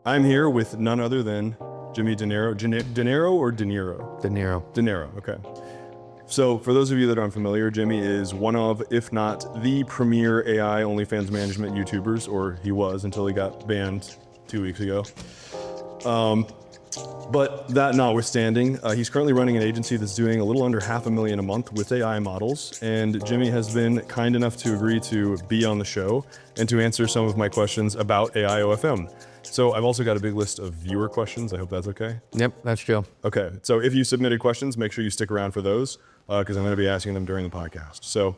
I'm here with none other than Jimmy DeNiro. DeNiro or DeNiro? Denero. DeNiro, okay. So for those of you that aren't familiar, Jimmy is one of, if not the premier AI OnlyFans management YouTubers, or he was until he got banned 2 weeks ago. But that notwithstanding, he's currently running an agency that's doing a little under $500,000 a month with AI models. And Jimmy has been kind enough to agree to be on the show and to answer some of my questions about AI OFM. So I've also got a big list of viewer questions. I hope that's okay. Yep, that's true. Okay, so if you submitted questions, make sure you stick around for those because I'm gonna be asking them during the podcast. So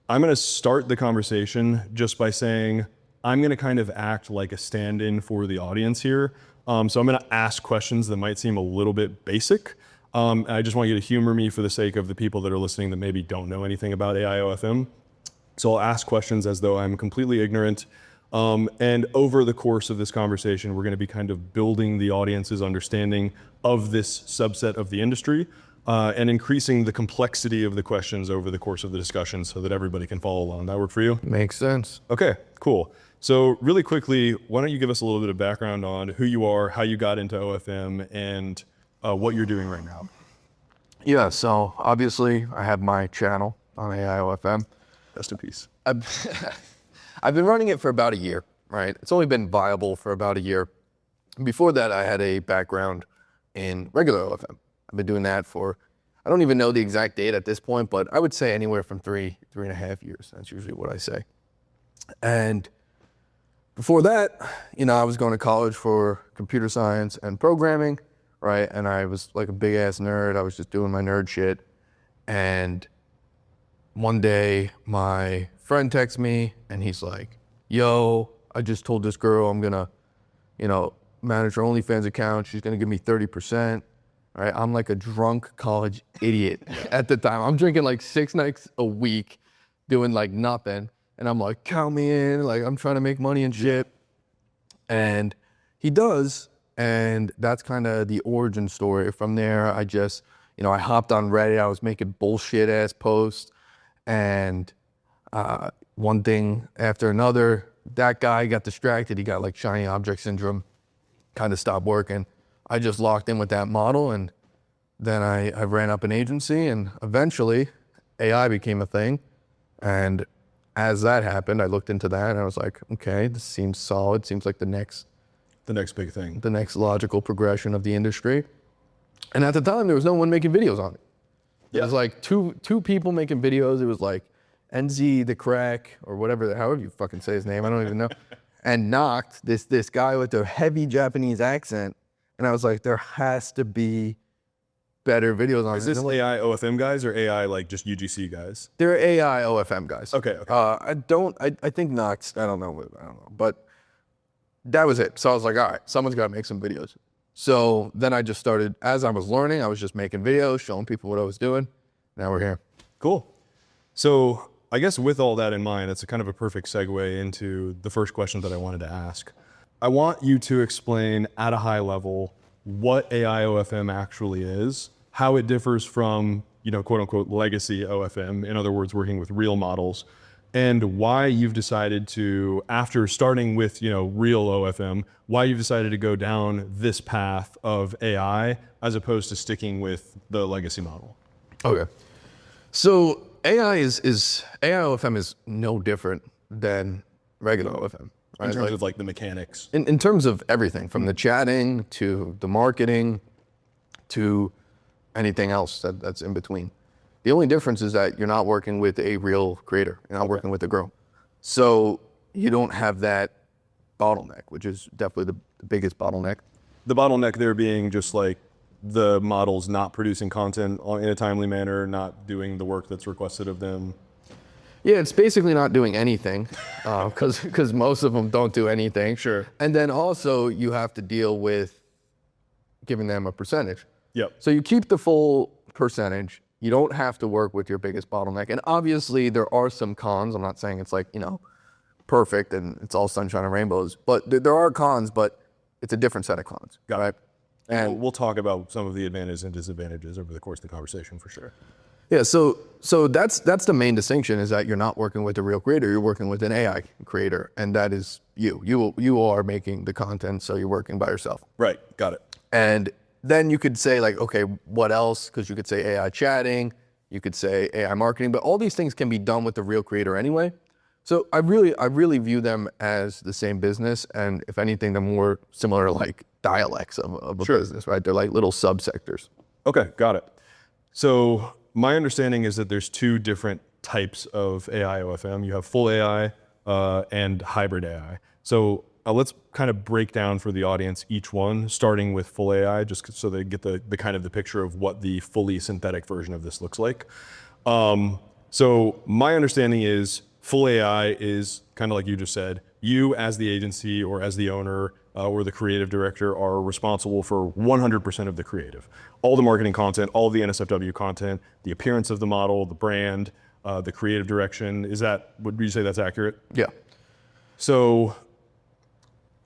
I'm gonna start the conversation just by saying, I'm gonna kind of act like a stand-in for the audience here. So I'm gonna ask questions that might seem a little bit basic. I just want you to humor me for the sake of the people that are listening that maybe don't know anything about AI OFM. So I'll ask questions as though I'm completely ignorant. And over the course of this conversation, we're gonna be kind of building the audience's understanding of this subset of the industry and increasing the complexity of the questions over the course of the discussion so that everybody can follow along. That work for you? Makes sense. Okay, cool. So really quickly, why don't you give us a little bit of background on who you are, how you got into OFM, and what you're doing right now? Yeah, so obviously I have my channel on AI OFM. Rest in peace. I've been running it for about a year, right? It's only been viable for about a year. Before that, I had a background in regular OFM. I've been doing that for, I don't even know the exact date at this point, but I would say anywhere from 3.5 years. That's usually what I say. And before that, I was going to college for computer science and programming, right? And I was like a big ass nerd. I was just doing my nerd shit. And one day my friend texts me and he's like, yo, I just told this girl I'm gonna, manage her OnlyFans account. She's gonna give me 30%. Right? I'm like a drunk college idiot at the time. I'm drinking like 6 nights a week, doing like nothing. And I'm like, count me in, like I'm trying to make money and shit. And he does, and that's kind of the origin story. From there, I just, I hopped on Reddit, I was making bullshit ass posts, and one thing after another, that guy got distracted, he got like shiny object syndrome, kind of stopped working. I just locked in with that model, and then I ran up an agency, and eventually AI became a thing. And as that happened, I looked into that and I was like, okay, this seems solid. Seems like the next big thing, the next logical progression of the industry. And at the time, there was no one making videos on it. It was like two people making videos. It was like NZ the Crack or whatever, however you fucking say his name, I don't even know. And Knocked, this guy with a heavy Japanese accent. And I was like, there has to be better videos on it. Is this AI OFM guys or AI like just UGC guys? They're AI OFM guys. Okay. I think Knox, I don't know, but that was it. So I was like, all right, someone's got to make some videos. So then I just started, as I was learning, I was just making videos, showing people what I was doing. Now we're here. Cool. So I guess with all that in mind, it's a kind of a perfect segue into the first question that I wanted to ask. I want you to explain at a high level what AI OFM actually is, how it differs from, quote unquote, legacy OFM, in other words, working with real models, and why you've decided to, after starting with, real OFM, why you've decided to go down this path of AI as opposed to sticking with the legacy model. Okay. So AI OFM is no different than regular OFM. Right? In terms of like the mechanics. In terms of everything, from the chatting to the marketing to anything else that's in between. The only difference is that you're not working with a real creator. You're not working with a girl. So you don't have that bottleneck, which is definitely the biggest bottleneck. The bottleneck there being just like the models not producing content in a timely manner, not doing the work that's requested of them. Yeah, it's basically not doing anything because most of them don't do anything. Sure. And then also you have to deal with giving them a percentage. Yep. So you keep the full percentage. You don't have to work with your biggest bottleneck. And obviously there are some cons. I'm not saying it's like, perfect and it's all sunshine and rainbows, but there are cons, but it's a different set of cons. Got it. And we'll talk about some of the advantages and disadvantages over the course of the conversation for sure. Yeah, so that's the main distinction, is that you're not working with a real creator, you're working with an AI creator, and that is you. You are making the content, so you're working by yourself. Right. Got it. And then you could say like, okay, what else? Because you could say AI chatting, you could say AI marketing, but all these things can be done with the real creator anyway. So I really view them as the same business, and if anything, they're more similar like dialects of a business, right? They're like little subsectors. Okay. Got it. So my understanding is that there's two different types of AI OFM. You have full AI and hybrid AI. So let's kind of break down for the audience each one, starting with full AI, just so they get the kind of the picture of what the fully synthetic version of this looks like. So my understanding is full AI is kind of like you just said, you as the agency or as the owner or the creative director are responsible for 100% of the creative. All the marketing content, all the NSFW content, the appearance of the model, the brand, the creative direction. Would you say that's accurate? Yeah. So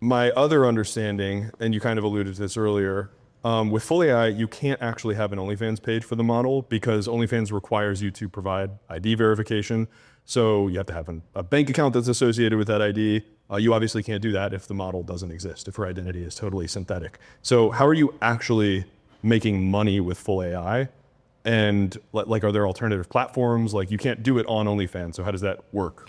my other understanding, and you kind of alluded to this earlier, with full AI, you can't actually have an OnlyFans page for the model because OnlyFans requires you to provide ID verification. So you have to have a bank account that's associated with that ID. You obviously can't do that if the model doesn't exist, if her identity is totally synthetic. So how are you actually making money with full AI? And like, are there alternative platforms? Like you can't do it on OnlyFans. So how does that work?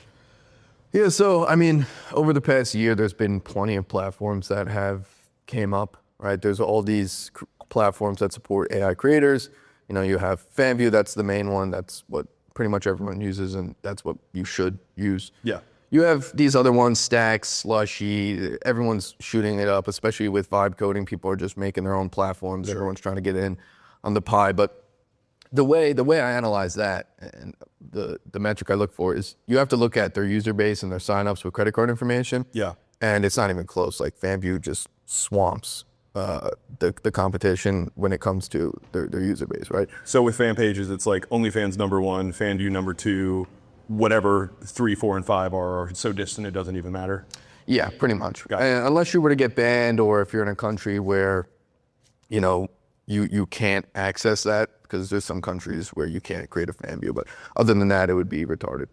Yeah, so I mean, over the past year, there's been plenty of platforms that have came up, right? There's all these platforms that support AI creators. You know, you have FanView, that's the main one. That's what pretty much everyone uses, and that's what you should use. Yeah. You have these other ones, Stacks, Slushy, everyone's shooting it up, especially with vibe coding. People are just making their own platforms. Sure. Everyone's trying to get in on the pie. But the way I analyze that, and the metric I look for, is you have to look at their user base and their signups with credit card information. Yeah. And it's not even close. Like FanView just swamps the competition when it comes to their user base, right? So with fan pages, it's like OnlyFans #1, FanView #2, whatever 3, 4, and 5 are so distant it doesn't even matter. Yeah, pretty much. Got it. And unless you were to get banned, or if you're in a country where, you know, you can't access that, because there's some countries where you can't create a FanView, but other than that, it would be retarded.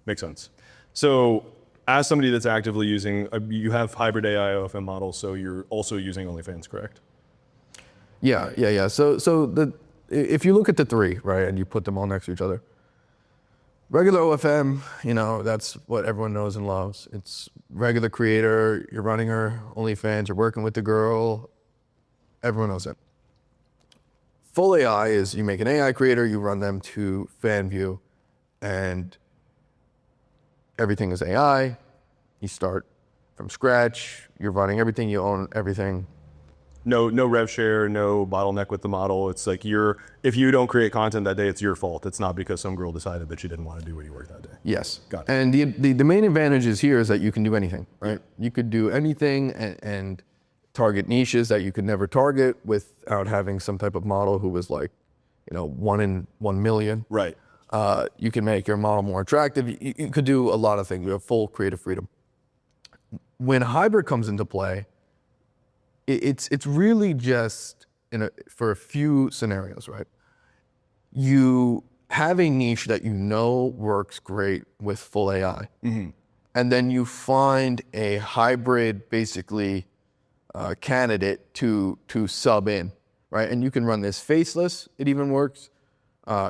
Makes sense. So as somebody that's actively using, you have hybrid AI OFM models, so you're also using OnlyFans, correct? Yeah. So if you look at the three, right, and you put them all next to each other, regular OFM, you know, that's what everyone knows and loves. It's regular creator, you're running her OnlyFans, you're working with the girl, everyone knows it. Full AI is you make an AI creator, you run them to FanView, and everything is AI. You start from scratch, you're running everything, you own everything. No rev share, no bottleneck with the model. It's like if you don't create content that day, it's your fault. It's not because some girl decided that she didn't want to do any work that day. Yes. Got it. And the main advantage is here is that you can do anything, right? You could do anything and target niches that you could never target without having some type of model who was like, you know, 1 in 1 million. Right. You can make your model more attractive. You could do a lot of things. You have full creative freedom. When hybrid comes into play, it's really just for a few scenarios, right? You have a niche that you know works great with full AI, and then you find a hybrid, basically, candidate to sub in, right? And you can run this faceless. It even works.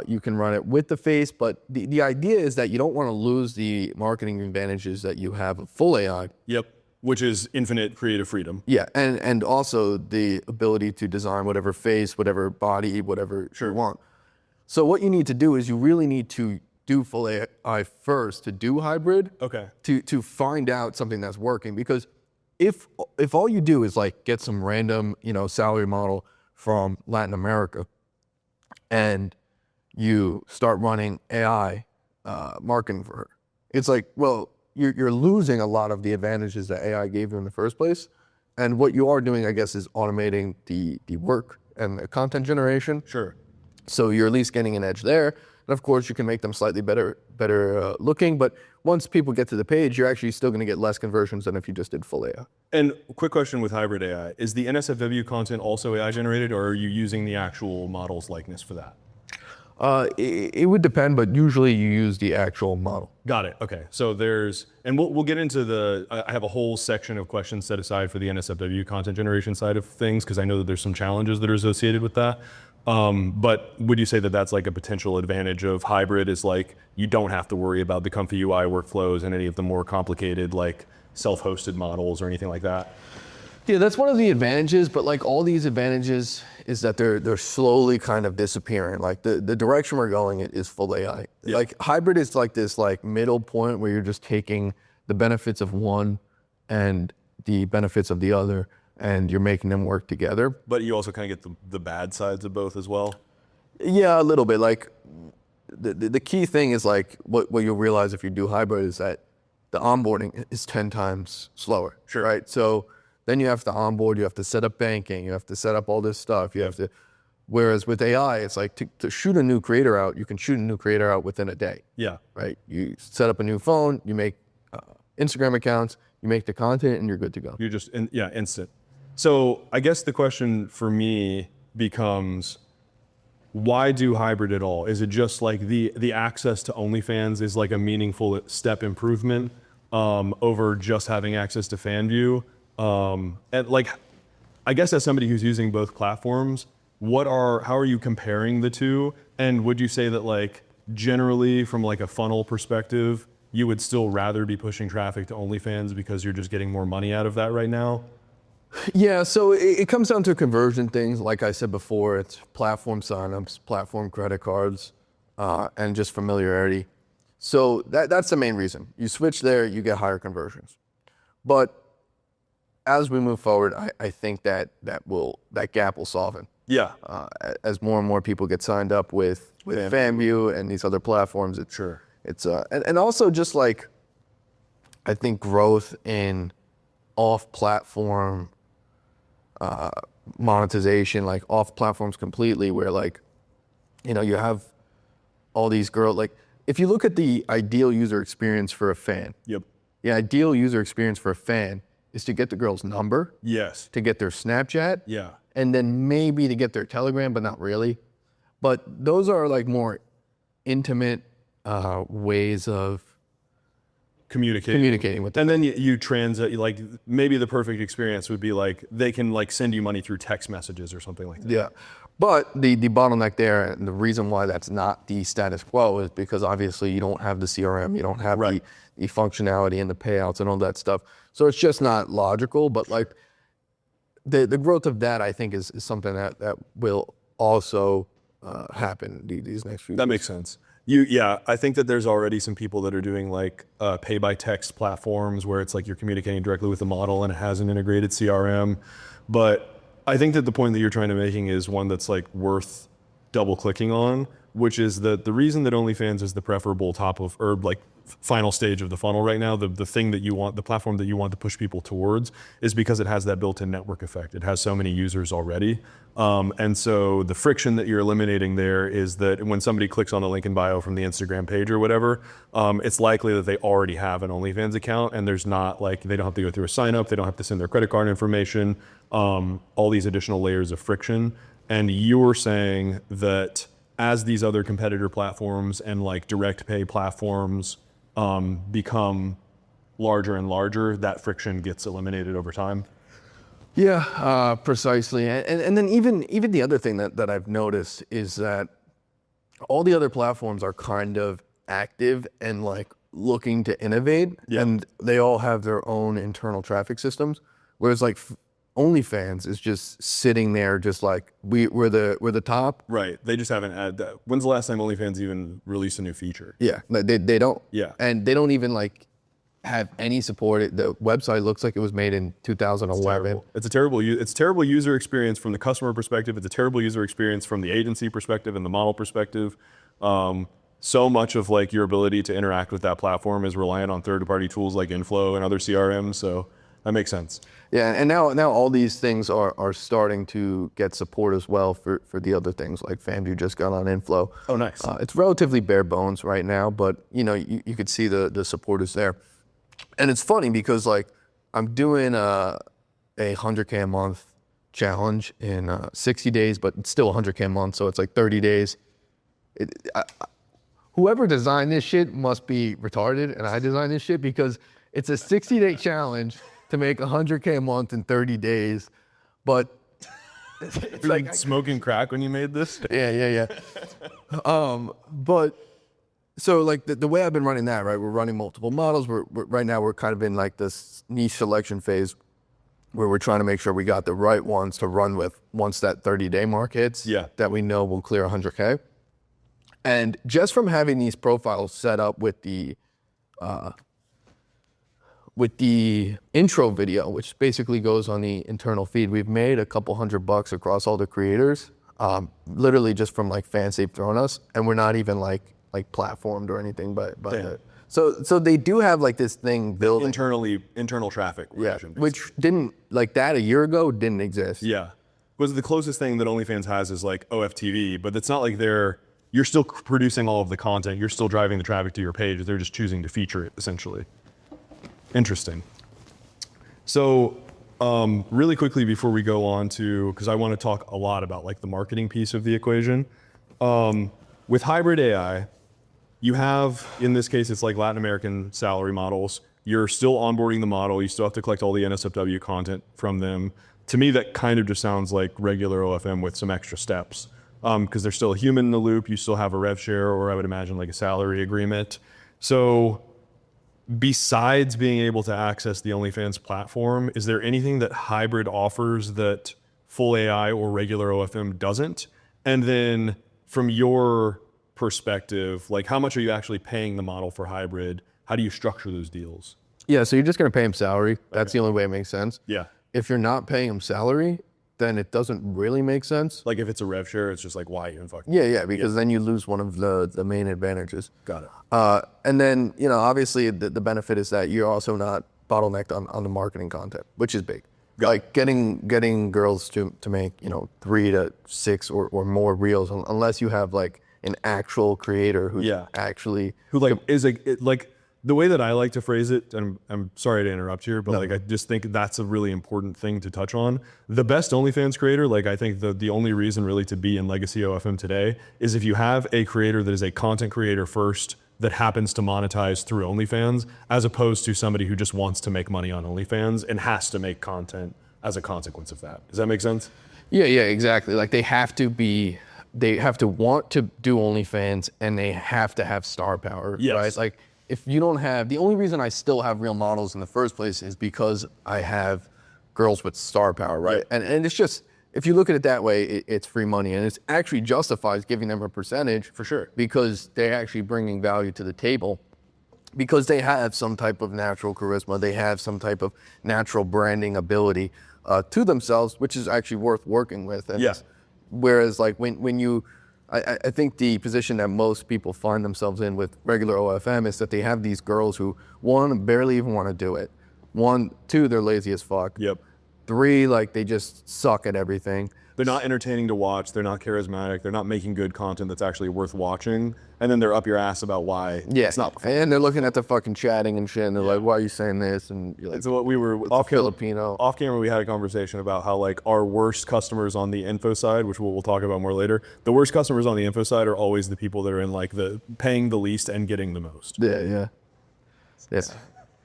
You can run it with the face, but the idea is that you don't want to lose the marketing advantages that you have of full AI. Yep. Which is infinite creative freedom. Yeah, and also the ability to design whatever face, whatever body, whatever you want. So what you need to do is you really need to do full AI first to do hybrid. Okay. To find out something that's working, because if all you do is like get some random, you know, salary model from Latin America, and you start running AI marketing for her, it's like, well, you're losing a lot of the advantages that AI gave you in the first place. And what you are doing, I guess, is automating the work and the content generation. Sure. So you're at least getting an edge there. And of course, you can make them slightly better looking. But once people get to the page, you're actually still going to get less conversions than if you just did full AI. And quick question with hybrid AI. Is the NSFW content also AI generated, or are you using the actual model's likeness for that? It would depend, but usually you use the actual model. Got it. Okay. So and we'll get into I have a whole section of questions set aside for the NSFW content generation side of things, because I know that there's some challenges that are associated with that. But would you say that that's like a potential advantage of hybrid, is like you don't have to worry about the comfy UI workflows and any of the more complicated like self-hosted models or anything like that? Yeah, that's one of the advantages, but like all these advantages is that they're slowly kind of disappearing. Like the direction we're going is full AI. Yeah. Like hybrid is like this like middle point where you're just taking the benefits of one and the benefits of the other, and you're making them work together. But you also kind of get the bad sides of both as well. Yeah, a little bit. Like the key thing is like what you'll realize if you do hybrid is that the onboarding is 10 times slower. Sure. Right? So then you have to onboard, you have to set up banking, you have to set up all this stuff. You have to, whereas with AI, it's like to shoot a new creator out, you can shoot a new creator out within a day. Yeah. Right? You set up a new phone, you make Instagram accounts, you make the content, and you're good to go. You're just, instant. So I guess the question for me becomes, why do hybrid at all? Is it just like the access to OnlyFans is like a meaningful step improvement over just having access to FanView? And like, I guess as somebody who's using both platforms, how are you comparing the two? And would you say that like generally from like a funnel perspective, you would still rather be pushing traffic to OnlyFans because you're just getting more money out of that right now? Yeah, so it comes down to conversion things. Like I said before, it's platform signups, platform credit cards, and just familiarity. So that's the main reason. You switch there, you get higher conversions. But as we move forward, I think that gap will soften. Yeah. As more and more people get signed up with FanView and these other platforms, Sure. And also just like, I think growth in off-platform monetization, like off platforms completely, where like, you have all these girls, like if you look at the ideal user experience for a fan. Yep. The ideal user experience for a fan is to get the girl's number, Yes. to get their Snapchat, Yeah. and then maybe to get their Telegram, but not really. But those are like more intimate ways of communicating with them. And then you transit, like maybe the perfect experience would be like they can like send you money through text messages or something like that. Yeah. But the bottleneck there, and the reason why that's not the status quo, is because obviously you don't have the CRM, you don't have Right. the functionality and the payouts and all that stuff. So it's just not logical. But like the growth of that, I think, is something that will also happen these next few years. That makes sense. I think that there's already some people that are doing like pay by text platforms where it's like you're communicating directly with the model and it has an integrated CRM. But I think that the point that you're trying to making is one that's like worth double clicking on, which is that the reason that OnlyFans is the preferable final stage of the funnel right now, the thing that you want, the platform that you want to push people towards, is because it has that built-in network effect. It has so many users already. And so the friction that you're eliminating there is that when somebody clicks on the link in bio from the Instagram page or whatever, it's likely that they already have an OnlyFans account, and there's not like, they don't have to go through a sign up, they don't have to send their credit card information, all these additional layers of friction. And you're saying that as these other competitor platforms and like direct pay platforms become larger and larger, that friction gets eliminated over time? Yeah, precisely. And then even the other thing that I've noticed is that all the other platforms are kind of active and like looking to innovate, and they all have their own internal traffic systems. Whereas like OnlyFans is just sitting there, just like we're the top. Right. They just haven't had that. When's the last time OnlyFans even released a new feature? Yeah, they don't. Yeah. And they don't even like have any support. The website looks like it was made in 2011. It's a terrible user experience from the customer perspective. It's a terrible user experience from the agency perspective and the model perspective. So much of like your ability to interact with that platform is reliant on third-party tools like Inflow and other CRMs. So that makes sense. Yeah, and now all these things are starting to get support as well for the other things, like FanView just got on Inflow. Oh, nice. It's relatively bare bones right now, but you could see the support is there. And it's funny because like I'm doing a 100K a month challenge in 60 days, but it's still 100K a month, so it's like 30 days. Whoever designed this shit must be retarded, and I designed this shit because it's a 60-day challenge to make 100K a month in 30 days. But it's like smoking crack when you made this. Yeah. But so like the way I've been running that, right? We're running multiple models. We're right now we're kind of in like this niche selection phase where we're trying to make sure we got the right ones to run with once that 30-day mark hits. Yeah. That we know will clear 100K. And just from having these profiles set up with the intro video, which basically goes on the internal feed, we've made a couple $100 across all the creators, literally just from like fans they've thrown us, and we're not even like platformed or anything. But so they do have like this thing built internal traffic. Yeah, which didn't like that a year ago didn't exist. Yeah, was the closest thing that OnlyFans has is like OFTV, but it's not like you're still producing all of the content. You're still driving the traffic to your page. They're just choosing to feature it essentially. Interesting. So really quickly before we go on to, because I want to talk a lot about like the marketing piece of the equation. With hybrid AI, you have, in this case, it's like Latin American salary models. You're still onboarding the model. You still have to collect all the NSFW content from them. To me, that kind of just sounds like regular OFM with some extra steps. Because there's still a human in the loop. You still have a rev share, or I would imagine like a salary agreement. So besides being able to access the OnlyFans platform, is there anything that hybrid offers that full AI or regular OFM doesn't? And then from your perspective, like how much are you actually paying the model for hybrid? How do you structure those deals? Yeah, so you're just gonna pay him salary. That's the only way it makes sense. Yeah. If you're not paying him salary, then it doesn't really make sense. Like if it's a rev share, it's just like why even fucking. Yeah, because then you lose one of the main advantages. Got it. And then, obviously the benefit is that you're also not bottlenecked on the marketing content, which is big. Like getting girls to make, 3 to 6 or more reels, unless you have like an actual creator who is like the way that I like to phrase it, and I'm sorry to interrupt here, but I just think that's a really important thing to touch on. The best OnlyFans creator, I think the only reason really to be in Legacy OFM today is if you have a creator that is a content creator first that happens to monetize through OnlyFans, as opposed to somebody who just wants to make money on OnlyFans and has to make content as a consequence of that. Does that make sense? Yeah, exactly. Like they have to want to do OnlyFans, and they have to have star power, right? Like if you don't have, the only reason I still have real models in the first place is because I have girls with star power, right? Yeah. And it's just, if you look at it that way, it's free money, and it actually justifies giving them a percentage for sure, because they're actually bringing value to the table, because they have some type of natural charisma, they have some type of natural branding ability to themselves, which is actually worth working with. And whereas like when you, I think the position that most people find themselves in with regular OFM is that they have these girls who, 1, barely even want to do it. 1, 2, they're lazy as fuck. 3, like they just suck at everything. They're not entertaining to watch. They're not charismatic. They're not making good content that's actually worth watching. And then they're up your ass about why it's not. And they're looking at the fucking chatting and shit, and they're like, why are you saying this? And you're like, so what we were off Filipino. Off camera, we had a conversation about how like our worst customers on the info side, which we'll talk about more later. The worst customers on the info side are always the people that are in like the paying the least and getting the most. Yeah.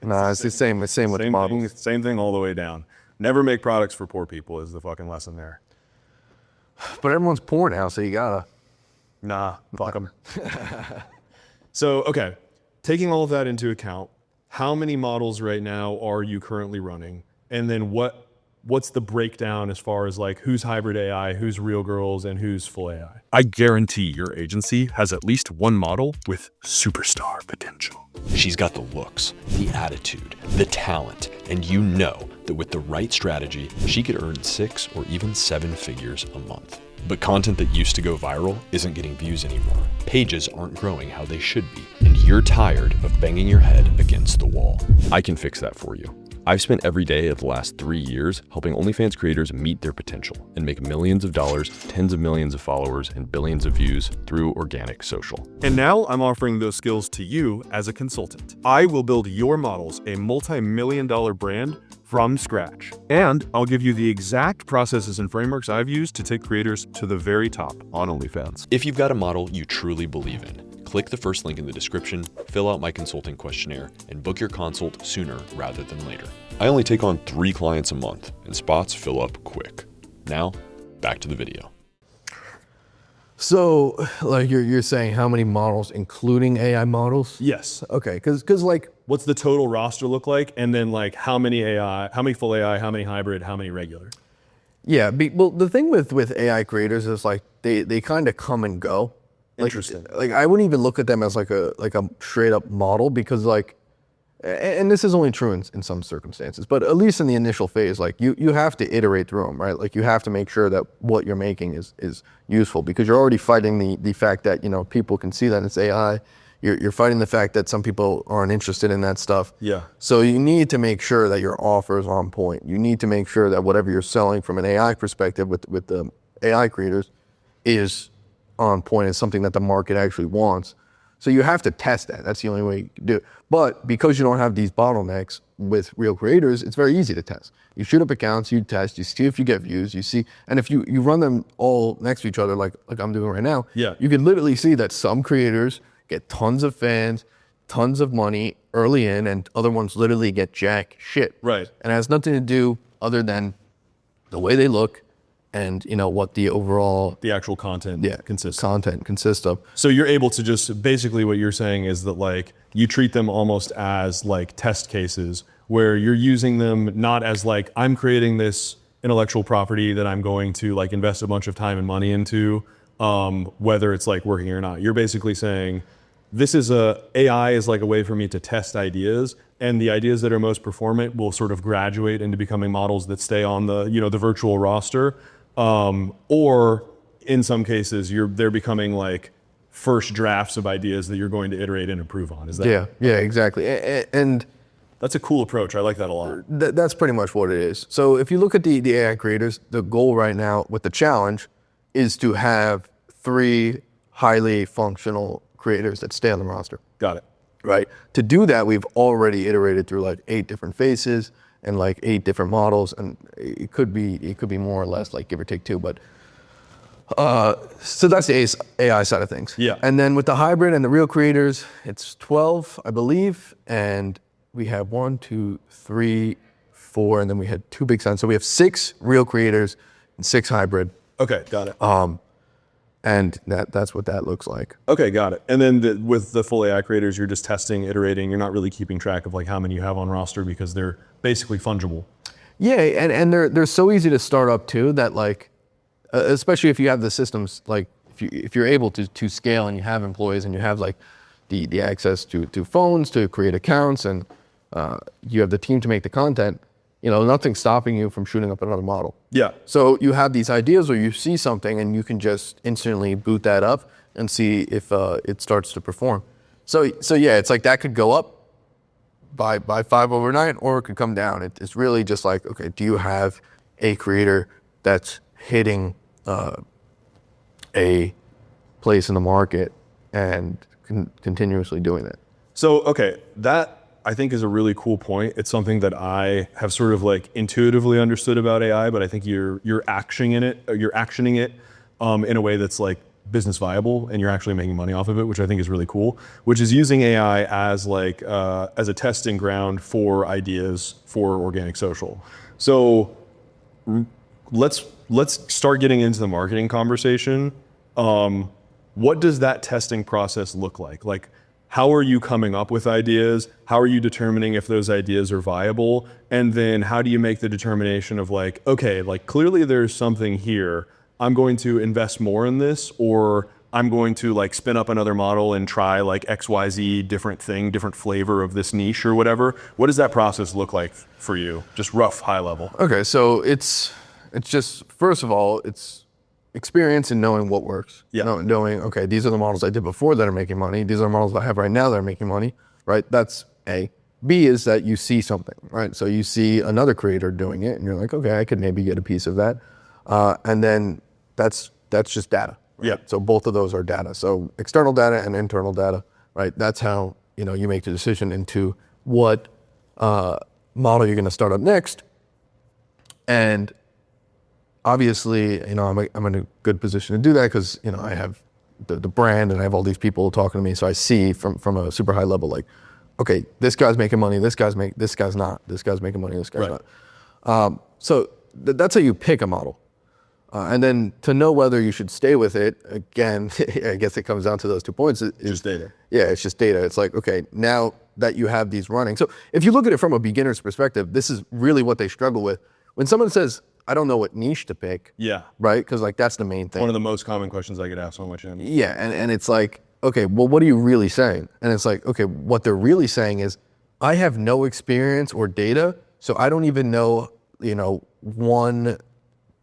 Nah, it's the same with the model. Same thing all the way down. Never make products for poor people is the fucking lesson there. But everyone's poor now, so you gotta. Nah, fuck them. So, okay, taking all of that into account, how many models right now are you currently running? And then what's the breakdown as far as like who's hybrid AI, who's real girls, and who's full AI? I guarantee your agency has at least one model with superstar potential. She's got the looks, the attitude, the talent, and you know that with the right strategy, she could earn 6 or even 7 figures a month. But content that used to go viral isn't getting views anymore. Pages aren't growing how they should be, and you're tired of banging your head against the wall. I can fix that for you. I've spent every day of the last 3 years helping OnlyFans creators meet their potential and make millions of dollars, tens of millions of followers, and billions of views through organic social. And now I'm offering those skills to you as a consultant. I will build your models a multi-million-dollar brand from scratch. And I'll give you the exact processes and frameworks I've used to take creators to the very top on OnlyFans. If you've got a model you truly believe in, click the first link in the description, fill out my consulting questionnaire, and book your consult sooner rather than later. I only take on 3 clients a month, and spots fill up quick. Now, back to the video. So, like you're saying, how many models, including AI models? Yes. Okay, because like, What's the total roster look like? And then like how many full AI, how many hybrid, how many regular? yeah. Well, the thing with AI creators is like they kind of come and go. Like, Interesting. Like I wouldn't even look at them as like a straight up model, because like, and this is only true in some circumstances, but at least in the initial phase, like you have to iterate through them, right? Like you have to make sure that what you're making is useful, because you're already fighting the fact that, you know, people can see that it's AI. You're fighting the fact that some people aren't interested in that stuff. Yeah. So you need to make sure that your offer is on point. You need to make sure that whatever you're selling from an AI perspective with the AI creators is on point, is something that the market actually wants. So you have to test that. That's the only way you can do it. But because you don't have these bottlenecks with real creators, it's very easy to test. You shoot up accounts, you test, you see if you get views, you see, and if you run them all next to each other, like I'm doing right now, Yeah. you can literally see that some creators get tons of fans, tons of money early in, and other ones literally get jack shit. Right. And it has nothing to do other than the way they look and, you know, what the overall The actual content consists. content consists of. So you're able to just, basically what you're saying is that like you treat them almost as like test cases, where you're using them not as like, I'm creating this intellectual property that I'm going to like invest a bunch of time and money into, whether it's like working or not. You're basically saying, AI is like a way for me to test ideas, and the ideas that are most performant will sort of graduate into becoming models that stay on the, you know, the virtual roster. Or in some cases, they're becoming like first drafts of ideas that you're going to iterate and improve on. Is that? Yeah, exactly. And That's a cool approach. I like that a lot. that's pretty much what it is. So if you look at the AI creators, the goal right now with the challenge is to have 3 highly functional creators that stay on the roster. Got it. Right. To do that, we've already iterated through like 8 different faces and like 8 different models, and it could be more or less, like give or take 2. But so that's the AI side of things. Yeah. And then with the hybrid and the real creators, it's 12, I believe, and we have 1, 2, 3, 4, and then we had 2 big signs. So we have 6 real creators and 6 hybrid. Okay, got it. And that's what that looks like. Okay, got it. And then with the full AI creators, you're just testing, iterating. You're not really keeping track of like how many you have on roster, because they're basically fungible. Yeah, and they're so easy to start up too, that like, especially if you have the systems, like if you're able to scale and you have employees and you have like the access to phones to create accounts, and you have the team to make the content, you know, nothing's stopping you from shooting up another model. Yeah. So you have these ideas, or you see something and you can just instantly boot that up and see if it starts to perform. So yeah, it's like that could go up by 5 overnight, or it could come down. It's really just like, okay, do you have a creator that's hitting a place in the market and continuously doing that? So, okay, that I think is a really cool point. It's something that I have sort of like intuitively understood about AI, but I think you're actioning it in a way that's like business viable, and you're actually making money off of it, which I think is really cool, which is using AI as like as a testing ground for ideas for organic social. So let's start getting into the marketing conversation. What does that testing process look like? Like, how are you coming up with ideas? How are you determining if those ideas are viable? And then how do you make the determination of like, okay, like clearly there's something here. I'm going to invest more in this, or I'm going to like spin up another model and try like XYZ different thing, different flavor of this niche or whatever. What does that process look like for you? Just rough, high level. Okay, so it's just, first of all, it's experience in knowing what works. Yeah. Knowing, okay, these are the models I did before that are making money. These are the models I have right now that are making money, right? That's A. B is that you see something, right? So you see another creator doing it and you're like, okay, I could maybe get a piece of that. And then that's just data. Right? Yeah. So both of those are data. So external data and internal data, right? That's how, you make the decision into what model you're going to start up next. And obviously, you know, I'm in a good position to do that because, you know, I have the brand and I have all these people talking to me. So I see from a super high level, like, okay, this guy's making money, this guy's not, this guy's making money, this guy's not. So that's how you pick a model. And then to know whether you should stay with it, again, I guess it comes down to those 2 points. It's just data. Yeah, it's just data. It's like, okay, now that you have these running. So if you look at it from a beginner's perspective, this is really what they struggle with. When someone says, I don't know what niche to pick. Yeah. Right? Because like that's the main thing. One of the most common questions I get asked on my channel. Yeah, and it's like, okay, well, what are you really saying? And it's like, okay, what they're really saying is, I have no experience or data, so I don't even know, you know, one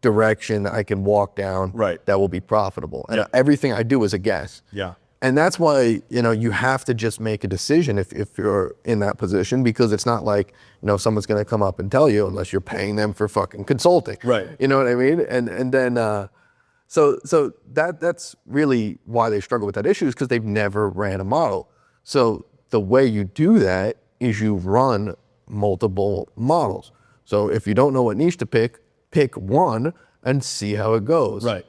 direction I can walk down that will be profitable. And everything I do is a guess. Yeah. And that's why, you know, you have to just make a decision if you're in that position, because it's not like, you know, someone's going to come up and tell you unless you're paying them for fucking consulting. Right. You know what I mean? And then, so that's really why they struggle with that issue, is because they've never ran a model. So the way you do that is you run multiple models. So if you don't know what niche to pick one and see how it goes. Right.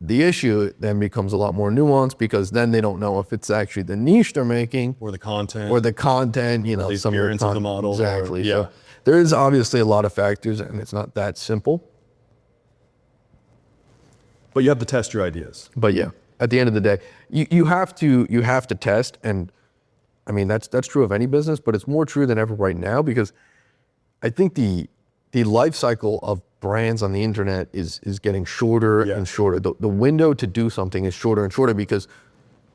The issue then becomes a lot more nuanced, because then they don't know if it's actually the niche they're making Or the content. you know, the some appearance of the model. Exactly. Yeah. So there is obviously a lot of factors, and it's not that simple. But you have to test your ideas. But yeah, at the end of the day, you have to test, and I mean that's true of any business, but it's more true than ever right now, because I think the life cycle of brands on the internet is getting shorter and shorter. The window to do something is shorter and shorter because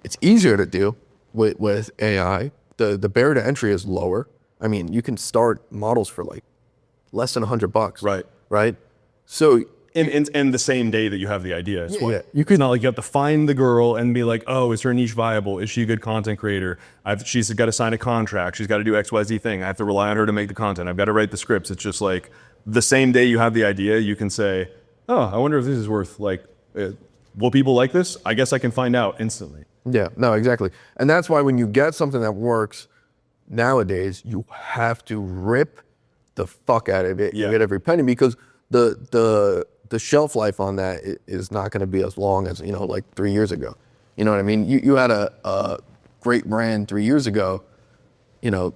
it's easier to do with AI. The barrier to entry is lower. I mean, you can start models for like less than $100. Right. Right. So. And the same day that you have the idea. Yeah. It's not like you have to find the girl and be like, oh, is her niche viable? Is she a good content creator? She's got to sign a contract. She's got to do XYZ thing. I have to rely on her to make the content. I've got to write the scripts. It's just like the same day you have the idea, you can say, oh, I wonder if this is worth, like, will people like this? I guess I can find out instantly. Yeah, no, exactly. And that's why when you get something that works nowadays, you have to rip the fuck out of it. You get every penny, because the shelf life on that is not going to be as long as, you know, like 3 years ago. You know what I mean? You had a great brand 3 years ago, you know,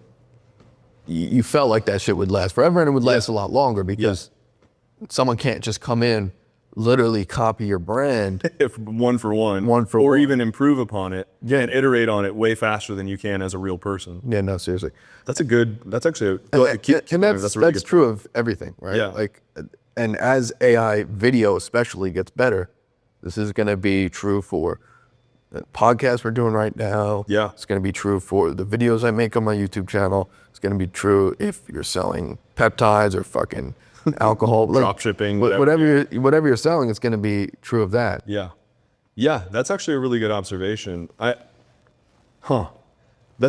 you felt like that shit would last forever, and it would last a lot longer, because someone can't just come in, literally copy your brand. One for one. Or even improve upon it and iterate on it way faster than you can as a real person. Yeah, no, seriously. That's actually that's true of everything, right? Yeah. Like, and as AI video especially gets better, this is going to be true for the podcast we're doing right now. Yeah. It's going to be true for the videos I make on my YouTube channel. It's going to be true if you're selling peptides or fucking alcohol. Drop shipping. Whatever you're selling, it's going to be true of that. Yeah. Yeah, that's actually a really good observation. That's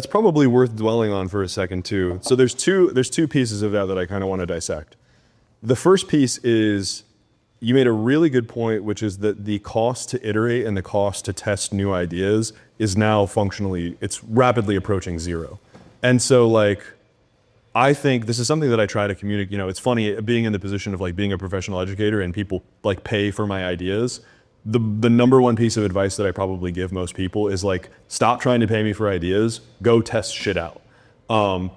probably worth dwelling on for a second too. So there's two pieces of that I kind of want to dissect. The first piece is, you made a really good point, which is that the cost to iterate and the cost to test new ideas is now it's rapidly approaching zero. And so, like, I think this is something that I try to communicate. You know, it's funny being in the position of like being a professional educator and people like pay for my ideas. The number one piece of advice that I probably give most people is like, stop trying to pay me for ideas, go test shit out.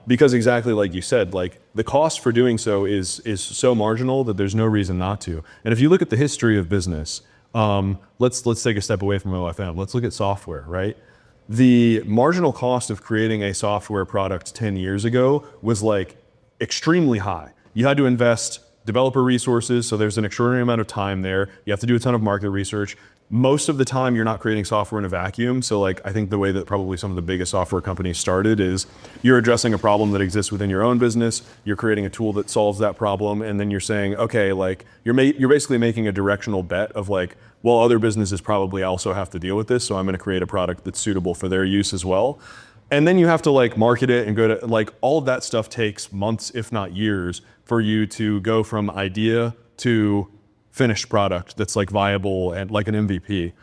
Because exactly like you said, like the cost for doing so is so marginal that there's no reason not to. And if you look at the history of business, let's take a step away from OFM. Let's look at software, right? The marginal cost of creating a software product 10 years ago was like extremely high. You had to invest developer resources, so there's an extraordinary amount of time there. You have to do a ton of market research. Most of the time, you're not creating software in a vacuum. So like, I think the way that probably some of the biggest software companies started is you're addressing a problem that exists within your own business. You're creating a tool that solves that problem. And then you're saying, okay, like you're basically making a directional bet of like, well, other businesses probably also have to deal with this. So I'm going to create a product that's suitable for their use as well. And then you have to like market it and go to like, all of that stuff takes months, if not years, for you to go from idea to finished product that's like viable and like an MVP.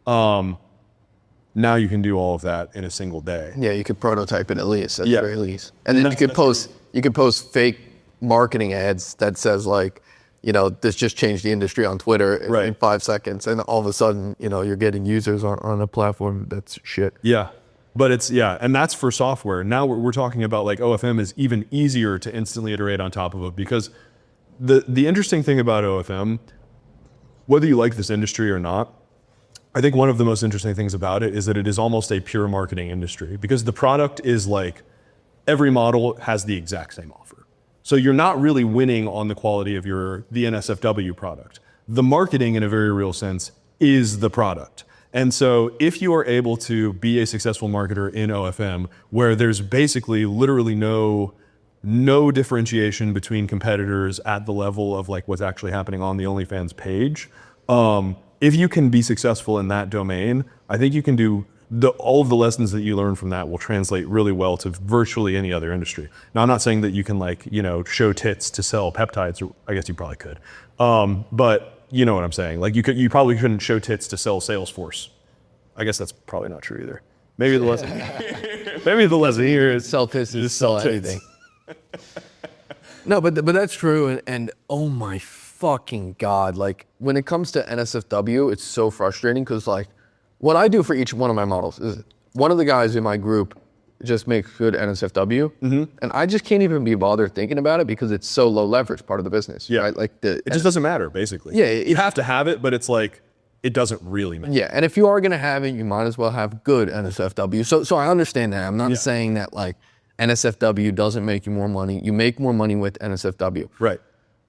Now you can do all of that in a single day. Yeah, you could prototype it at least, at the very least. And then you could post You could post fake marketing ads that says like, you know, this just changed the industry on Twitter in 5 seconds, and all of a sudden, you know, you're getting users on a platform that's shit. Yeah. But it's, and that's for software. Now we're talking about like OFM is even easier to instantly iterate on top of it, because the interesting thing about OFM, whether you like this industry or not, I think one of the most interesting things about it is that it is almost a pure marketing industry, because the product is like every model has the exact same offer. So you're not really winning on the quality of the NSFW product. The marketing, in a very real sense, is the product. And so if you are able to be a successful marketer in OFM, where there's basically literally no differentiation between competitors at the level of like what's actually happening on the OnlyFans page, if you can be successful in that domain, I think you can do all of the lessons that you learn from that will translate really well to virtually any other industry. Now, I'm not saying that you can like, you know, show tits to sell peptides, or I guess you probably could. But you know what I'm saying? Like you probably couldn't show tits to sell Salesforce. I guess that's probably not true either. Maybe the lesson here is Sell tits is sell anything. No, but that's true. And oh my fucking God, like when it comes to NSFW, it's so frustrating, because like what I do for each one of my models is one of the guys in my group just makes good NSFW, and I just can't even be bothered thinking about it because it's so low leverage part of the business. Yeah, right? Like it just doesn't matter basically. Yeah, you have to have it, but it's like it doesn't really matter. Yeah, and if you are gonna have it, you might as well have good NSFW. So I understand that. I'm not saying that like NSFW doesn't make you more money. You make more money with NSFW. Right.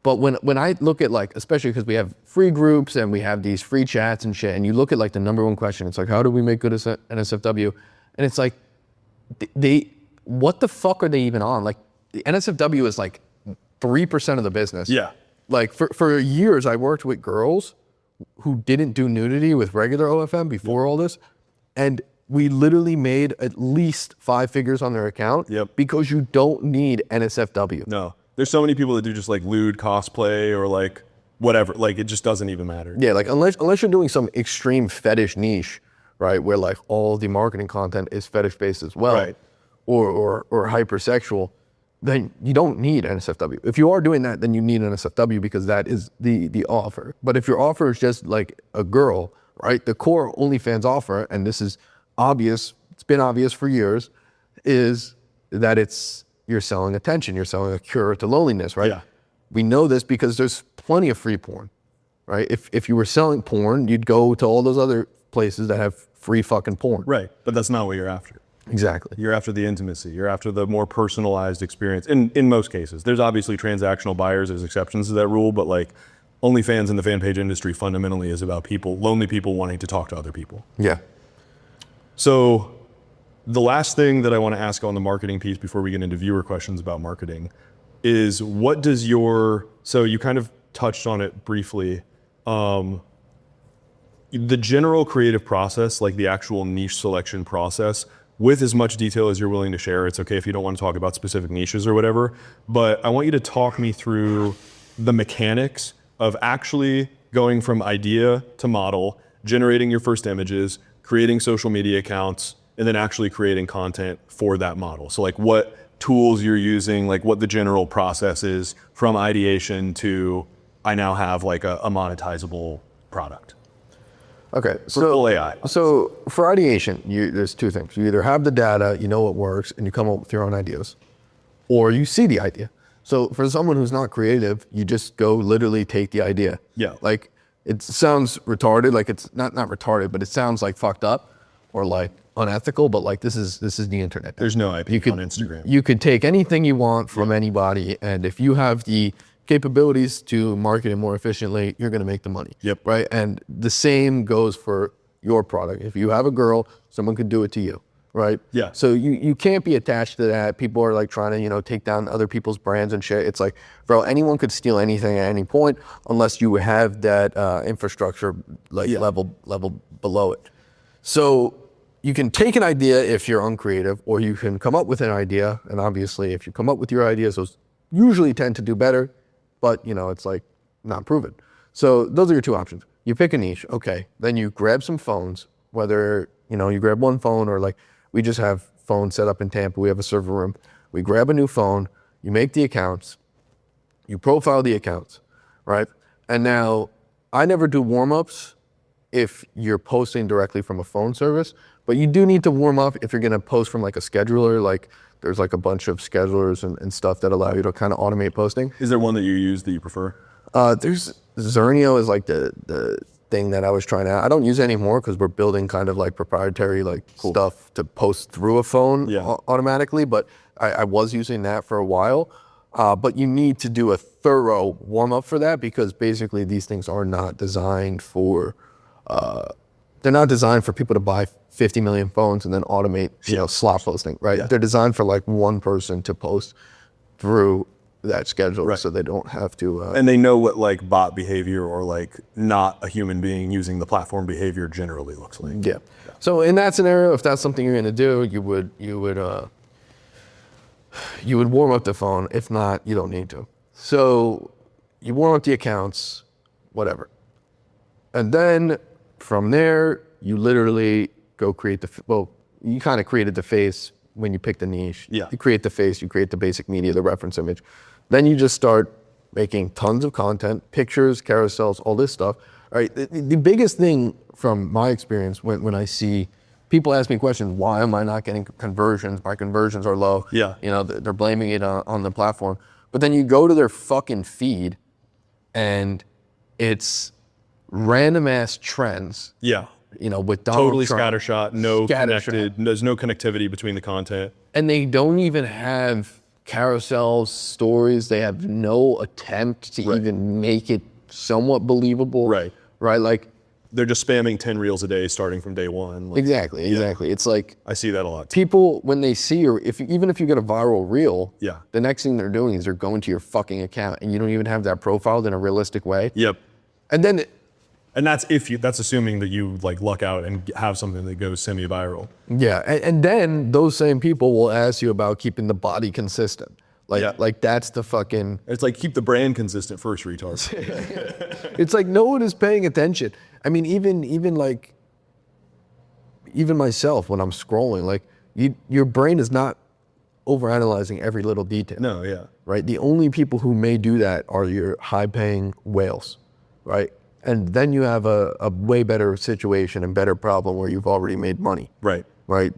But when I look at like, especially because we have free groups and we have these free chats and shit, and you look at like the number one question, it's like, how do we make good NSFW? And it's like, what the fuck are they even on? Like the NSFW is like 3% of the business. Yeah. Like for years, I worked with girls who didn't do nudity with regular OFM before all this. And we literally made at least 5 figures on their account because you don't need NSFW. No. There's so many people that do just like lewd cosplay or like whatever. Like it just doesn't even matter. Yeah, like unless you're doing some extreme fetish niche, right, where like all the marketing content is fetish based as well, right, or hypersexual, then you don't need NSFW. If you are doing that, then you need NSFW because that is the offer. But if your offer is just like a girl, right, the core OnlyFans offer, and this is obvious, it's been obvious for years, is that you're selling attention, you're selling a cure to loneliness, right? Yeah. We know this because there's plenty of free porn, right? If you were selling porn, you'd go to all those other places that have free fucking porn. Right, but that's not what you're after. Exactly. You're after the intimacy. You're after the more personalized experience. In most cases, there's obviously transactional buyers, there's exceptions to that rule, but like OnlyFans and the fan page industry fundamentally is about lonely people wanting to talk to other people. Yeah. So the last thing that I want to ask on the marketing piece before we get into viewer questions about marketing is so you kind of touched on it briefly. The general creative process, like the actual niche selection process, with as much detail as you're willing to share. It's okay if you don't want to talk about specific niches or whatever, but I want you to talk me through the mechanics of actually going from idea to model, generating your first images, creating social media accounts, and then actually creating content for that model. So like what tools you're using, like what the general process is from ideation to I now have like a monetizable product. Okay, for full AI. So for ideation, there's 2 things. You either have the data, you know what works, and you come up with your own ideas, or you see the idea. So for someone who's not creative, you just go literally take the idea. Yeah. Like it sounds retarded, like it's not retarded, but it sounds like fucked up or like unethical, but like this is the internet. There's no IP on Instagram. You could take anything you want from anybody, and if you have the capabilities to market it more efficiently, you're gonna make the money. Yep. Right? And the same goes for your product. If you have a girl, someone could do it to you, right? Yeah. So you can't be attached to that. People are like trying to, take down other people's brands and shit. It's like, bro, anyone could steal anything at any point unless you have that infrastructure level below it. So you can take an idea if you're uncreative, or you can come up with an idea. And obviously if you come up with your ideas, those usually tend to do better, but it's like not proven. So those are your 2 options. You pick a niche, okay. Then you grab some phones, whether, you grab one phone, or like we just have phones set up in Tampa. We have a server room. We grab a new phone, you make the accounts, you profile the accounts, right? And now I never do warm-ups if you're posting directly from a phone service, but you do need to warm up if you're gonna post from like a scheduler, like there's like a bunch of schedulers and stuff that allow you to kind of automate posting. Is there one that you use that you prefer? There's Zernio is like the thing that I was trying to, I don't use it anymore because we're building kind of like proprietary like stuff to post through a phone automatically, but I was using that for a while. But you need to do a thorough warm up for that because basically these things are not designed for, they're not designed for people to buy 50 million phones and then automate, slot posting, right? Yeah. They're designed for like one person to post through that schedule, so they don't have to. And they know what like bot behavior or like not a human being using the platform behavior generally looks like. Yeah. So in that scenario, if that's something you're going to do, you would warm up the phone. If not, you don't need to. So you warm up the accounts, whatever, and then from there you literally go create you kind of created the face when you pick the niche. Yeah. You create the face, you create the basic media, the reference image. Then you just start making tons of content, pictures, carousels, all this stuff. All right. The biggest thing from my experience when I see people ask me questions, why am I not getting conversions? My conversions are low. Yeah. They're blaming it on the platform. But then you go to their fucking feed and it's random ass trends. Yeah. With Donald totally Trump. Scattershot, there's no connectivity between the content. And they don't even have carousels, stories. They have no attempt to even make it somewhat believable. Right. Like they're just spamming 10 reels a day starting from day one. Like, exactly. It's like I see that a lot. People, when they see even if you get a viral reel, the next thing they're doing is they're going to your fucking account and you don't even have that profiled in a realistic way. Yep. And then and that's assuming that you like luck out and have something that goes semi-viral. Yeah, and then those same people will ask you about keeping the body consistent. Like that's the fucking. It's like keep the brand consistent first, retard. It's like no one is paying attention. I mean, even myself when I'm scrolling, like your brain is not overanalyzing every little detail. No, yeah. Right. The only people who may do that are your high-paying whales, right? And then you have a way better situation and better problem where you've already made money. Right.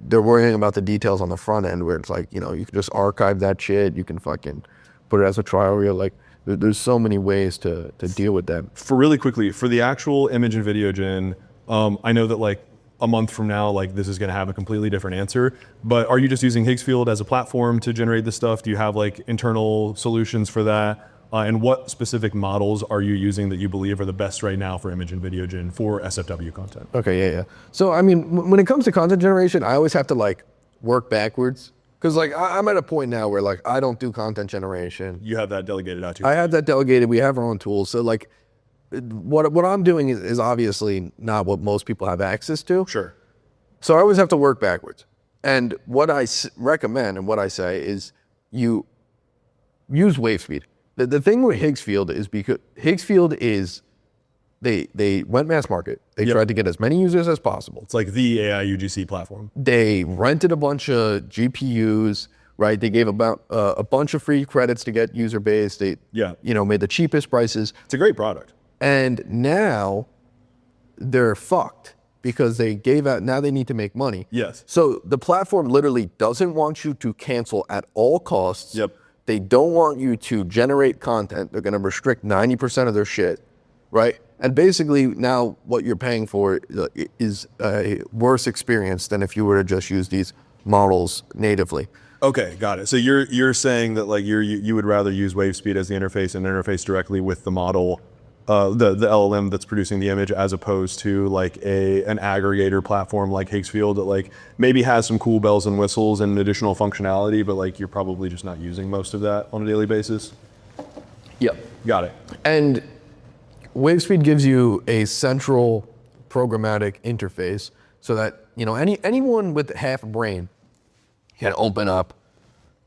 They're worrying about the details on the front end where it's like, you can just archive that shit. You can fucking put it as a trial reel. Like there's so many ways to deal with that. For really quickly, for the actual image and video gen, I know that like a month from now, like this is going to have a completely different answer, but are you just using Higgsfield as a platform to generate this stuff? Do you have like internal solutions for that? And what specific models are you using that you believe are the best right now for image and video gen for SFW content? Okay, yeah. So, I mean, when it comes to content generation, I always have to like work backwards. Because like I'm at a point now where like I don't do content generation. You have that delegated out to you. I have that delegated. We have our own tools. So like what I'm doing is obviously not what most people have access to. Sure. So I always have to work backwards. And what I recommend and what I say is you use wave speed. The thing with Higgsfield is because Higgsfield is, they went mass market. They tried to get as many users as possible. It's like the AI UGC platform. They rented a bunch of GPUs, right? They gave about a bunch of free credits to get user base. They, made the cheapest prices. It's a great product. And now they're fucked because they gave out, now they need to make money. Yes. So the platform literally doesn't want you to cancel at all costs. Yep. They don't want you to generate content. They're going to restrict 90% of their shit, right? And basically now what you're paying for is a worse experience than if you were to just use these models natively. Okay, got it. So you're saying that like you would rather use WaveSpeed as the interface and interface directly with the model, the LLM that's producing the image, as opposed to like an aggregator platform like Higgsfield that like maybe has some cool bells and whistles and additional functionality, but like you're probably just not using most of that on a daily basis. Yep. Got it. And WaveSpeed gives you a central programmatic interface so that anyone with half a brain can open up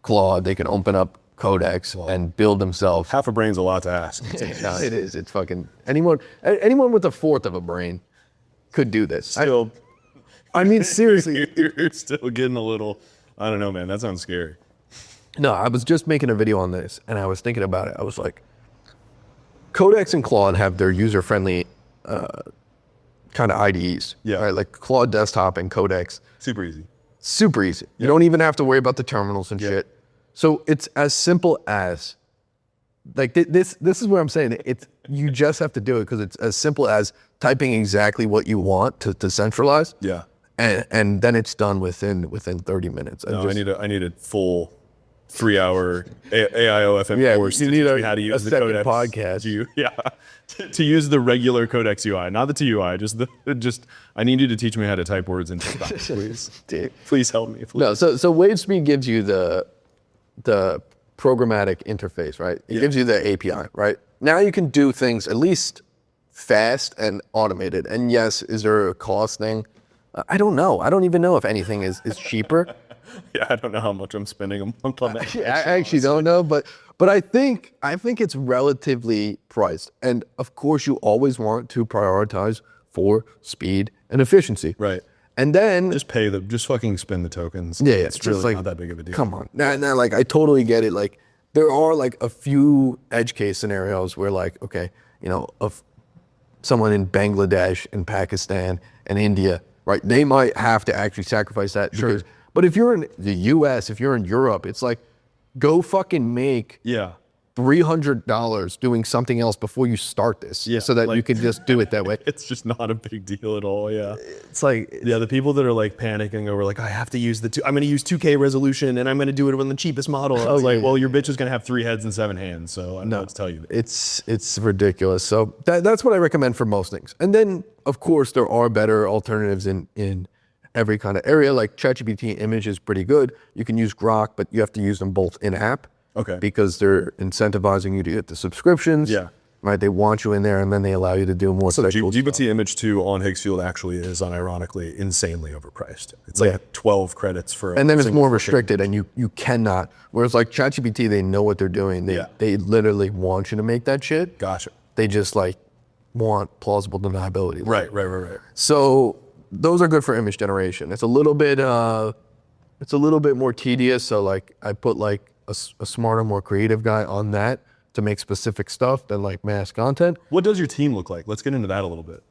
Claude, they can open up Codex and build themselves. Half a brain's a lot to ask. No, it is. It's fucking anyone with a fourth of a brain could do this. Still, I mean, seriously, you're still getting a little. I don't know, man. That sounds scary. No, I was just making a video on this, and I was thinking about it. I was like, Codex and Claude have their user-friendly kind of IDEs. Yeah. Right? Like Claude Desktop and Codex. Super easy. Super easy. You don't even have to worry about the terminals and shit. So it's as simple as, like this is what I'm saying. You just have to do it because it's as simple as typing exactly what you want to centralize. Yeah. And then it's done within 30 minutes. No, I need a full 3-hour AI OFM course you to need teach me how to use the second Codex podcast. to use the regular Codex UI, not the TUI. Just I need you to teach me how to type words into TikTok, please. Please help me. Please. No, so wave speed gives you the programmatic interface, right? It gives you the API, right? Now you can do things at least fast and automated. And yes, is there a cost thing? I don't know. I don't even know if anything is cheaper. Yeah, I don't know how much I'm spending a month on that. I actually don't know, but I think it's relatively priced. And of course, you always want to prioritize for speed and efficiency. Right. And then Just fucking spend the tokens. yeah, It's just really like, not that big of a deal. Come on. Now, like, I totally get it. Like, there are like a few edge case scenarios where, like, okay, you know, of someone in Bangladesh and Pakistan and India, right? They might have to actually sacrifice that. Sure. But if you're in the US, if you're in Europe, it's like, go fucking make Yeah. $300 doing something else before you start this, Yeah, so that you like- can just do it that way. It's just not a big deal at all. Yeah. It's like, Yeah, the people that are like panicking over like, I have to use I'm going to use 2K resolution and I'm going to do it on the cheapest model. I was like, well, your bitch is going to have 3 heads and 7 hands. So I don't know what to tell you. it's ridiculous. So that's what I recommend for most things. And then, of course, there are better alternatives in every kind of area. Like ChatGPT image is pretty good. You can use Grok, but you have to use them both in app. Okay. Because they're incentivizing you to get the subscriptions. Yeah. Right. They want you in there, and then they allow you to do more. So sexual stuff. GPT Image 2 on Higgsfield actually is unironically insanely overpriced. It's like 12 credits for And then it's single more fucking- restricted, and you cannot. Whereas like ChatGPT, they know what they're doing. They literally want you to make that shit. Gotcha. They just like want plausible deniability. Right. So those are good for image generation. It's a little bit more tedious. So like I put like a smarter, more creative guy on that to make specific stuff than like mass content. What does your team look like? Let's get into that a little bit.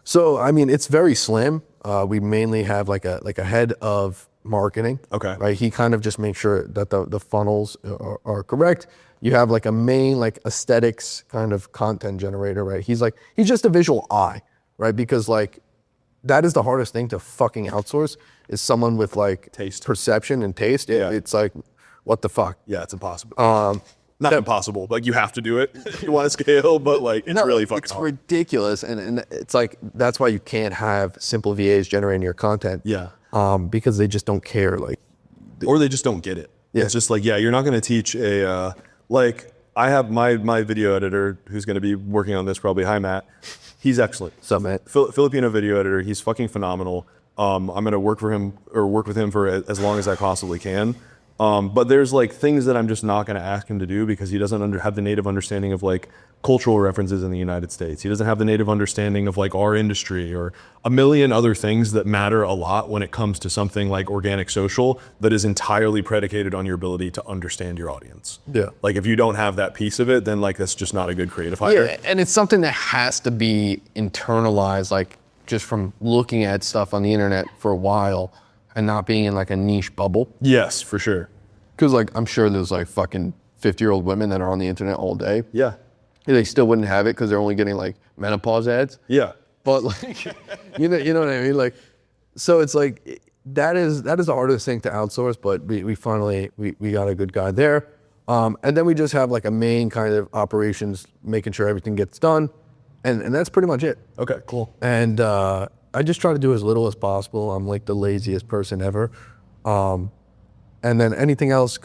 So I mean, it's very slim. We mainly have like a head of marketing. Okay. Right. He kind of just makes sure that the funnels are correct. You have like a main like aesthetics kind of content generator, right? He's just a visual eye, right? Because like that is the hardest thing to fucking outsource is someone with like Taste. perception and taste. Yeah. It's like, what the fuck? Yeah, it's impossible. Not impossible. Like you have to do it if you want to scale, but like it's really fucking It's hard. ridiculous, and it's like that's why you can't have simple VAs generating your content. Yeah. Because they just don't care. Like, Or they just don't get it. Yeah. It's just like, yeah, you're not going to teach like I have my video editor who's going to be working on this probably. Hi, Matt. He's excellent. so man, Filipino video editor. He's fucking phenomenal. I'm going to work with him for as long as I possibly can. But there's like things that I'm just not going to ask him to do because he doesn't have the native understanding of like cultural references in the United States. He doesn't have the native understanding of like our industry or a million other things that matter a lot when it comes to something like organic social that is entirely predicated on your ability to understand your audience. Yeah. Like if you don't have that piece of it, then like that's just not a good creative hire. yeah, and it's something that has to be internalized, like just from looking at stuff on the internet for a while and not being in like a niche bubble. Yes, for sure. Because like I'm sure there's like fucking 50-year-old women that are on the internet all day. Yeah. They still wouldn't have it because they're only getting like menopause ads. Yeah. But like, you know what I mean? Like, so it's like, that is the hardest thing to outsource, but we finally got a good guy there. And then we just have like a main kind of operations, making sure everything gets done. And that's pretty much it. Okay, cool. And I just try to do as little as possible. I'm like the laziest person ever. And then anything else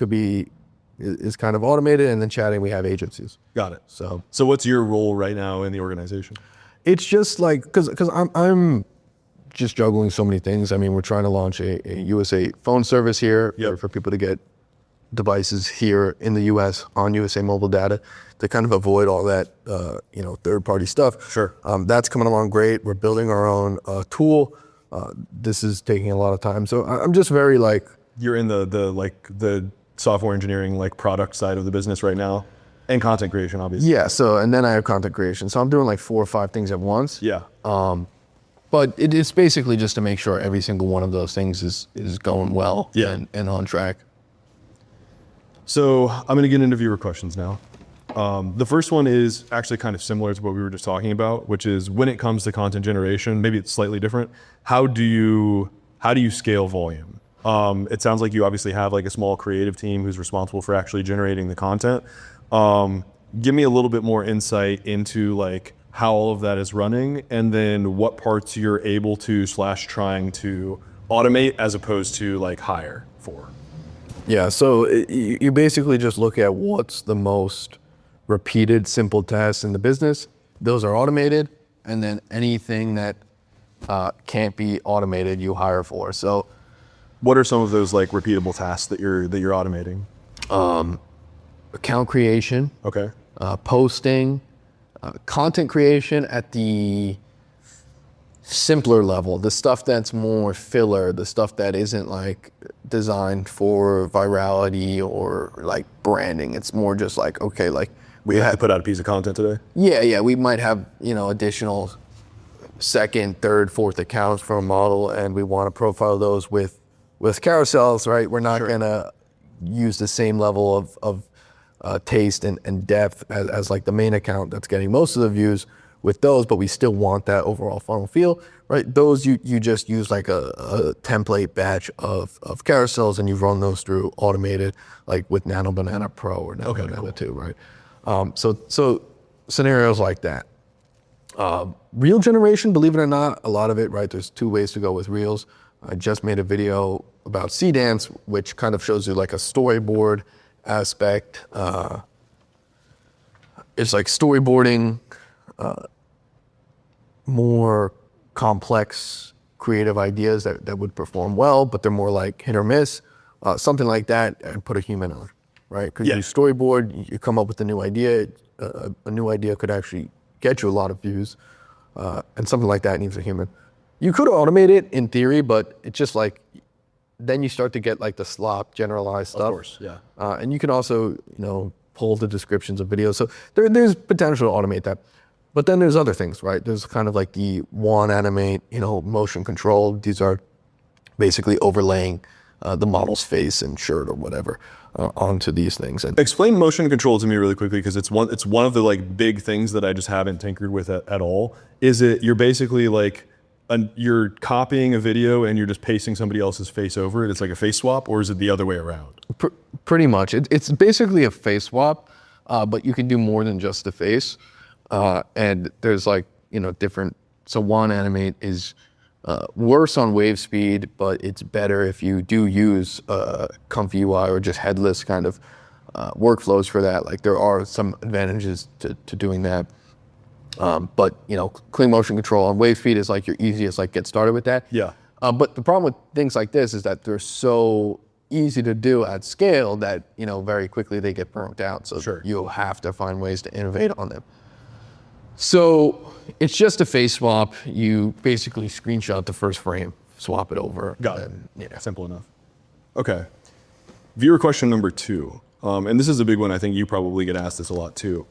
is kind of automated, and then chatting, we have agencies. Got it. So what's your role right now in the organization? it's just like, because I'm just juggling so many things. I mean, we're trying to launch a USA phone service here for people to get devices here in the US on USA mobile data to kind of avoid all that, third-party stuff. Sure. That's coming along great. We're building our own tool. This is taking a lot of time. So I'm just very like, You're in the software engineering, like product side of the business right now, and content creation, obviously. Yeah. So, and then I have content creation. So I'm doing like 4 or 5 things at once. Yeah. But it's basically just to make sure every single one of those things is going well and on track. So I'm going to get into viewer questions now. The first one is actually kind of similar to what we were just talking about, which is when it comes to content generation, maybe it's slightly different. How do you scale volume? It sounds like you obviously have like a small creative team who's responsible for actually generating the content. Give me a little bit more insight into like how all of that is running, and then what parts you're able to / trying to automate as opposed to like hire for. Yeah, so you basically just look at what's the most repeated simple tasks in the business. Those are automated, and then anything that can't be automated, you hire for. So, what are some of those like repeatable tasks that you're automating? Account creation, Okay. posting, content creation at the simpler level, the stuff that's more filler, the stuff that isn't like designed for virality or like branding. It's more just like, okay, like We have to put out a piece of content today. yeah, we might have, additional 2nd, 3rd, 4th accounts for a model, and we want to profile those with carousels, right? We're not gonna use the same level of taste and depth as like the main account that's getting most of the views with those, but we still want that overall funnel feel, right? Those you just use like a template batch of carousels, and you run those through automated, like with Nano Banana Pro or Nano Banana 2, right? So scenarios like that. Reel generation, believe it or not, a lot of it, right? There's 2 ways to go with reels. I just made a video about sea dance, which kind of shows you like a storyboard aspect. It's like storyboarding, more complex creative ideas that would perform well, but they're more like hit or miss, something like that, and put a human on, right? Because you storyboard, you come up with a new idea. A new idea could actually get you a lot of views, and something like that needs a human. You could automate it in theory, but it's just like, then you start to get like the slop generalized stuff. Of course, yeah. And you can also, pull the descriptions of videos. So there's potential to automate that. But then there's other things, right? There's kind of like the one animate, motion control. These are basically overlaying the model's face and shirt or whatever onto these things. And Explain motion control to me really quickly, because it's one of the like big things that I just haven't tinkered with at all. Is it you're basically like you're copying a video and you're just pasting somebody else's face over it? It's like a face swap, or is it the other way around? Pretty much. It's basically a face swap, but you can do more than just the face. And there's like, different. So one animate is worse on wave speed, but it's better if you do use Comfy UI or just headless kind of workflows for that. Like there are some advantages to doing that. But clean motion control on wave speed is like your easiest, like get started with that. Yeah. But the problem with things like this is that they're so easy to do at scale that, very quickly they get burnt out. So you'll have to find ways to innovate on them. So it's just a face swap. You basically screenshot the first frame, swap it over. Got it. Simple enough. Okay. Viewer question number 2. And this is a big one. I think you probably get asked this a lot too.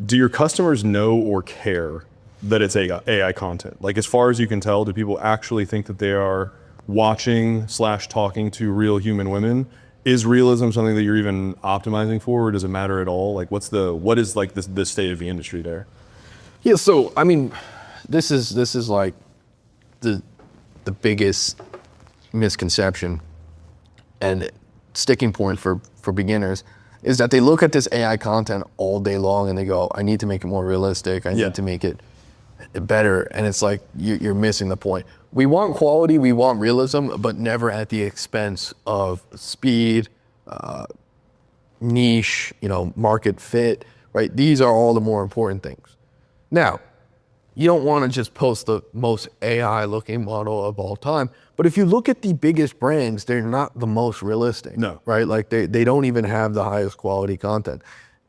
Do your customers know or care that it's AI content? Like, as far as you can tell, do people actually think that they are watching / talking to real human women? Is realism something that you're even optimizing for, or does it matter at all? Like, what is like the state of the industry there? Yeah, so I mean, this is like the biggest misconception and sticking point for beginners is that they look at this AI content all day long and they go, I need to make it more realistic. I need to make it better. And it's like, you're missing the point. We want quality, we want realism, but never at the expense of speed, niche, market fit, right? These are all the more important things. Now, you don't want to just post the most AI looking model of all time, but if you look at the biggest brands, they're not the most realistic. No. Right? Like they don't even have the highest quality content.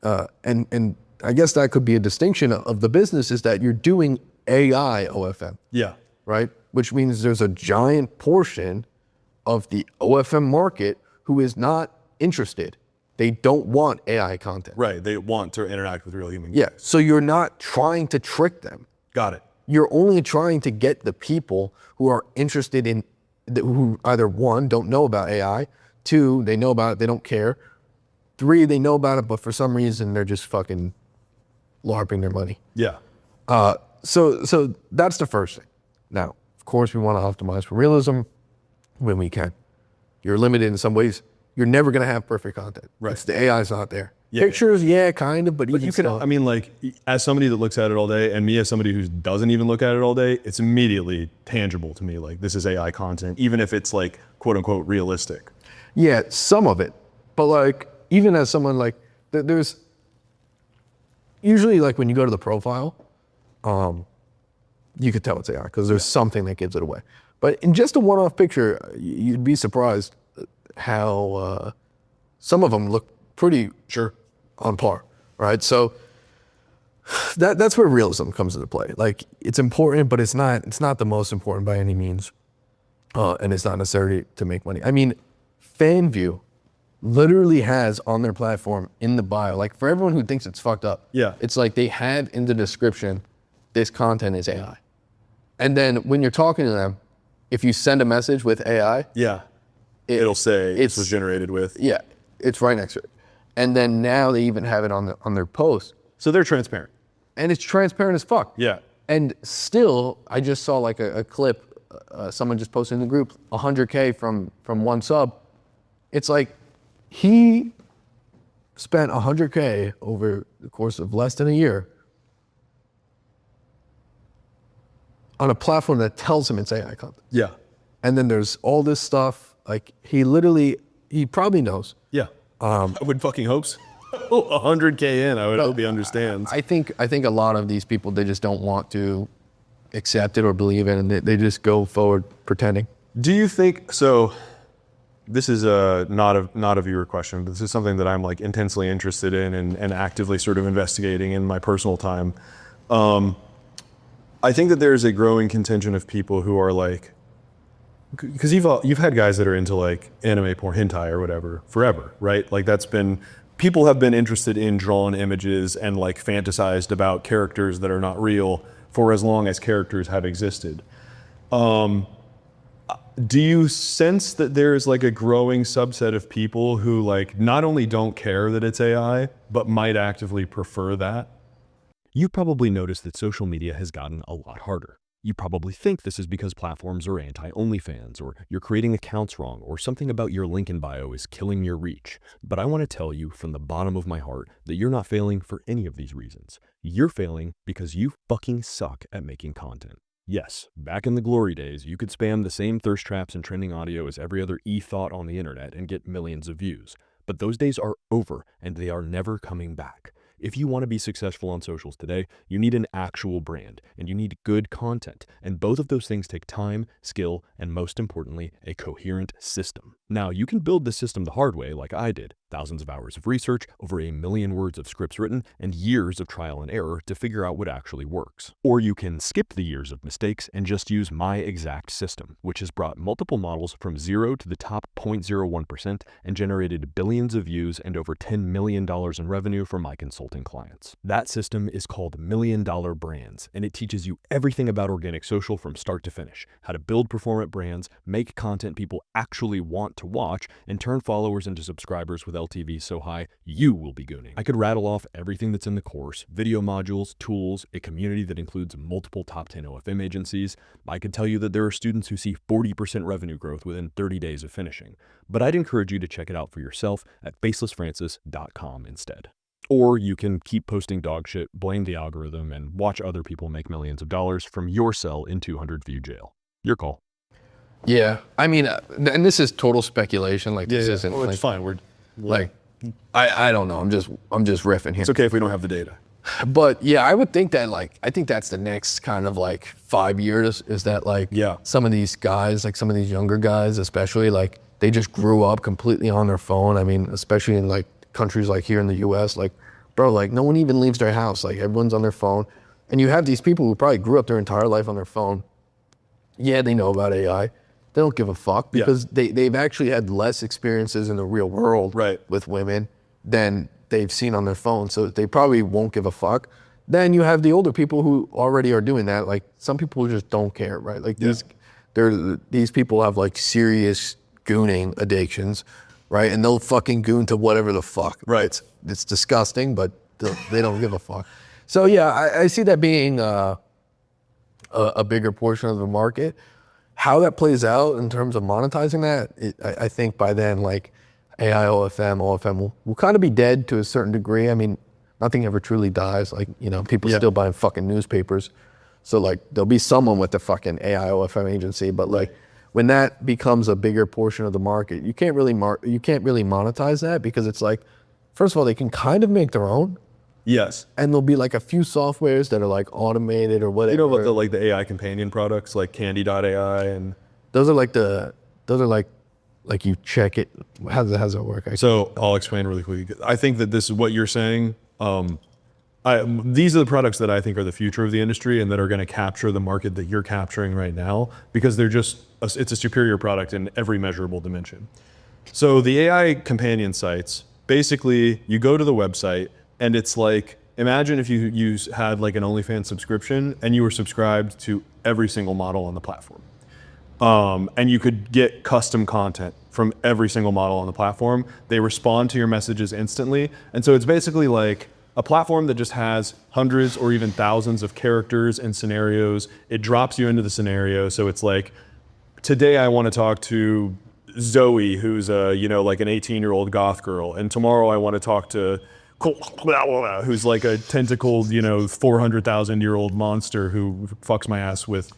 And I guess that could be a distinction of the business, is that you're doing AI OFM. Yeah. Right? Which means there's a giant portion of the OFM market who is not interested. They don't want AI content. Right. They want to interact with real human beings. Yeah. So you're not trying to trick them. Got it. You're only trying to get the people who are interested in, who either one, don't know about AI, two, they know about it, they don't care, three, they know about it, but for some reason they're just fucking LARPing their money. Yeah. So that's the first thing. Now, of course, we want to optimize for realism when we can. You're limited in some ways. You're never going to have perfect content. Right. It's the AI's not there. Yeah, Pictures, yeah, kind of, but even You can, still. I mean, like, as somebody that looks at it all day, and me as somebody who doesn't even look at it all day, it's immediately tangible to me. Like, this is AI content, even if it's like, quote unquote, realistic. Yeah, some of it. But like, even as someone like, there's usually like when you go to the profile, you could tell it's AI because there's something that gives it away. But in just a one-off picture, you'd be surprised how some of them look pretty on par, right? So that's where realism comes into play. Like, it's important, but it's not the most important by any means, and it's not necessary to make money. I mean, FanView literally has on their platform in the bio, like for everyone who thinks it's fucked up, it's like they have in the description, this content is AI. And then when you're talking to them, if you send a message with AI, it'll say this was generated with. Yeah, it's right next to it. And then now they even have it on their post. So they're transparent. And it's transparent as fuck. Yeah. And still, I just saw like a clip, someone just posted in the group, 100K from one sub. It's like, he spent 100K over the course of less than a year on a platform that tells him it's AI content. Yeah. And then there's all this stuff, like he probably knows. Yeah. I would fucking hope so. 100K in, I would hope he understands. I think a lot of these people, they just don't want to accept it or believe it, and they just go forward pretending. Do you think, so this is not a viewer question, but this is something that I'm like intensely interested in and actively sort of investigating in my personal time. I think that there's a growing contingent of people who are like, because you've had guys that are into like anime porn, hentai or whatever forever, right? Like people have been interested in drawn images and like fantasized about characters that are not real for as long as characters have existed. Do you sense that there's like a growing subset of people who like not only don't care that it's AI, but might actively prefer that? You've probably noticed that social media has gotten a lot harder. You probably think this is because platforms are anti-OnlyFans, or you're creating accounts wrong, or something about your link in bio is killing your reach. But I want to tell you from the bottom of my heart that you're not failing for any of these reasons. You're failing because you fucking suck at making content. Yes, back in the glory days, you could spam the same thirst traps and trending audio as every other e-thought on the internet and get millions of views. But those days are over, and they are never coming back. If you want to be successful on socials today, you need an actual brand, and you need good content. And both of those things take time, skill, and most importantly, a coherent system. Now, you can build the system the hard way, like I did. Thousands of hours of research, over 1 million words of scripts written, and years of trial and error to figure out what actually works. Or you can skip the years of mistakes and just use my exact system, which has brought multiple models from 0 to the top 0.01% and generated billions of views and over $10 million in revenue for my consulting clients. That system is called $1 Million Brands, and it teaches you everything about organic social from start to finish, how to build performant brands, make content people actually want to watch, and turn followers into subscribers with LTV so high you will be gooning. I could rattle off everything that's in the course: video modules, tools, a community that includes multiple top 10 OFM agencies. I could tell you that there are students who see 40% revenue growth within 30 days of finishing, but I'd encourage you to check it out for yourself at facelessfrancis.com instead. Or you can keep posting dog shit, blame the algorithm, and watch other people make millions of dollars from your cell in 200-view jail. Your call. Yeah, I mean, and this is total speculation. Like, this isn't. Well, it's like, fine. We're like, I don't know. I'm just riffing here. It's okay if we don't have the data. But yeah, I would think that I think that's the next kind of 5 years is that some of these guys, some of these younger guys, especially they just grew up completely on their phone. I mean, especially in countries like here in the US, bro, no one even leaves their house. Everyone's on their phone. And you have these people who probably grew up their entire life on their phone. Yeah, they know about AI. They don't give a fuck because they've actually had less experiences in the real world with women than they've seen on their phone. So they probably won't give a fuck. Then you have the older people who already are doing that. Like some people just don't care, right? Like these people have like serious gooning addictions, right? And they'll fucking goon to whatever the fuck. Right. It's disgusting, but they don't give a fuck. So yeah, I see that being a bigger portion of the market. How that plays out in terms of monetizing that, I think by then, like AI OFM will kind of be dead to a certain degree. I mean, nothing ever truly dies. Like, you know, people still buying fucking newspapers. So like there'll be someone with the fucking AI OFM agency, but like when that becomes a bigger portion of the market, you can't really monetize that because it's like, first of all, they can kind of make their own. Yes. And there'll be like a few softwares that are like automated or whatever. You know about the AI companion products like Candy.ai and those are like you check it. How does that work? So I'll explain really quickly. I think that this is what you're saying. These are the products that I think are the future of the industry and that are going to capture the market that you're capturing right now because they're it's a superior product in every measurable dimension. So the AI companion sites, basically you go to the website and it's like, imagine if you had like an OnlyFans subscription and you were subscribed to every single model on the platform. And you could get custom content from every single model on the platform. They respond to your messages instantly. And so it's basically like a platform that just has hundreds or even thousands of characters and scenarios. It drops you into the scenario. So it's like, today I want to talk to Zoe, who's like an 18-year-old goth girl. And tomorrow I want to talk to who's like a tentacled, 400,000-year-old monster who fucks my ass with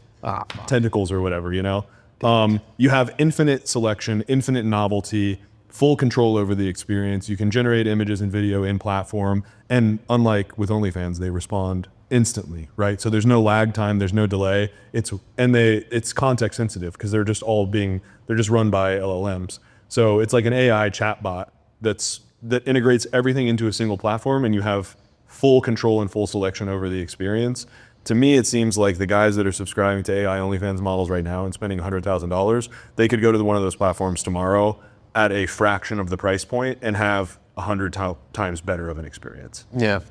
tentacles or whatever, You have infinite selection, infinite novelty, full control over the experience. You can generate images and video in platform. And unlike with OnlyFans, they respond instantly, right? So there's no lag time, there's no delay. It's context sensitive because they're just run by LLMs. So it's like an AI chatbot that integrates everything into a single platform and you have full control and full selection over the experience. To me, it seems like the guys that are subscribing to AI OnlyFans models right now and spending $100,000, they could go to one of those platforms tomorrow at a fraction of the price point and have 100 times better of an experience. Yeah.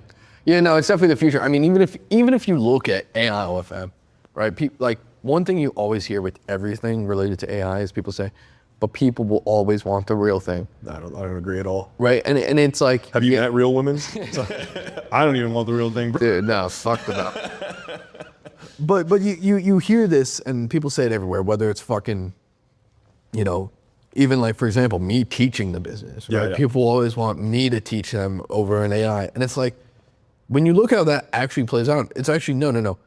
Yeah, no, it's definitely the future. I mean, even if you look at AI OFM, right? Like one thing you always hear with everything related to AI is people say, but people will always want the real thing. I don't agree at all. Right, and it's like... Have you met real women? I don't even want the real thing, bro. Dude, no, fuck that. But you hear this and people say it everywhere, whether it's fucking, even like, for example, me teaching the business, right? Yeah. People always want me to teach them over an AI. And it's like, when you look how that actually plays out, it's actually, no.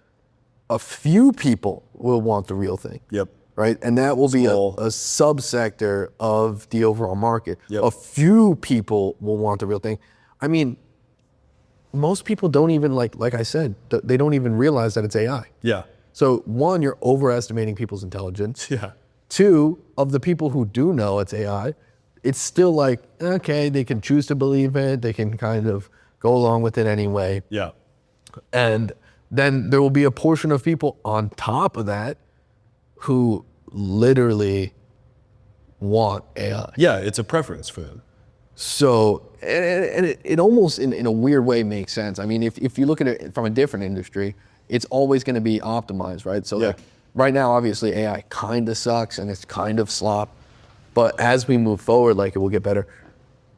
A few people will want the real thing. Yep. Right? And that will be a subsector of the overall market. Yep. A few people will want the real thing. I mean, most people don't even, like I said, they don't even realize that it's AI. Yeah. So one, you're overestimating people's intelligence. Yeah. Two, of the people who do know it's AI, it's still like, okay, they can choose to believe it. They can kind of go along with it anyway. Yeah. And then there will be a portion of people on top of that who literally want AI. Yeah, it's a preference for them. So, and it almost in a weird way makes sense. I mean, if you look at it from a different industry, it's always going to be optimized, right? So like right now, obviously AI kind of sucks and it's kind of slop, but as we move forward, like it will get better.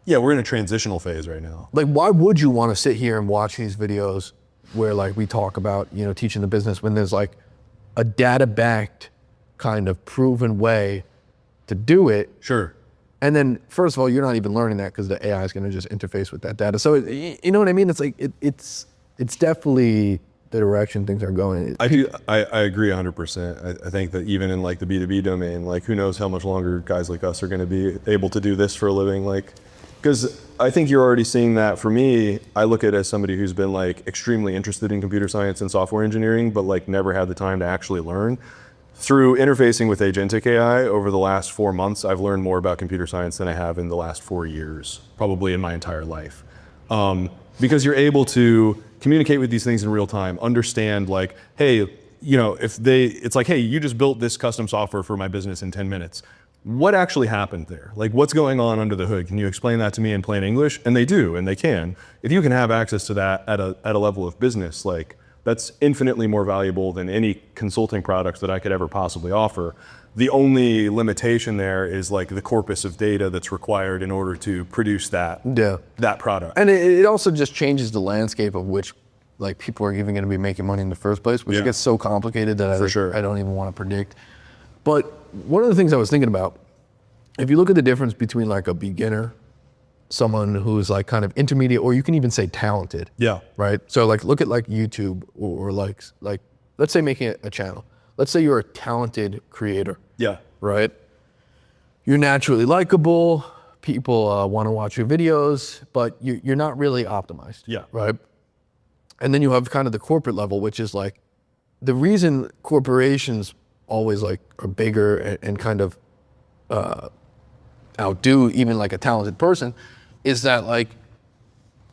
Yeah, we're in a transitional phase right now. Like, why would you want to sit here and watch these videos where like we talk about, teaching the business when there's like a data-backed kind of proven way to do it? Sure. And then, first of all, you're not even learning that because the AI is going to just interface with that data. So, you know what I mean? It's like, it's definitely the direction things are going. I agree 100%. I think that even in like the B2B domain, like who knows how much longer guys like us are going to be able to do this for a living. Like, because I think you're already seeing that. For me, I look at it as somebody who's been like extremely interested in computer science and software engineering, but like never had the time to actually learn. Through interfacing with agentic AI over the last 4 months, I've learned more about computer science than I have in the last 4 years, probably in my entire life. Because you're able to communicate with these things in real time, understand like, hey, it's like, hey, you just built this custom software for my business in 10 minutes. What actually happened there? Like, what's going on under the hood? Can you explain that to me in plain English? And they do, and they can. If you can have access to that at a level of business, like, that's infinitely more valuable than any consulting products that I could ever possibly offer. The only limitation there is like the corpus of data that's required in order to produce that product. And it also just changes the landscape of which like people are even going to be making money in the first place, which gets so complicated that I don't even want to predict. But one of the things I was thinking about, if you look at the difference between like a beginner, someone who's like kind of intermediate, or you can even say talented. Yeah. Right. So like look at like YouTube or like let's say making a channel. Let's say you're a talented creator. Yeah. Right. You're naturally likable. People want to watch your videos, but you're not really optimized. Yeah. Right. And then you have kind of the corporate level, which is like the reason corporations always like are bigger and kind of outdo even like a talented person is that like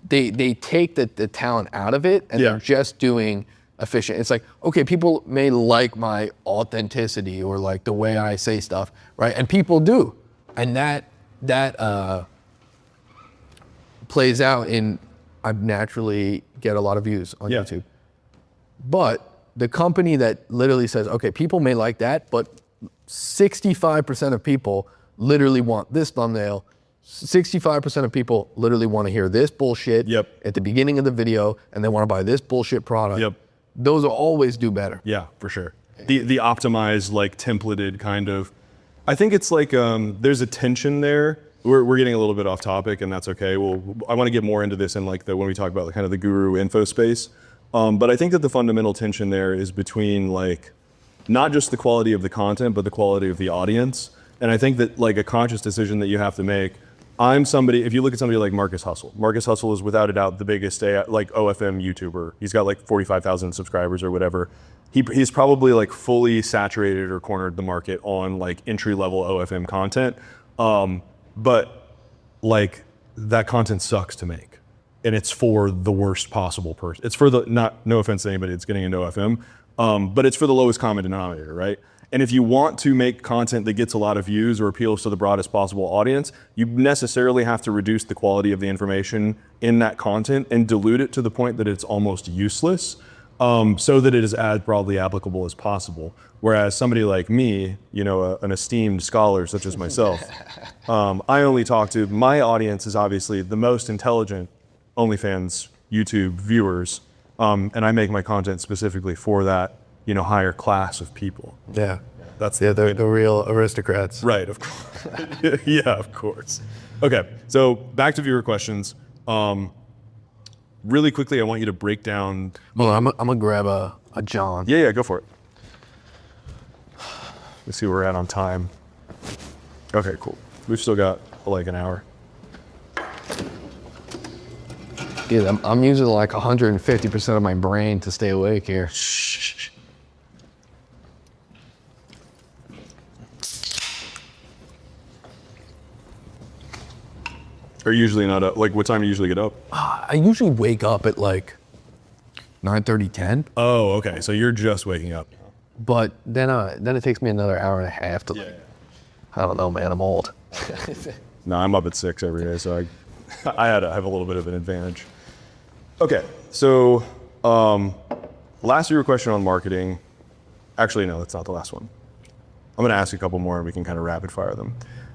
they take the talent out of it and they're just doing efficient. It's like, okay, people may like my authenticity or like the way I say stuff, right? And people do. And that plays out in, I naturally get a lot of views on YouTube. But the company that literally says, okay, people may like that, but 65% of people literally want this thumbnail. 65% of people literally want to hear this bullshit at the beginning of the video, and they want to buy this bullshit product. Those will always do better. Yeah, for sure. The optimized, like templated kind of, I think it's like, there's a tension there. We're getting a little bit off topic, and that's okay. I want to get more into this in like when we talk about kind of the guru info space. But I think that the fundamental tension there is between like, not just the quality of the content, but the quality of the audience. And I think that like a conscious decision that you have to make, if you look at somebody like Marcus Hustle is without a doubt the biggest like OFM YouTuber. He's got like 45,000 subscribers or whatever. He's probably like fully saturated or cornered the market on like entry level OFM content. But like that content sucks to make. And it's for the worst possible person. It's for no offense to anybody that's getting into OFM, but it's for the lowest common denominator, right? And if you want to make content that gets a lot of views or appeals to the broadest possible audience, you necessarily have to reduce the quality of the information in that content and dilute it to the point that it's almost useless, so that it is as broadly applicable as possible. Whereas somebody like me, an esteemed scholar such as myself, I only talk to, my audience is obviously the most intelligent OnlyFans YouTube viewers, and I make my content specifically for that higher class of people. Yeah. That's the real aristocrats. Right, of course. Yeah, of course. Okay, so back to viewer questions. Really quickly, I want you to break down. Well, I'm gonna grab a John. Yeah, go for it. Let's see where we're at on time. Okay, cool. We've still got like an hour. Dude, I'm using like 150% of my brain to stay awake here. Shh. Are you usually not up? Like, what time do you usually get up? I usually wake up at like 9:30, 10. Oh, okay. So you're just waking up. But then it takes me another hour and a half to like, I don't know, man, I'm old. No, I'm up at 6 every day, so I have a little bit of an advantage. Okay, so last viewer question on marketing. Actually, no, that's not the last one. I'm gonna ask a couple more and we can kind of rapid fire them.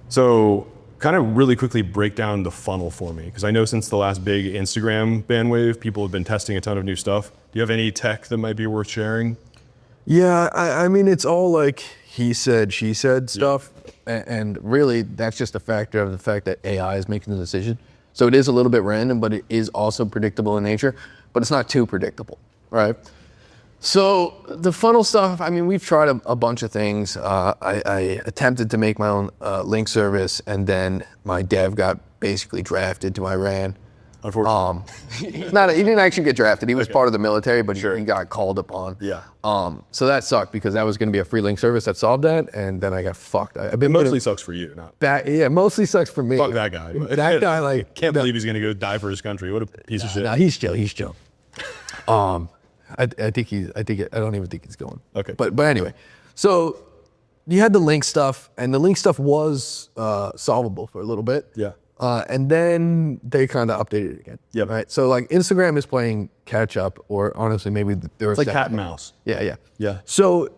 So kind of really quickly break down the funnel for me, because I know since the last big Instagram bandwave, people have been testing a ton of new stuff. Do you have any tech that might be worth sharing? Yeah, I mean, it's all like he said, she said stuff. And really, that's just a factor of the fact that AI is making the decision. So it is a little bit random, but it is also predictable in nature, but it's not too predictable, right? So the funnel stuff, I mean, we've tried a bunch of things. I attempted to make my own link service, and then my dev got basically drafted to Iran. Unfortunately. He didn't actually get drafted. He was part of the military, but he got called upon. Yeah. So that sucked because that was going to be a free link service that solved that, and then I got fucked. It mostly sucks for you, not mostly sucks for me. fuck that guy. That guy, like, can't believe he's gonna go die for his country. What a piece of shit. No, he's chill. I don't even think he's going. Okay. But anyway, so you had the link stuff, and the link stuff was solvable for a little bit. Yeah. And then they kind of updated it again. Yep. Right. So like Instagram is playing catch up, or honestly, maybe there was It's like cat and mouse. Yeah. Yeah. So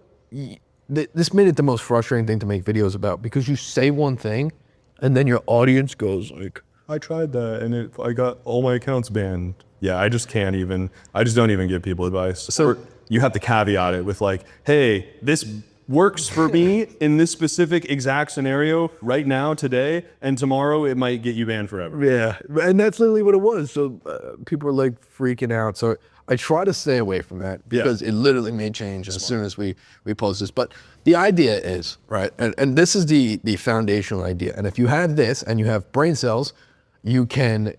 this made it the most frustrating thing to make videos about, because you say one thing, and then your audience goes like, I tried that and I got all my accounts banned. Yeah, I just don't even give people advice. So you have to caveat it with like, hey, this works for me in this specific exact scenario right now, today, and tomorrow it might get you banned forever. yeah, and that's literally what it was. So people were like freaking out. So I try to stay away from that, because it literally may change as soon as we post this. But the idea is, right, and this is the foundational idea. And if you have this and you have brain cells, you can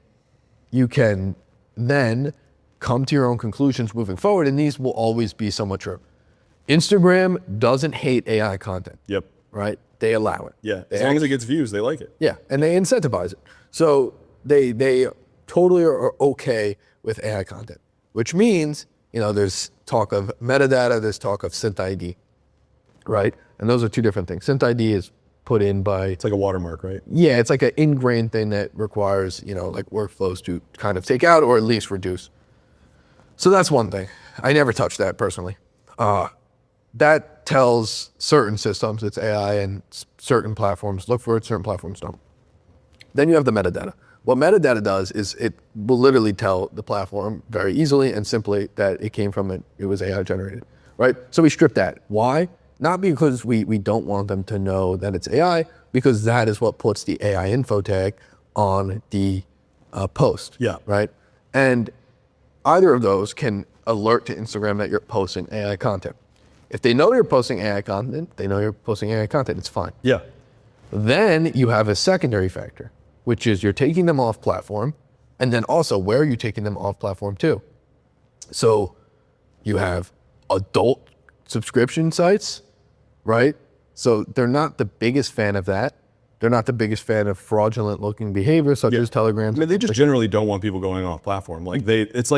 then come to your own conclusions moving forward, and these will always be somewhat true. Instagram doesn't hate AI content. Yep. Right? They allow it. Yeah. As long as it gets views, they like it. Yeah, and they incentivize it. So they totally are okay with AI content, which means, there's talk of metadata, there's talk of synth ID, right? And those are two different things. Synth ID is put in by... It's like a watermark, right? Yeah, it's like an ingrained thing that requires, like workflows to kind of take out or at least reduce. So that's one thing. I never touched that personally. That tells certain systems it's AI, and certain platforms look for it, certain platforms don't. Then you have the metadata. What metadata does is it will literally tell the platform very easily and simply that it came from it was AI generated, right? So we strip that. Why? Not because we don't want them to know that it's AI, because that is what puts the AI info tag on the post, Yeah. right? And either of those can alert to Instagram that you're posting AI content. If they know you're posting AI content, it's fine. Yeah. Then you have a secondary factor, which is you're taking them off platform, and then also where are you taking them off platform to? So you have adult subscription sites, right? So they're not the biggest fan of that. They're not the biggest fan of fraudulent looking behavior such as Telegram. I mean, they just generally don't want people going off platform. Like it's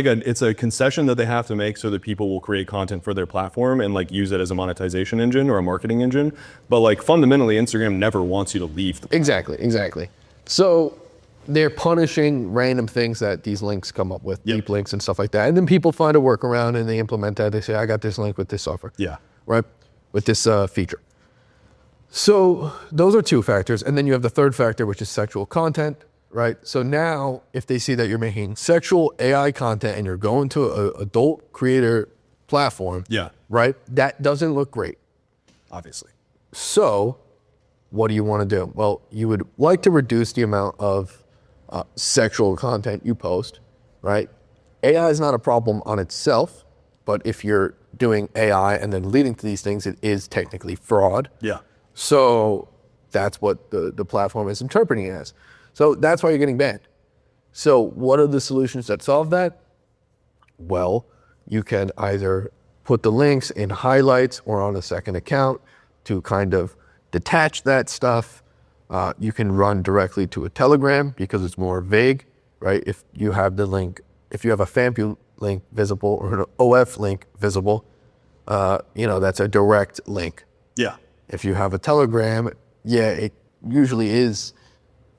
a concession that they have to make so that people will create content for their platform and like use it as a monetization engine or a marketing engine. But like fundamentally, Instagram never wants you to leave. Exactly. So they're punishing random things that these links come up with, deep links and stuff like that. And then people find a workaround and they implement that. They say, I got this link with this software. Yeah. Right? With this feature. So those are two factors. And then you have the third factor, which is sexual content, right? So now if they see that you're making sexual AI content and you're going to an adult creator platform, right? That doesn't look great. Obviously. So what do you want to do? Well, you would like to reduce the amount of sexual content you post, right? AI is not a problem on itself, but if you're doing AI and then leading to these things, it is technically fraud. Yeah. So that's what the platform is interpreting it as. So that's why you're getting banned. So what are the solutions that solve that? Well, you can either put the links in highlights or on a second account to kind of detach that stuff. You can run directly to a Telegram because it's more vague, right? If you have the link, if you have a FanView link visible or an OF link visible, that's a direct link. Yeah. If you have a Telegram, it usually is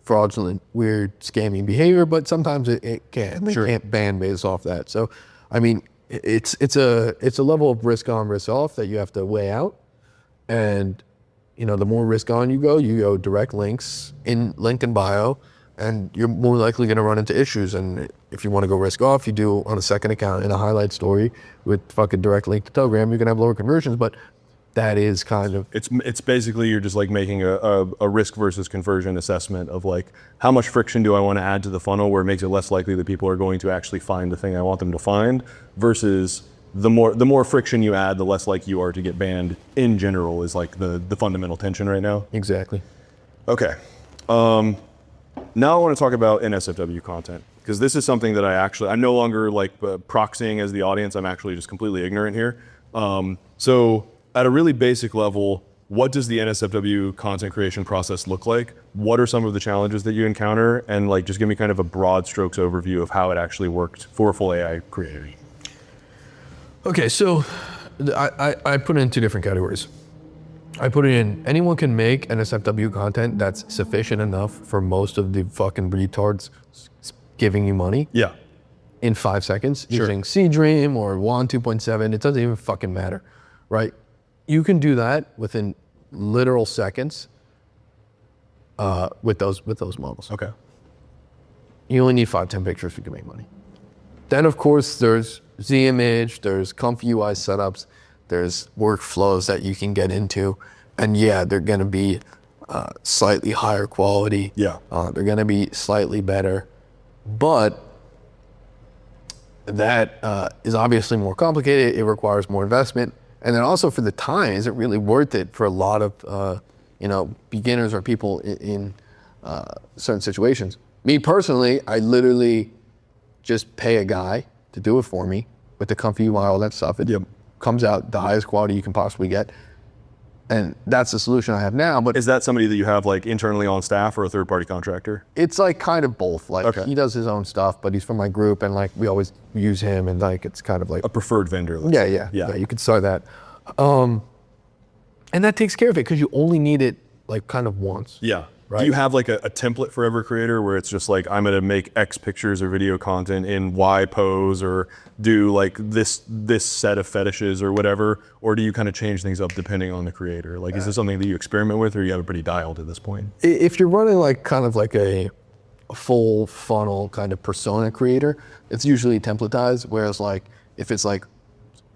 fraudulent, weird, scamming behavior, but sometimes it can. They can't ban based off that. So, I mean, it's a level of risk on, risk off that you have to weigh out. And, the more risk on you go direct links in link in bio, and you're more likely going to run into issues. And if you want to go risk off, you do on a second account in a highlight story with fucking direct link to Telegram, you're going to have lower conversions, but that is kind of... It's basically you're just like making a risk versus conversion assessment of like, how much friction do I want to add to the funnel where it makes it less likely that people are going to actually find the thing I want them to find, versus the more friction you add, the less likely you are to get banned in general is like the fundamental tension right now. Exactly. Okay. Now I want to talk about NSFW content, because this is something that I'm no longer like proxying as the audience. I'm actually just completely ignorant here. So at a really basic level, what does the NSFW content creation process look like? What are some of the challenges that you encounter? And like, just give me kind of a broad strokes overview of how it actually worked for a full AI creator. Okay, so I put it in two different categories. I put it in anyone can make NSFW content that's sufficient enough for most of the fucking retards giving you money Yeah. in 5 seconds using C-Dream or WAN 2.7. It doesn't even fucking matter, right? You can do that within literal seconds with those models. Okay. You only need 5-10 pictures you can make money. Then of course there's Z-Image, there's comfy UI setups, there's workflows that you can get into, and yeah, they're gonna be slightly higher quality. Yeah. They're gonna be slightly better, but that is obviously more complicated. It requires more investment, and then also for the time, is it really worth it for a lot of beginners or people in certain situations? Me personally, I literally just pay a guy to do it for me with the comfy UI, all that stuff. It comes out the highest quality you can possibly get. And that's the solution I have now. But Is that somebody that you have like internally on staff or a third-party contractor? it's like kind of both. Like Okay. he does his own stuff, but he's from my group, and like we always use him, and like it's kind of like A preferred vendor. let's yeah, say. yeah. You could start that. And that takes care of it because you only need it like kind of once. Yeah. Right. Do you have like a template for every creator where it's just like, I'm going to make X pictures or video content in Y pose or do like this set of fetishes or whatever? Or do you kind of change things up depending on the creator? Like, is this something that you experiment with or you have it pretty dialed at this point? If you're running like kind of like a full funnel kind of persona creator, it's usually templatized. Whereas like if it's like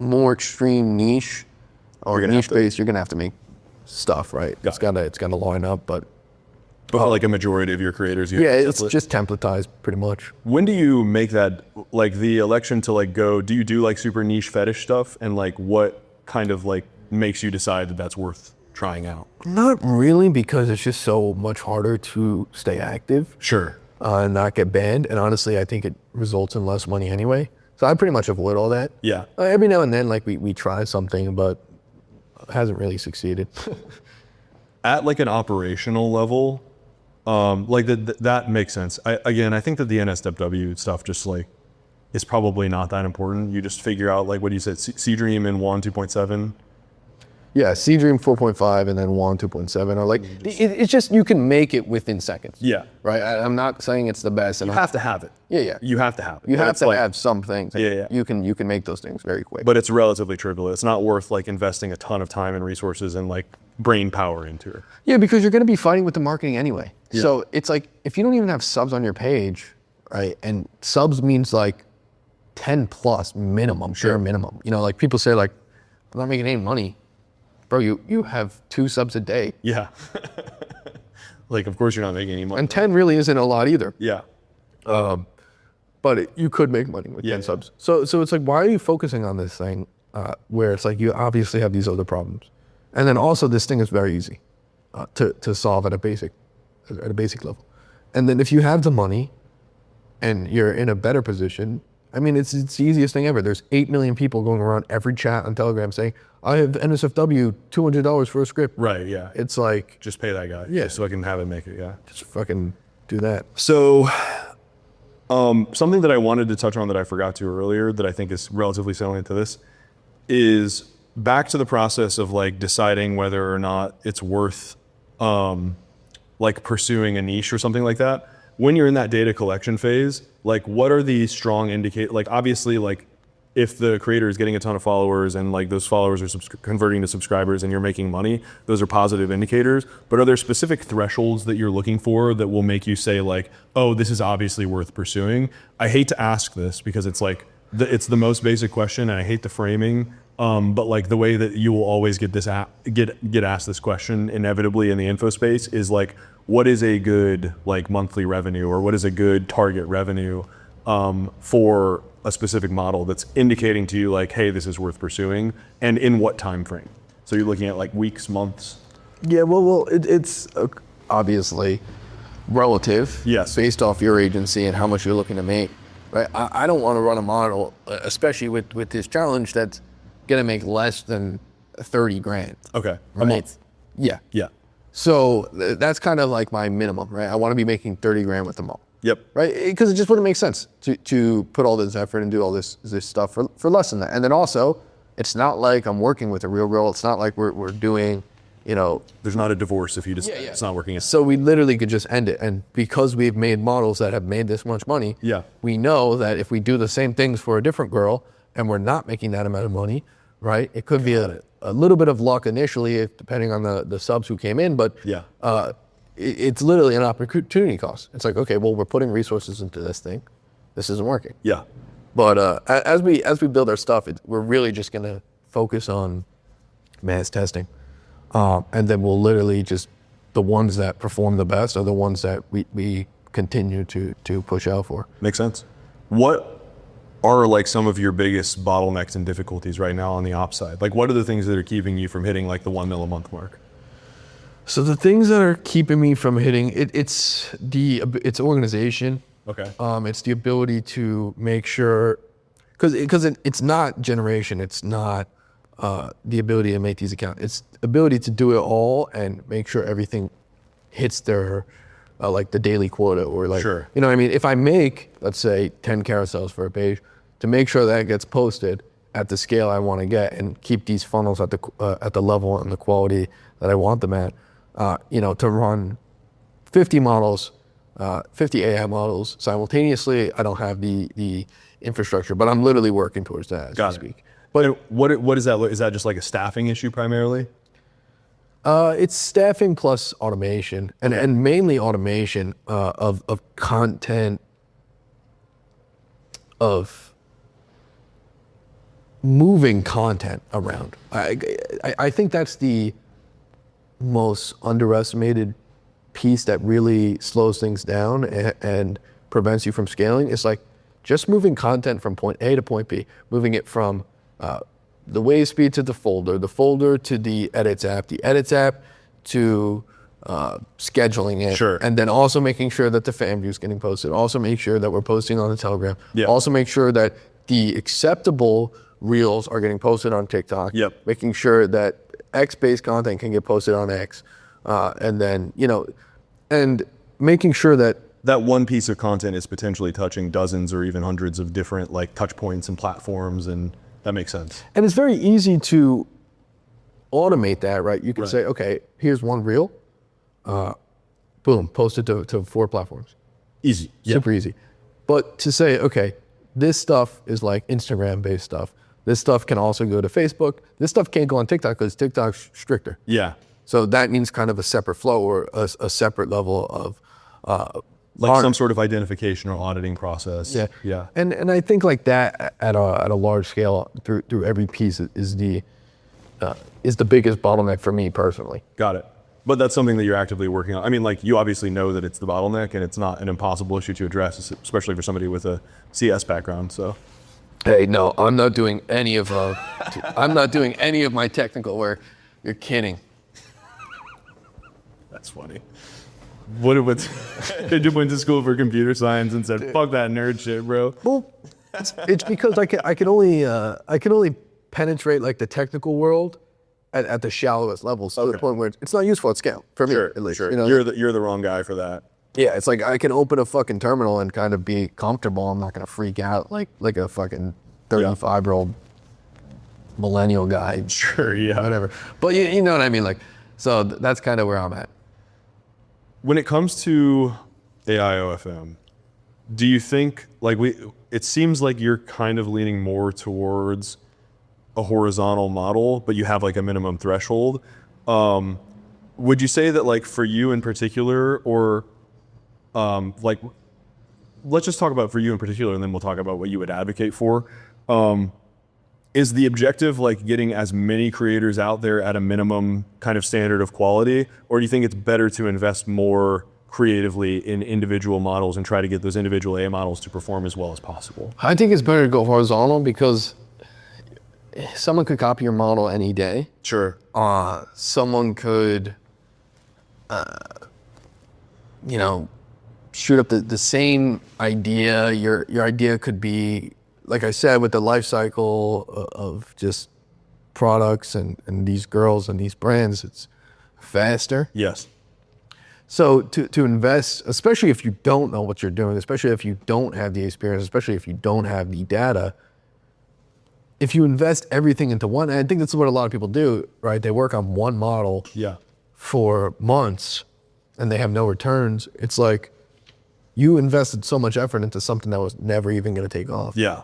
more extreme niche or You're gonna niche have to- based, you're gonna have to make stuff, right? Got It's gotta line up, but But for like a majority of your creators, you yeah, have a it's template? just templatized pretty much. When do you make that, like the election to like go, do you do like super niche fetish stuff? And like what kind of like makes you decide that that's worth trying out? Not really, because it's just so much harder to stay active Sure. and not get banned. And honestly, I think it results in less money anyway. So I pretty much avoid all that. Yeah. Every now and then, like we try something, but it hasn't really succeeded. At like an operational level, like that makes sense. I think that the NSFW stuff just like is probably not that important. You just figure out like what you said, C-Dream and WAN 2.7. Yeah, C-Dream 4.5 and then WAN 2.7 are like, it's just, you can make it within seconds. Yeah. Right? I'm not saying it's the best. And You have to have it. Yeah. You have to have it. You But have it's to like- have some things. Yeah. You can make those things very quick. But it's relatively trivial. It's not worth like investing a ton of time and resources and like brain power into it. Yeah, because you're going to be fighting with the marketing anyway. Yeah. So it's like, if you don't even have subs on your page, right? And subs means like 10 plus minimum, bare minimum. You know, like people say like, I'm not making any money. Bro, you have 2 subs a day. Yeah. Like, of course you're not making any money. And 10 really isn't a lot either. Yeah. But you could make money with 10 subs. So it's like, why are you focusing on this thing where it's like you obviously have these other problems? And then also this thing is very easy to solve at a basic level. And then if you have the money and you're in a better position, I mean, it's the easiest thing ever. There's 8 million people going around every chat on Telegram saying, I have NSFW, $200 for a script. Right. Yeah. It's like, Just pay that guy. Yeah. Just so I can have it make it. Yeah. just fucking do that. So, something that I wanted to touch on that I forgot to earlier that I think is relatively salient to this is back to the process of like deciding whether or not it's worth like pursuing a niche or something like that. When you're in that data collection phase, like what are the strong indicators? Like obviously, like if the creator is getting a ton of followers and like those followers are converting to subscribers and you're making money, those are positive indicators. But are there specific thresholds that you're looking for that will make you say like, oh, this is obviously worth pursuing? I hate to ask this because it's like, it's the most basic question and I hate the framing. But like the way that you will always get this get asked this question inevitably in the info space is like, what is a good like monthly revenue or what is a good target revenue for a specific model that's indicating to you like, hey, this is worth pursuing, and in what time frame? So you're looking at like weeks, months. Yeah, well, it's obviously relative. Yes. Based off your agency and how much you're looking to make. Right? I don't want to run a model, especially with this challenge, that's gonna make less than 30 grand. Okay. A Right? month. Yeah. Yeah. So that's kind of like my minimum, right? I want to be making 30 grand with them all. Yep. Right? Because it just wouldn't make sense to put all this effort and do all this stuff for less than that. And then also, it's not like I'm working with a real girl. It's not like we're doing, There's not a divorce if you just it's not working. So we literally could just end it. And because we've made models that have made this much money, we know that if we do the same things for a different girl and we're not making that amount of money, right? It could be a little bit of luck initially, depending on the subs who came in, but it's literally an opportunity cost. It's like, okay, well, we're putting resources into this thing. This isn't working. Yeah. But as we build our stuff, we're really just gonna focus on mass testing, and then we'll literally just the ones that perform the best are the ones that we continue to push out for. Makes sense. What are like some of your biggest bottlenecks and difficulties right now on the ops side? Like, what are the things that are keeping you from hitting like the 1 mil a month mark? So the things that are keeping me from hitting it's organization. Okay. It's the ability to make sure, because it's not generation. It's not the ability to make these accounts. It's ability to do it all and make sure everything hits their like the daily quota or like, Sure. You know what I mean? If I make, let's say 10 carousels for a page, to make sure that gets posted at the scale I want to get and keep these funnels at the level and the quality that I want them at, to run 50 models, 50 AI models simultaneously. I don't have the infrastructure, but I'm literally working towards that as we speak. But what is that? Is that just like a staffing issue primarily? It's staffing plus automation, and mainly automation of content, of moving content around. I think that's the most underestimated piece that really slows things down and prevents you from scaling. It's like just moving content from point A to point B, moving it from the wave speed to the folder to the edits app, the edits app to scheduling it, Sure. And then also making sure that the FanView is getting posted, also make sure that we're posting on the Telegram, Yeah. also make sure that the acceptable reels are getting posted on TikTok, Yep. making sure that X-based content can get posted on X, and then, and making sure that That one piece of content is potentially touching dozens or even hundreds of different like touch points and platforms, and that makes sense. and it's very easy to automate that, right? You can Right. say, okay, here's one reel, boom, post it to 4 platforms. Easy. Super easy. But to say, okay, this stuff is like Instagram-based stuff. This stuff can also go to Facebook. This stuff can't go on TikTok because TikTok's stricter. Yeah. So that means kind of a separate flow or a separate level of Like some sort of identification or auditing process. Yeah. Yeah. And I think like that at a large scale through every piece is the biggest bottleneck for me personally. Got it. But that's something that you're actively working on. I mean, like you obviously know that it's the bottleneck and it's not an impossible issue to address, especially for somebody with a CS background. So Hey, no, I'm not doing any of my technical work. You're kidding. that's funny. What did you went to school for computer science and said, "Fuck that nerd shit, bro"? Well, it's because I can only penetrate like the technical world at the shallowest levels to the point where it's not useful at scale for me, at least. Sure. You know? You're the wrong guy for that. Yeah, it's like I can open a fucking terminal and kind of be comfortable. I'm not gonna freak out like a fucking 35-year-old millennial guy. Sure. Yeah. Whatever. But you know what I mean? Like, so that's kind of where I'm at. When it comes to AI OFM, do you think it seems like you're kind of leaning more towards a horizontal model, but you have like a minimum threshold. Would you say that like for you in particular, or like, let's just talk about for you in particular, and then we'll talk about what you would advocate for. Is the objective like getting as many creators out there at a minimum kind of standard of quality, or do you think it's better to invest more creatively in individual models and try to get those individual AI models to perform as well as possible? I think it's better to go horizontal because someone could copy your model any day. Sure. Someone could, shoot up the same idea. Your idea could be, like I said, with the life cycle of just products and these girls and these brands, it's faster. Yes. So to invest, especially if you don't know what you're doing, especially if you don't have the experience, especially if you don't have the data, if you invest everything into one, and I think that's what a lot of people do, right? They work on one model Yeah. for months and they have no returns. It's like you invested so much effort into something that was never even going to take off. Yeah.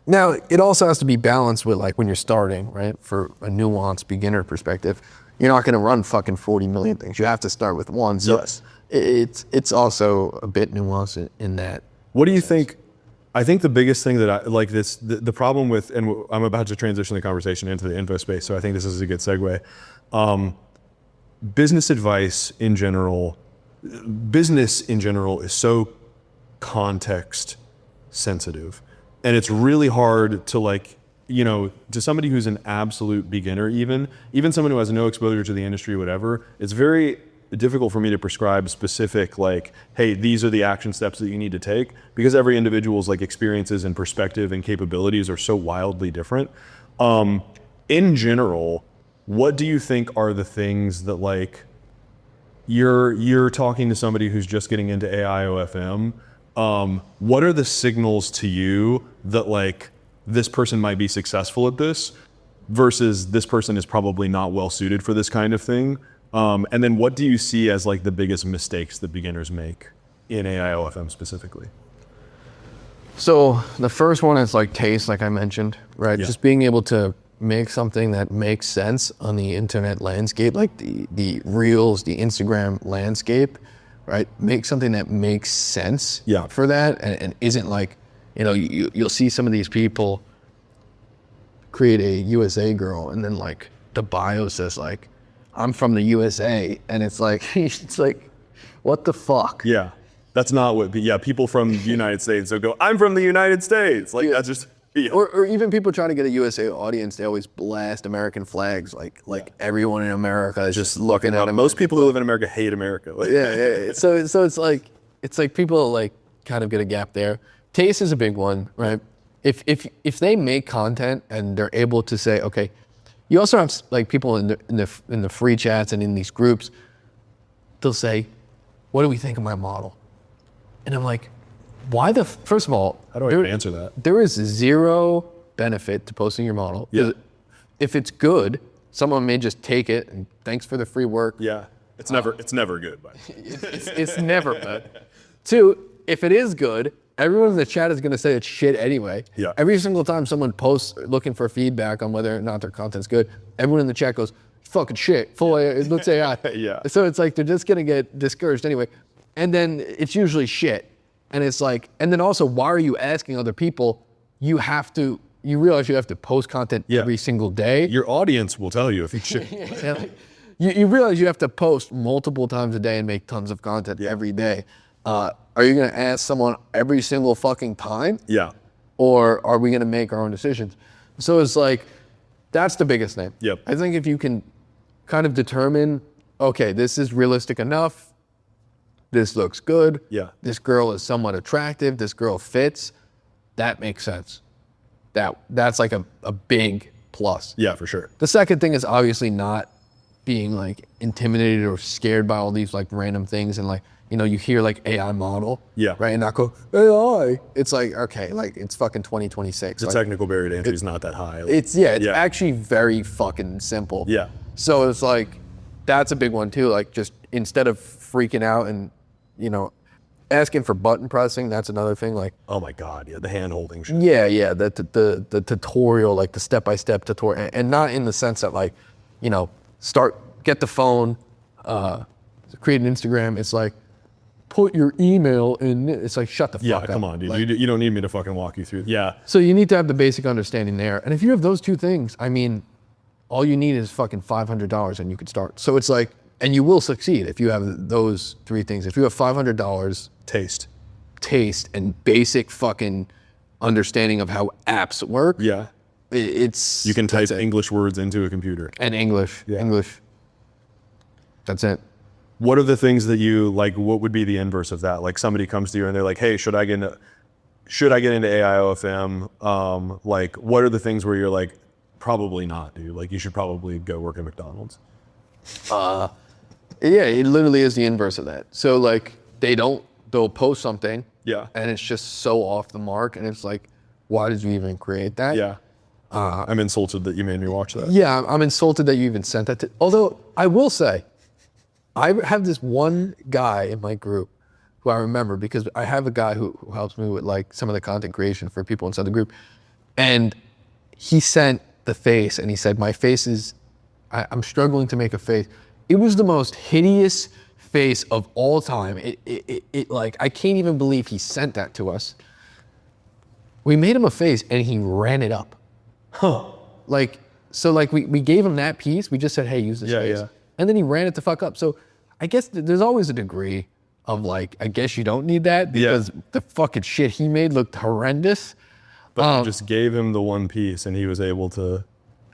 Now, it also has to be balanced with like when you're starting, right? For a nuanced beginner perspective, you're not going to run fucking 40 million things. You have to start with one. So Yes. it's also a bit nuanced in that. What do you think? I think the biggest thing that I like the problem with, and I'm about to transition the conversation into the info space, so I think this is a good segue. Business advice in general, business in general is so context sensitive, and it's really hard to like, you know, to somebody who's an absolute beginner, even someone who has no exposure to the industry, whatever, it's very difficult for me to prescribe specific, like, hey, these are the action steps that you need to take, because every individual's like experiences and perspective and capabilities are so wildly different. In general, what do you think are the things that like you're talking to somebody who's just getting into AI OFM? What are the signals to you that like this person might be successful at this versus this person is probably not well suited for this kind of thing? And then what do you see as like the biggest mistakes that beginners make in AI OFM specifically? So the first one is like taste, like I mentioned, right? Yeah. Just being able to make something that makes sense on the internet landscape, like the reels, the Instagram landscape, right? Make something that makes sense for that and isn't like, you know, you'll see some of these people create a USA girl and then like the bio says like, I'm from the USA, and it's like what the fuck? Yeah, that's not what. People from the United States will go, I'm from the United States. Like that's just. Yeah. Or even people trying to get a USA audience, they always blast American flags, like everyone in America is just looking at them. Most people who live in America hate America. Like, yeah. So it's like people like kind of get a gap there. Taste is a big one, right? If they make content and they're able to say, okay. You also have like people in the free chats and in these groups, they'll say, what do we think of my model? And I'm like, first of all, how do I answer that? There is zero benefit to posting your model. Yeah. If it's good, someone may just take it and thanks for the free work. Yeah. It's never good, but it's never good. Two, if it is good, everyone in the chat is going to say it's shit anyway. Yeah. Every single time someone posts looking for feedback on whether or not their content's good, everyone in the chat goes, fucking shit, full AI, it looks AI. Yeah. So it's like they're just going to get discouraged anyway. And then it's usually shit. And it's like, and then also, why are you asking other people? You realize you have to post content every single day. Your audience will tell you if you should. You realize you have to post multiple times a day and make tons of content every day. Are you going to ask someone every single fucking time? Yeah. Or are we going to make our own decisions? So it's like, that's the biggest thing. Yep. I think if you can kind of determine, okay, this is realistic enough. This looks good. Yeah. This girl is somewhat attractive. This girl fits. That makes sense. That's like a big plus. Yeah, for sure. The second thing is obviously not being like intimidated or scared by all these like random things and like, you know, you hear like AI model, right? And not go, AI. It's like, okay, like it's fucking 2026. The technical barrier to entry is not that high. It's actually very fucking simple. Yeah. So it's like, that's a big one too. Like just instead of freaking out and, you know, asking for button pressing, that's another thing. Like, oh my God, yeah, the hand holding shit. Yeah, the tutorial, like the step-by-step tutorial, and not in the sense that like, you know, get the phone, create an Instagram. It's like, put your email in. It's like, shut the fuck up. Yeah, come on, dude. Like, you don't need me to fucking walk you through. Yeah. So you need to have the basic understanding there. And if you have those two things, I mean, all you need is fucking $500 and you could start. So it's like, and you will succeed if you have those three things. If you have $500, taste, and basic fucking understanding of how apps work. Yeah. You can type English words into a computer. And English. That's it. What are the things that you like? What would be the inverse of that? Like somebody comes to you and they're like, "Hey, should I get into AI OFM?" Like, what are the things where you're like, "Probably not, dude. Like, you should probably go work at McDonald's." Yeah, it literally is the inverse of that. So like they'll post something. Yeah. And it's just so off the mark, and it's like, why did you even create that? Yeah. I'm insulted that you made me watch that. Yeah, I'm insulted that you even sent that to. Although I will say, I have this one guy in my group who I remember because I have a guy who helps me with like some of the content creation for people inside the group, and he sent the face, and he said, "My face is, I'm struggling to make a face." It was the most hideous face of all time. It like, I can't even believe he sent that to us. We made him a face, and he ran it up. Like, so like we gave him that piece. We just said, hey, use this face. Yeah. And then he ran it the fuck up. So I guess there's always a degree of like, I guess you don't need that because the fucking shit he made looked horrendous. But you just gave him the one piece and he was able to,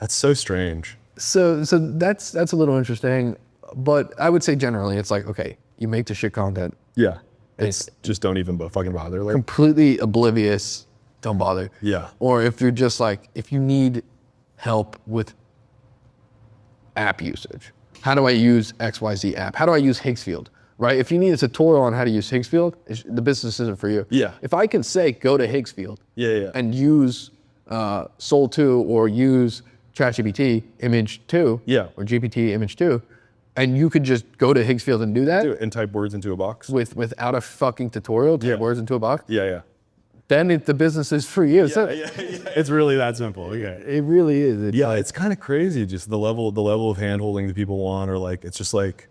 that's so strange. So that's a little interesting. But I would say generally it's like, okay, you make the shit content. Yeah. It's just don't even fucking bother. Like, Completely oblivious, don't bother. Yeah. Or if you're just like, if you need help with app usage, how do I use XYZ app? How do I use Higgsfield, right? If you need a tutorial on how to use Higgsfield, the business isn't for you. Yeah. If I can say, go to Higgsfield and and use Soul 2 or use ChatGPT image 2 or GPT image 2, and you could just go to Higgsfield and do that and type words into a box without a fucking tutorial, type words into a box, then the business is for you. It's really that simple. Okay. It really is. It's kind of crazy, just the level of hand-holding that people want, or like, it's just like,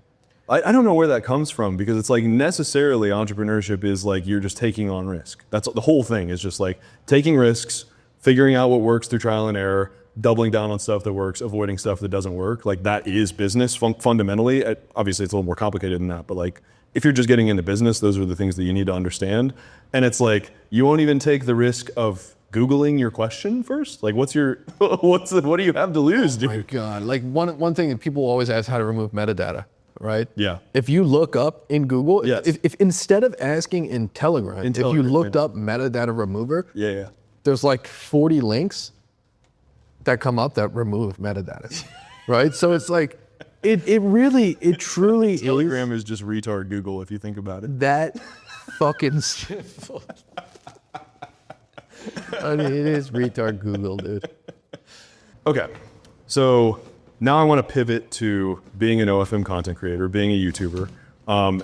I don't know where that comes from, because it's like necessarily entrepreneurship is like, you're just taking on risk. That's the whole thing, is just like taking risks, figuring out what works through trial and error, doubling down on stuff that works, avoiding stuff that doesn't work. Like, that is business fundamentally. Obviously it's a little more complicated than that, but like, if you're just getting into business, those are the things that you need to understand. And it's like, you won't even take the risk of Googling your question first? Like, what do you have to lose, dude? Oh my God. Like one thing that people always ask, how to remove metadata, right? Yeah. If you look up in Google, if instead of asking in Telegram, if you looked up metadata remover, there's like 40 links that come up that remove metadata, right? So it's like, it truly Telegram is just retard Google if you think about it. That fucking simple. I mean, it is retard Google, dude. Okay, so now I want to pivot to being an OFM content creator, being a YouTuber,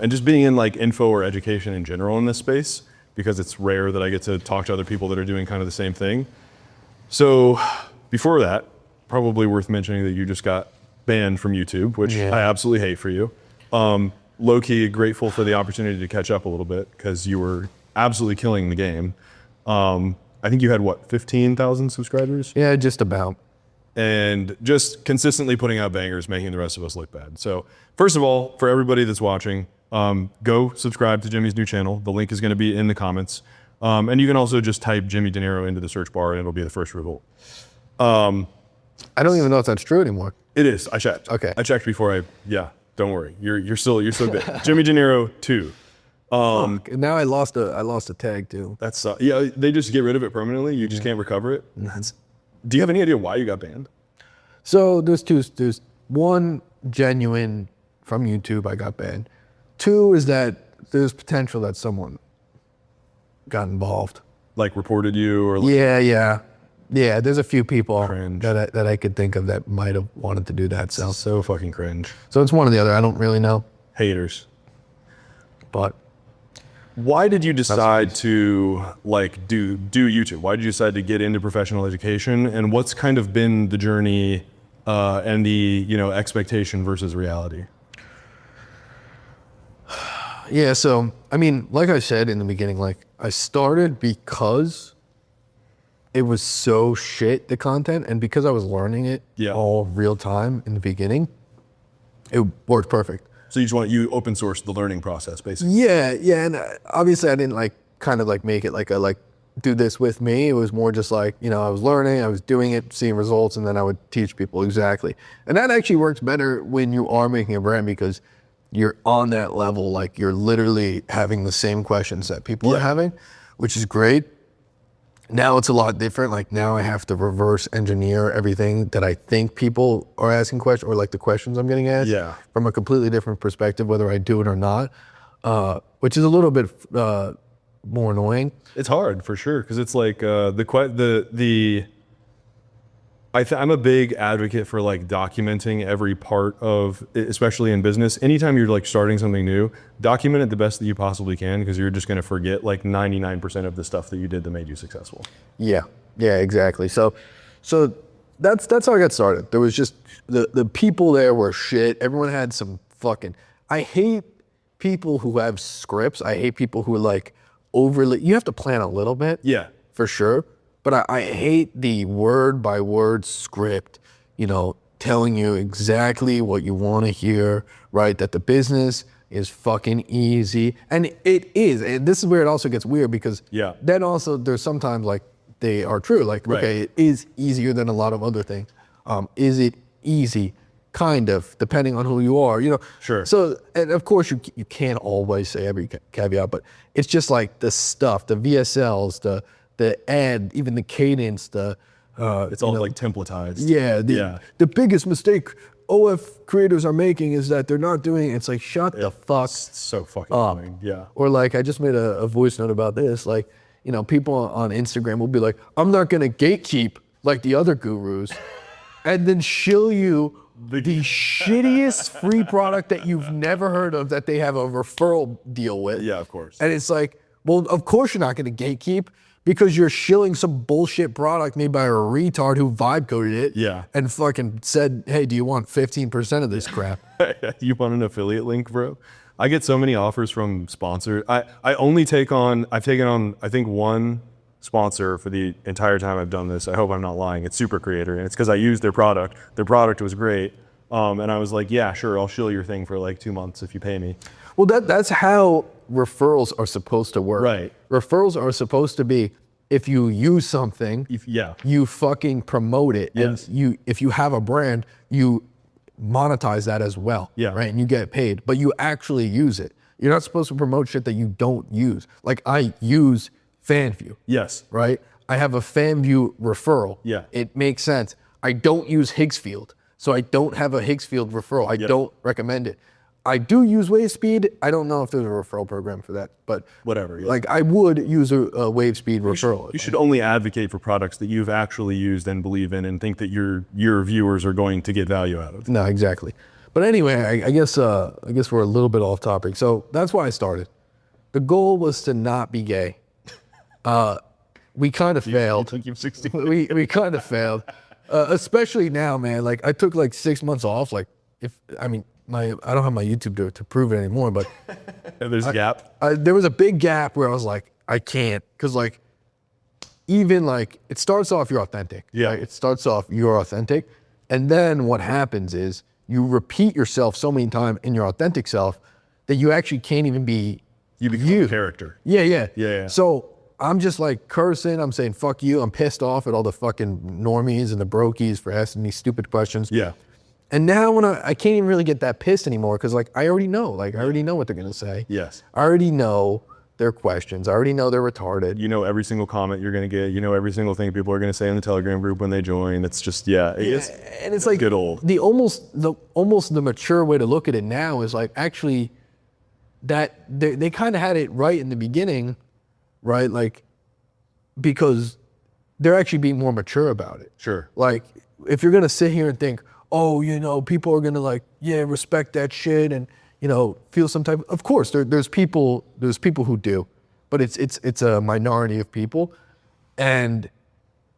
and just being in like info or education in general in this space, because it's rare that I get to talk to other people that are doing kind of the same thing. So before that, probably worth mentioning that you just got banned from YouTube, which I absolutely hate for you. Low-key grateful for the opportunity to catch up a little bit, because you were absolutely killing the game. I think you had, 15,000 subscribers? Yeah, just about. And just consistently putting out bangers, making the rest of us look bad. So first of all, for everybody that's watching, go subscribe to Jimmy's new channel. The link is going to be in the comments. And you can also just type Jimmy DeNiro into the search bar and it'll be the first result. I don't even know if that's true anymore. It is. I checked. Okay. I checked before don't worry. You're still good. Jimmy DeNiro 2. Now I lost a tag too. That's they just get rid of it permanently. You just can't recover it. Do you have any idea why you got banned? So there's one genuine from YouTube I got banned. Two is that there's potential that someone got involved. Like reported you or like, Yeah, there's a few people Cringe. that I could think of that might have wanted to do that. so fucking cringe. So it's one or the other. I don't really know. Haters. But why did you decide to like do YouTube? Why did you decide to get into professional education? And what's kind of been the journey and the expectation versus reality? Yeah, so I mean, like I said in the beginning, like I started because it was so shit, the content, and because I was learning it all real time in the beginning, it worked perfect. So you open sourced the learning process, basically. Yeah, and obviously I didn't make it like a do this with me. It was more just like, I was learning, I was doing it, seeing results, and then I would teach people exactly. And that actually works better when you are making a brand, because you're on that level, like you're literally having the same questions that people are having, which is great. Now it's a lot different. Like now I have to reverse engineer everything that I think people are asking questions, or like the questions I'm getting asked from a completely different perspective, whether I do it or not, which is a little bit more annoying. It's hard for sure because it's like I'm a big advocate for like documenting every part of, especially in business. Anytime you're like starting something new, document it the best that you possibly can, because you're just going to forget like 99% of the stuff that you did that made you successful. Yeah, exactly. So that's how I got started. There was just the people there were shit. Everyone had some fucking. I hate people who have scripts. I hate people who are like overly. You have to plan a little bit. Yeah, for sure. But I hate the word by word script, you know, telling you exactly what you want to hear, right? That the business is fucking easy. And it is. And this is where it also gets weird, because then also there's sometimes like they are true. Like, okay, it is easier than a lot of other things. Is it easy? Kind of, depending on who you are, you know. Sure. So, and of course you can't always say every caveat, but it's just like the stuff, the VSLs, the ad, even the cadence, it's all like templatized. The biggest mistake OF creators are making is that they're not doing. It's like, shut the fuck It's so fucking annoying. Yeah. Or like, I just made a voice note about this. Like, you know, people on Instagram will be like, I'm not gonna gatekeep like the other gurus, and then shill you the shittiest free product that you've never heard of that they have a referral deal with. Yeah, of course. And it's like, well, of course you're not gonna gatekeep, because you're shilling some bullshit product made by a retard who vibe coded it. Yeah. And fucking said, hey, do you want 15% of this crap? You want an affiliate link, bro? I get so many offers from sponsors. I've taken on, I think, one sponsor for the entire time I've done this. I hope I'm not lying. It's Super Creator, and it's because I used their product. Their product was great. And I was like, yeah, sure, I'll shill your thing for like 2 months if you pay me. Well, that's how referrals are supposed to work. Right. Referrals are supposed to be, if you use something, you fucking promote it. Yes. And if you have a brand, you monetize that as well. Yeah. Right. And you get paid, but you actually use it. You're not supposed to promote shit that you don't use. Like, I use FanView. Yes. Right. I have a FanView referral. Yeah. It makes sense. I don't use Higgsfield, so I don't have a Higgsfield referral. I don't recommend it. I do use WaveSpeed. I don't know if there's a referral program for that, but whatever. Yeah. Like, I would use a WaveSpeed referral. You should only advocate for products that you've actually used and believe in, and think that your viewers are going to get value out of. No, exactly. But anyway, I guess we're a little bit off topic. So that's why I started. The goal was to not be gay. We kind of failed. You 60. We kind of failed, especially now, man. Like, I took like 6 months off. Like, I don't have my YouTube to prove it anymore, but There's a gap. There was a big gap where I was like, I can't, because like, even like, it starts off you're authentic. Yeah. Right? It starts off you're authentic, and then what happens is you repeat yourself so many times in your authentic self that you actually can't even be You become a character. Yeah. So I'm just like cursing. I'm saying fuck you. I'm pissed off at all the fucking normies and the brokies for asking these stupid questions. Yeah. And now when I can't even really get that pissed anymore, because like, I already know. Like, I already know what they're gonna say. Yes. I already know their questions. I already know they're retarded. You know every single comment you're gonna get. You know every single thing people are gonna say in the Telegram group when they join. It's just And it's like good old. The almost the mature way to look at it now is like, actually, that they kind of had it right in the beginning, right? Like, because they're actually being more mature about it. Sure. Like, if you're gonna sit here and think, oh, you know, people are gonna like, respect that shit and, you know, feel some type of course, there's people who do, but it's a minority of people, and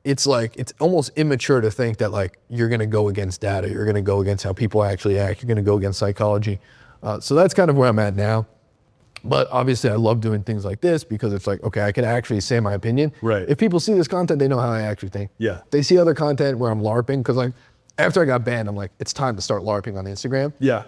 it's like, it's almost immature to think that like, you're gonna go against data, you're gonna go against how people actually act, you're gonna go against psychology. So that's kind of where I'm at now. But obviously I love doing things like this, because it's like, okay, I can actually say my opinion. Right. If people see this content, they know how I actually think. Yeah. They see other content where I'm LARPing, because like, after I got banned, I'm like, it's time to start LARPing on Instagram. Yeah.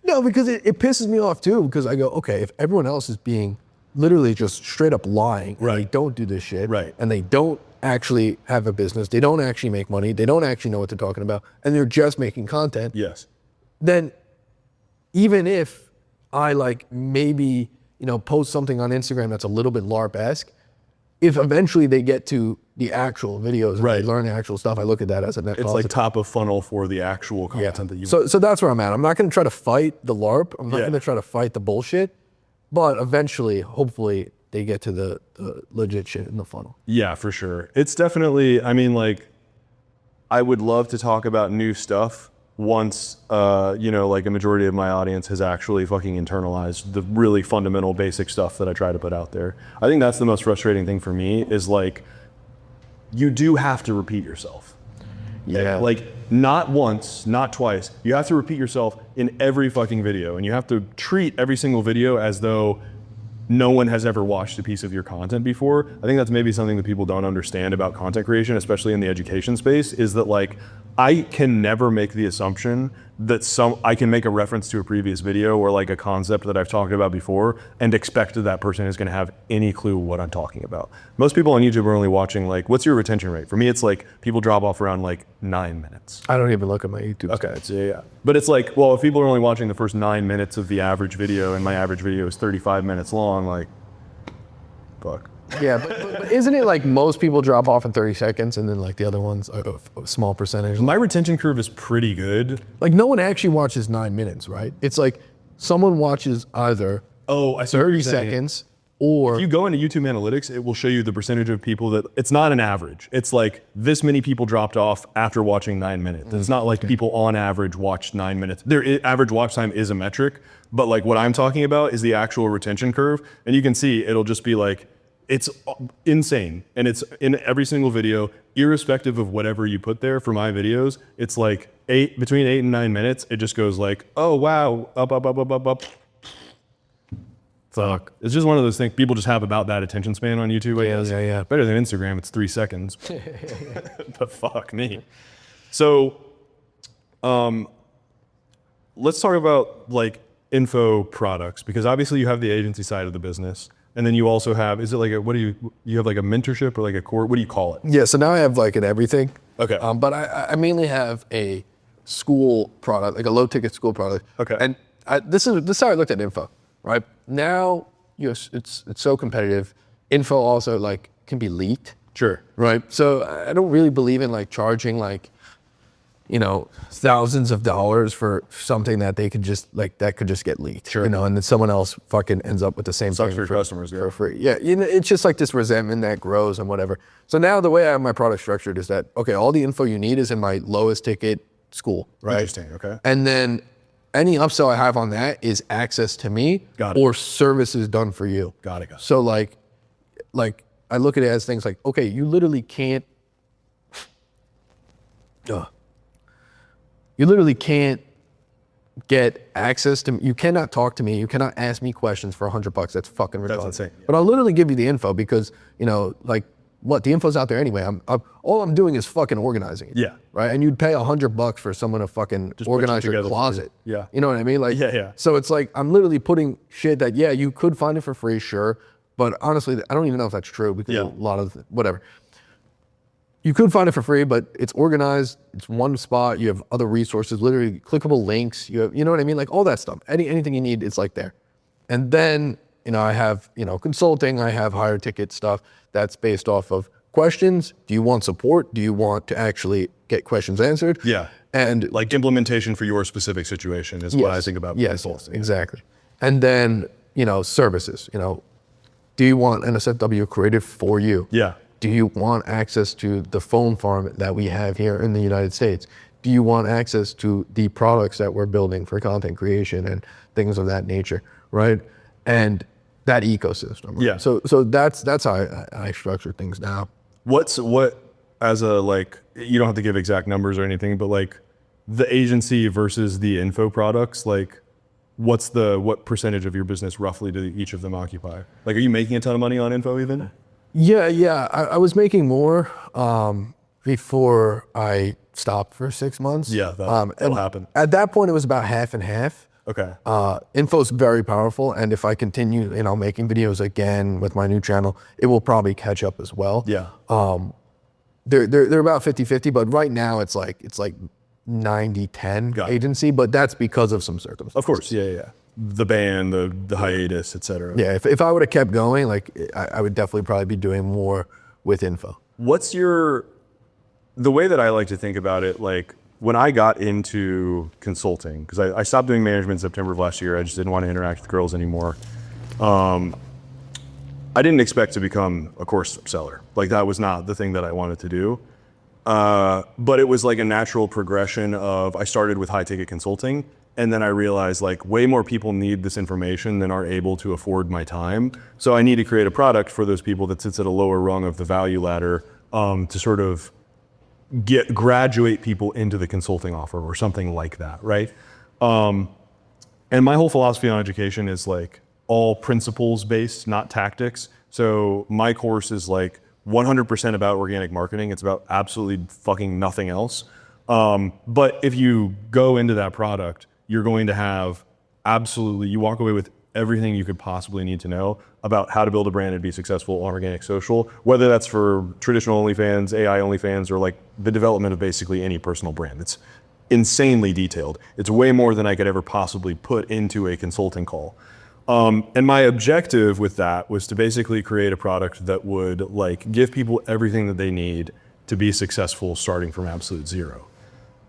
No, because it pisses me off too, because I go, okay, if everyone else is being literally just straight up lying, and they don't do this shit, and they don't actually have a business, they don't actually make money, they don't actually know what they're talking about, and they're just making content, Yes. then even if I like maybe, post something on Instagram that's a little bit LARP-esque, if eventually they get to the actual videos and they learn the actual stuff, I look at that as a net It's positive. like top of funnel for the actual content that you So that's where I'm at. I'm not going to try to fight the LARP. I'm not going to try to fight the bullshit. But eventually, hopefully, they get to the legit shit in the funnel. Yeah, for sure. It's definitely, I mean, like, I would love to talk about new stuff once, like a majority of my audience has actually fucking internalized the really fundamental basic stuff that I try to put out there. I think that's the most frustrating thing for me is like, you do have to repeat yourself. Yeah. Like, not once, not twice. You have to repeat yourself in every fucking video, and you have to treat every single video as though no one has ever watched a piece of your content before. I think that's maybe something that people don't understand about content creation, especially in the education space, is that like, I can never make the assumption that I can make a reference to a previous video or like a concept that I've talked about before and expect that person is gonna have any clue what I'm talking about. Most people on YouTube are only watching like, what's your retention rate? For me, it's like people drop off around like 9 minutes. I don't even look at my YouTube. Okay, yeah. But it's like, well, if people are only watching the first 9 minutes of the average video and my average video is 35 minutes long, like, fuck. Yeah, but isn't it like most people drop off in 30 seconds and then like the other ones, a small percentage? My retention curve is pretty good. Like no one actually watches 9 minutes, right? It's like someone watches either I see what 30 you're saying. seconds or... If you go into YouTube Analytics, it will show you the percentage of people that, it's not an average. It's like this many people dropped off after watching 9 minutes. It's not like people on average watched 9 minutes. Their average watch time is a metric, but like what I'm talking about is the actual retention curve. And you can see it'll just be like, it's insane. And it's in every single video, irrespective of whatever you put there for my videos, it's like between 8 and 9 minutes. It just goes like, oh, wow, up. Fuck. It's just one of those things people just have about that attention span on YouTube. Yeah. Better than Instagram, it's 3 seconds. But fuck me. So, let's talk about like info products, because obviously you have the agency side of the business. And then you also have, is it like you have like a mentorship or like a core, what do you call it? Yeah, so now I have like an everything. Okay. But I mainly have a school product, like a low ticket school product. Okay. And this is how I looked at info, right? Now it's so competitive. Info also like can be leaked. Sure. Right. So I don't really believe in like charging like, thousands of dollars for something that they could just that could just get leaked. Sure. And then someone else fucking ends up with the same Sucks thing for your customers, for free. Yeah. It's just like this resentment that grows and whatever. So now the way I have my product structured is that, okay, all the info you need is in my lowest ticket school, right? Interesting. Okay. And then any upsell I have on that is access to me or services done for you. Got it. So like I look at it as things like, okay, you literally can't get access to me. You cannot talk to me. You cannot ask me questions for $100. That's fucking retarded. That's insane. Yeah. But I'll literally give you the info because, the info's out there anyway. All I'm doing is fucking organizing it. Yeah. Right. And you'd pay $100 for someone to fucking Just organize put it your together. closet. Yeah. You know what I mean? Like, Yeah. So it's like, I'm literally putting shit that, you could find it for free, sure. But honestly, I don't even know if that's true because a lot of whatever. You could find it for free, but it's organized. It's one spot. You have other resources, literally clickable links. You know what I mean? Like all that stuff. Anything you need, it's like there. And then, I have, consulting. I have higher ticket stuff that's based off of questions. Do you want support? Do you want to actually get questions answered? Yeah. And like implementation for your specific situation is what I think about. Yes, consulting. exactly. And then, services. Do you want NSFW created for you? Yeah. Do you want access to the phone farm that we have here in the United States? Do you want access to the products that we're building for content creation and things of that nature, right? And that ecosystem. Right? Yeah. So that's how I structure things now. What as a like, you don't have to give exact numbers or anything, but like the agency versus the info products, like what percentage of your business roughly do each of them occupy? Like, are you making a ton of money on info even? Yeah. I was making more before I stopped for 6 months. Yeah, that'll happen. At that point, it was about half and half. Okay. Info's very powerful, and if I continue, making videos again with my new channel, it will probably catch up as well. Yeah. They're about 50-50, but right now it's like 90-10 agency, but that's because of some circumstances. Of course. Yeah. the ban, the hiatus, etc. Yeah, if I would have kept going, like I would definitely probably be doing more with info. What's the way that I like to think about it, like when I got into consulting, because I stopped doing management in September of last year, I just didn't want to interact with girls anymore. I didn't expect to become a course seller. Like that was not the thing that I wanted to do. But it was like a natural progression of, I started with high ticket consulting, and then I realized like way more people need this information than are able to afford my time. So I need to create a product for those people that sits at a lower rung of the value ladder, to sort of graduate people into the consulting offer or something like that, right? And my whole philosophy on education is like all principles based, not tactics. So my course is like 100% about organic marketing. It's about absolutely fucking nothing else. But if you go into that product, you're going to have you walk away with everything you could possibly need to know about how to build a brand and be successful on organic social, whether that's for traditional OnlyFans, AI OnlyFans, or like the development of basically any personal brand. It's insanely detailed. It's way more than I could ever possibly put into a consulting call. And my objective with that was to basically create a product that would like give people everything that they need to be successful starting from absolute zero.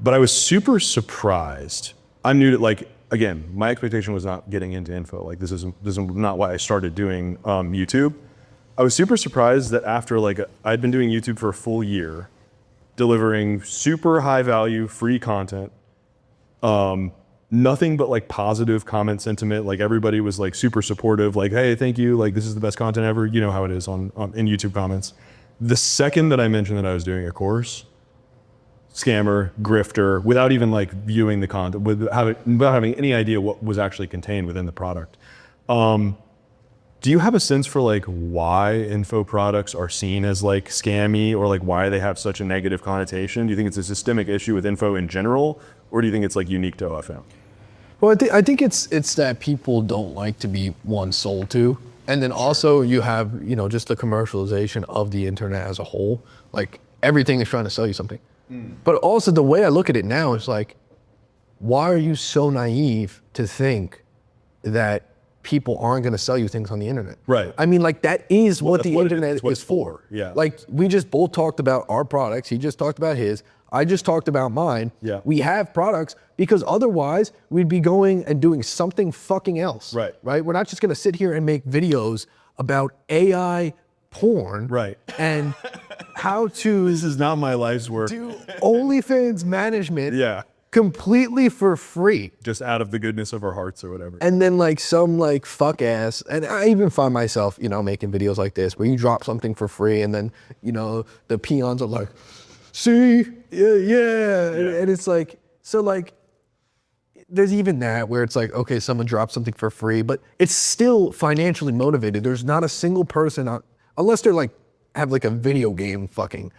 But I was super surprised. I'm new to, like, again, my expectation was not getting into info. Like this is not why I started doing YouTube. I was super surprised that after like I'd been doing YouTube for a full year, delivering super high value free content, nothing but like positive comment sentiment. Like everybody was like super supportive, like, hey, thank you, like this is the best content ever. You know how it is in YouTube comments. The second that I mentioned that I was doing a course, scammer, grifter, without even like viewing the content, without having any idea what was actually contained within the product. Do you have a sense for like why info products are seen as like scammy, or like why they have such a negative connotation? Do you think it's a systemic issue with info in general, or do you think it's like unique to OFM? Well, I think it's that people don't like to be sold to. And then also you have, just the commercialization of the internet as a whole. Like everything is trying to sell you something. But also the way I look at it now is like, why are you so naive to think that people aren't going to sell you things on the internet? Right. I mean, like that is what the internet is for. Yeah. Like we just both talked about our products. He just talked about his. I just talked about mine. Yeah. We have products because otherwise we'd be going and doing something fucking else. Right. Right. We're not just going to sit here and make videos about AI porn. Right. And how to This is not my life's work. do OnlyFans management. Yeah. Completely for free. Just out of the goodness of our hearts or whatever. And then like some like fuck ass, and I even find myself, making videos like this where you drop something for free and then, the peons are like, see, yeah. And it's like, so like, there's even that where it's like, okay, someone dropped something for free, but it's still financially motivated. There's not a single person out, unless they're like, have like a video game fucking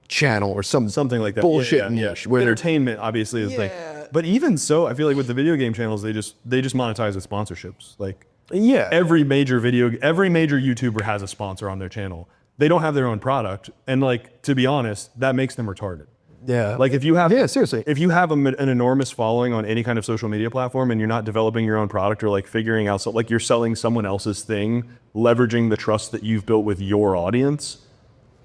channel or something like that. Bullshit Yeah. where entertainment obviously is like, but even so, I feel like with the video game channels, they just monetize with sponsorships. Like every major YouTuber has a sponsor on their channel. They don't have their own product, and like, to be honest, that makes them retarded. Yeah. Like if you have, seriously, if you have an enormous following on any kind of social media platform and you're not developing your own product or like figuring out, so like you're selling someone else's thing, leveraging the trust that you've built with your audience,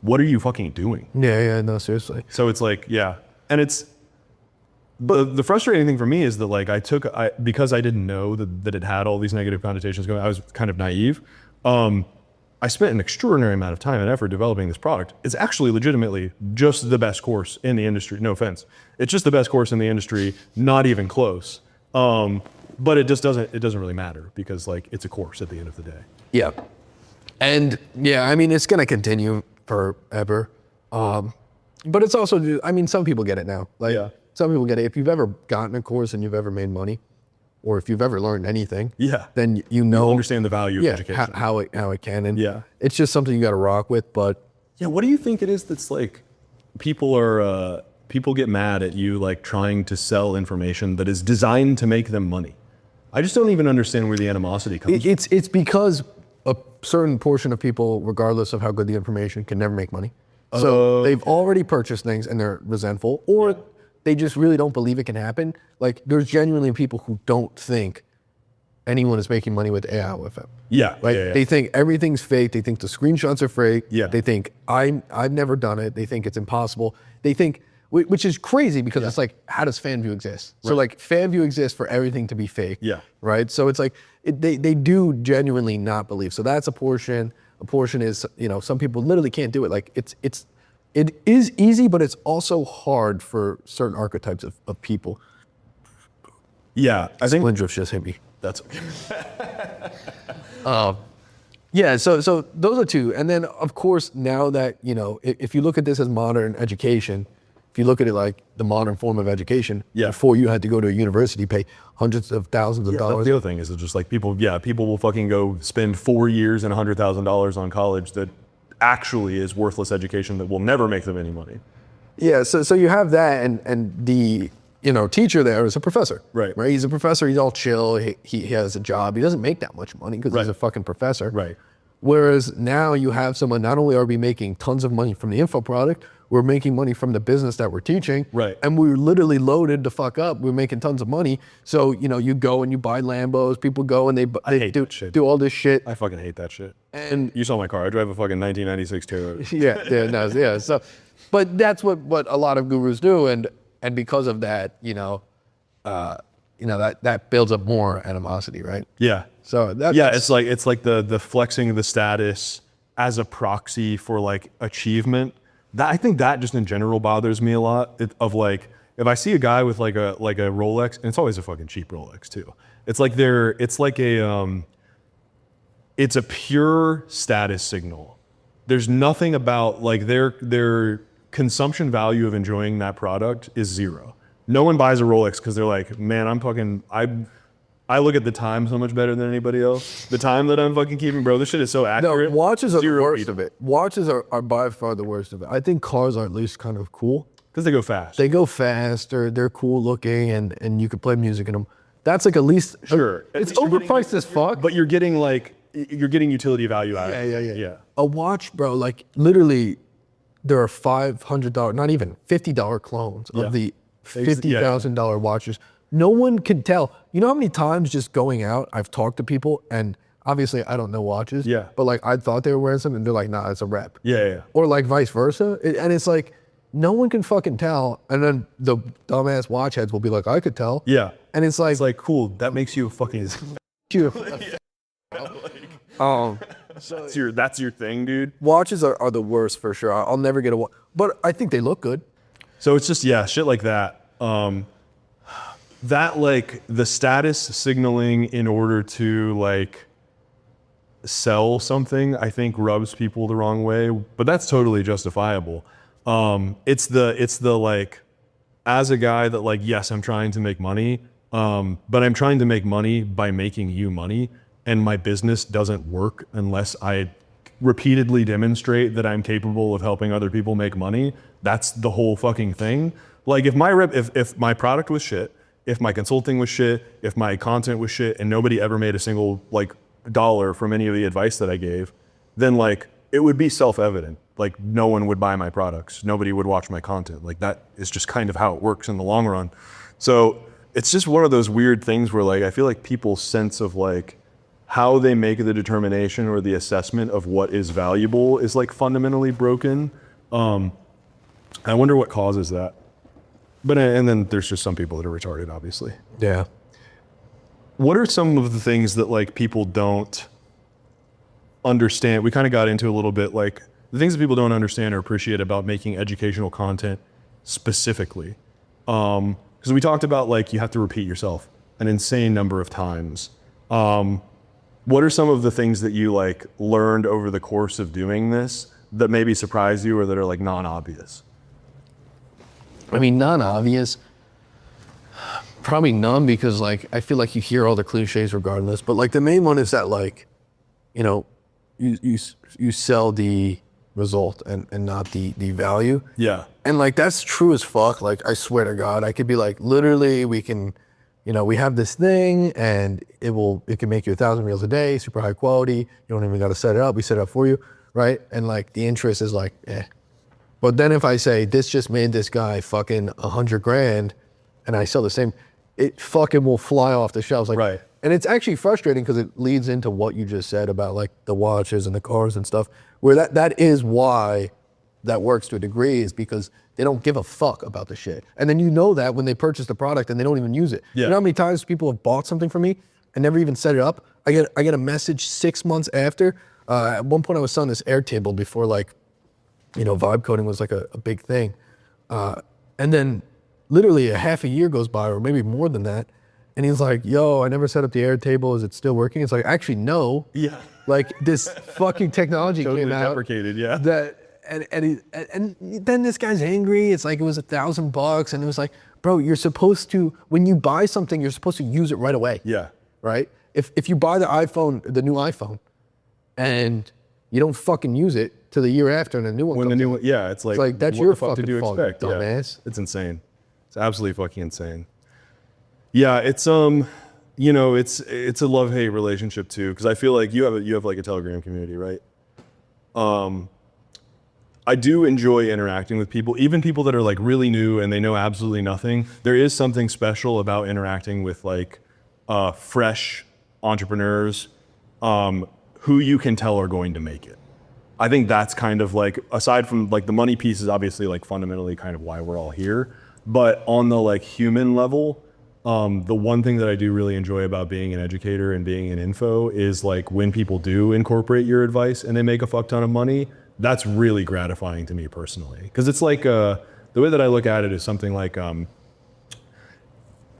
what are you fucking doing? Yeah, no, seriously. So it's like, yeah. And but the frustrating thing for me is that like because I didn't know that it had all these negative connotations going, I was kind of naive. I spent an extraordinary amount of time and effort developing this product. It's actually legitimately just the best course in the industry. No offense. It's just the best course in the industry, not even close. But it doesn't really matter because like it's a course at the end of the day. Yeah. And yeah, I mean, it's going to continue forever. But it's also, I mean, some people get it now. Like some people get it. If you've ever gotten a course and you've ever made money, or if you've ever learned anything, then you understand the value of education. how it can. And Yeah. it's just something you got to rock with. But yeah, what do you think it is that's like people get mad at you like trying to sell information that is designed to make them money? I just don't even understand where the animosity comes from. It's because a certain portion of people, regardless of how good the information, can never make money. So they've already purchased things and they're resentful, or they just really don't believe it can happen. Like there's genuinely people who don't think anyone is making money with AI OFM. Yeah. Right? Yeah. They think everything's fake. They think the screenshots are fake. Yeah. They think I've never done it. They think it's impossible. They think, which is crazy because it's like, how does FanView exist? So like FanView exists for everything to be fake. Yeah. Right? So it's like, they do genuinely not believe. So that's a portion. A portion is, some people literally can't do it. Like it is easy, but it's also hard for certain archetypes of people. Yeah. I think Splindrift just hit me. that's Yeah, so those are two. And then of course, now that, if you look at this as modern education, if you look at it like the modern form of education, before you had to go to a university, pay hundreds of thousands of dollars. That's the other thing is it's just like people will fucking go spend 4 years and $100,000 on college that actually is worthless education that will never make them any money. Yeah, so you have that, and the teacher there is a professor. Right. He's a professor. He's all chill. He has a job. He doesn't make that much money because he's a fucking professor. Right. Whereas now you have someone, not only are we making tons of money from the info product, we're making money from the business that we're teaching. Right. And we're literally loaded the fuck up. We're making tons of money. So, you go and you buy Lambos. People go and they do all this shit. I fucking hate that shit. And You saw my car. I drive a fucking 1996 Toyota. yeah. So, but that's what a lot of gurus do. And because of that, that builds up more animosity, right? Yeah. So it's like the flexing of the status as a proxy for like achievement. I think that just in general bothers me a lot. Of like, if I see a guy with like a Rolex, and it's always a fucking cheap Rolex too. It's a pure status signal. There's nothing about like their consumption value of enjoying that product is zero. No one buys a Rolex because they're like, man, I look at the time so much better than anybody else. The time that I'm fucking keeping, bro, this shit is so accurate. No, watches are the Zero worst feet. of it. Watches are by far the worst of it. I think cars are at least kind of cool. Because they go fast. They go fast, they're cool looking, and you can play music in them. That's like at least, Sure. It's overpriced as fuck. But you're getting utility value out of it. Yeah. A watch, bro, like literally, there are $500, not even $50 clones of the $50,000 watches. No one can tell. You know how many times just going out, I've talked to people, and obviously I don't know watches. Yeah. But like I thought they were wearing something, and they're like, nah, it's a rep. Yeah. Or like vice versa. And it's like, no one can fucking tell. And then the dumbass watch heads will be like, I could tell. Yeah. And it's like, Cool. That makes you a fucking. That's your thing, dude. watches are the worst for sure. I'll never get a watch. But I think they look good. So it's just shit like that. That like the status signaling in order to like sell something, I think rubs people the wrong way, but that's totally justifiable. It's the like, as a guy that like, yes, I'm trying to make money, but I'm trying to make money by making you money, and my business doesn't work unless I repeatedly demonstrate that I'm capable of helping other people make money. That's the whole fucking thing. Like if my product was shit, if my consulting was shit, if my content was shit, and nobody ever made a single like dollar from any of the advice that I gave, then like it would be self-evident. Like no one would buy my products. Nobody would watch my content. Like that is just kind of how it works in the long run. So it's just one of those weird things where like I feel like people's sense of like how they make the determination or the assessment of what is valuable is like fundamentally broken. I wonder what causes that. But and then there's just some people that are retarded, obviously. Yeah. What are some of the things that like people don't understand? We kind of got into a little bit like the things that people don't understand or appreciate about making educational content specifically. Because we talked about like you have to repeat yourself an insane number of times. What are some of the things that you like learned over the course of doing this that maybe surprised you or that are like non-obvious? I mean, non-obvious, probably none, because like I feel like you hear all the cliches regardless. But like the main one is that like, you sell the result and not the value. Yeah. And like that's true as fuck. Like I swear to God, I could be like, literally, we can, we have this thing and it can make you 1,000 meals a day, super high quality. You don't even got to set it up. We set it up for you, right? And like the interest is like, eh. But then if I say this just made this guy fucking $100,000 and I sell the same, it fucking will fly off the shelves. Like, Right. And it's actually frustrating because it leads into what you just said about like the watches and the cars and stuff, where that is why that works to a degree, is because they don't give a fuck about the shit. And then you know that when they purchase the product and they don't even use it. Yeah. You know how many times people have bought something from me and never even set it up? I get a message 6 months after. At one point I was selling this Airtable before like, you know, vibe coding was like a big thing. And then literally a half a year goes by, or maybe more than that. And he's like, yo, I never set up the Airtable. Is it still working? It's like, actually, no. Yeah. Like this fucking technology Totally came out. deprecated, yeah. And then this guy's angry. It's like, it was $1,000. And it was like, bro, you're supposed to, when you buy something, you're supposed to use it right away. Yeah. Right? If you buy the new iPhone, and you don't fucking use it till the year after and a new one When comes the new out. one, yeah, it's like, like, that's what your the fuck fucking did you fault, expect? dumbass. Yeah. It's insane. It's absolutely fucking insane. Yeah, it's you know, it's a love-hate relationship too, because I feel like you have like a Telegram community, right? I do enjoy interacting with people, even people that are like really new and they know absolutely nothing. There is something special about interacting with like fresh entrepreneurs who you can tell are going to make it. I think that's kind of like, aside from like the money piece is obviously like fundamentally kind of why we're all here, but on the like human level, the one thing that I do really enjoy about being an educator and being in info is like when people do incorporate your advice and they make a fuck ton of money, that's really gratifying to me personally. Because it's like, the way that I look at it is something like,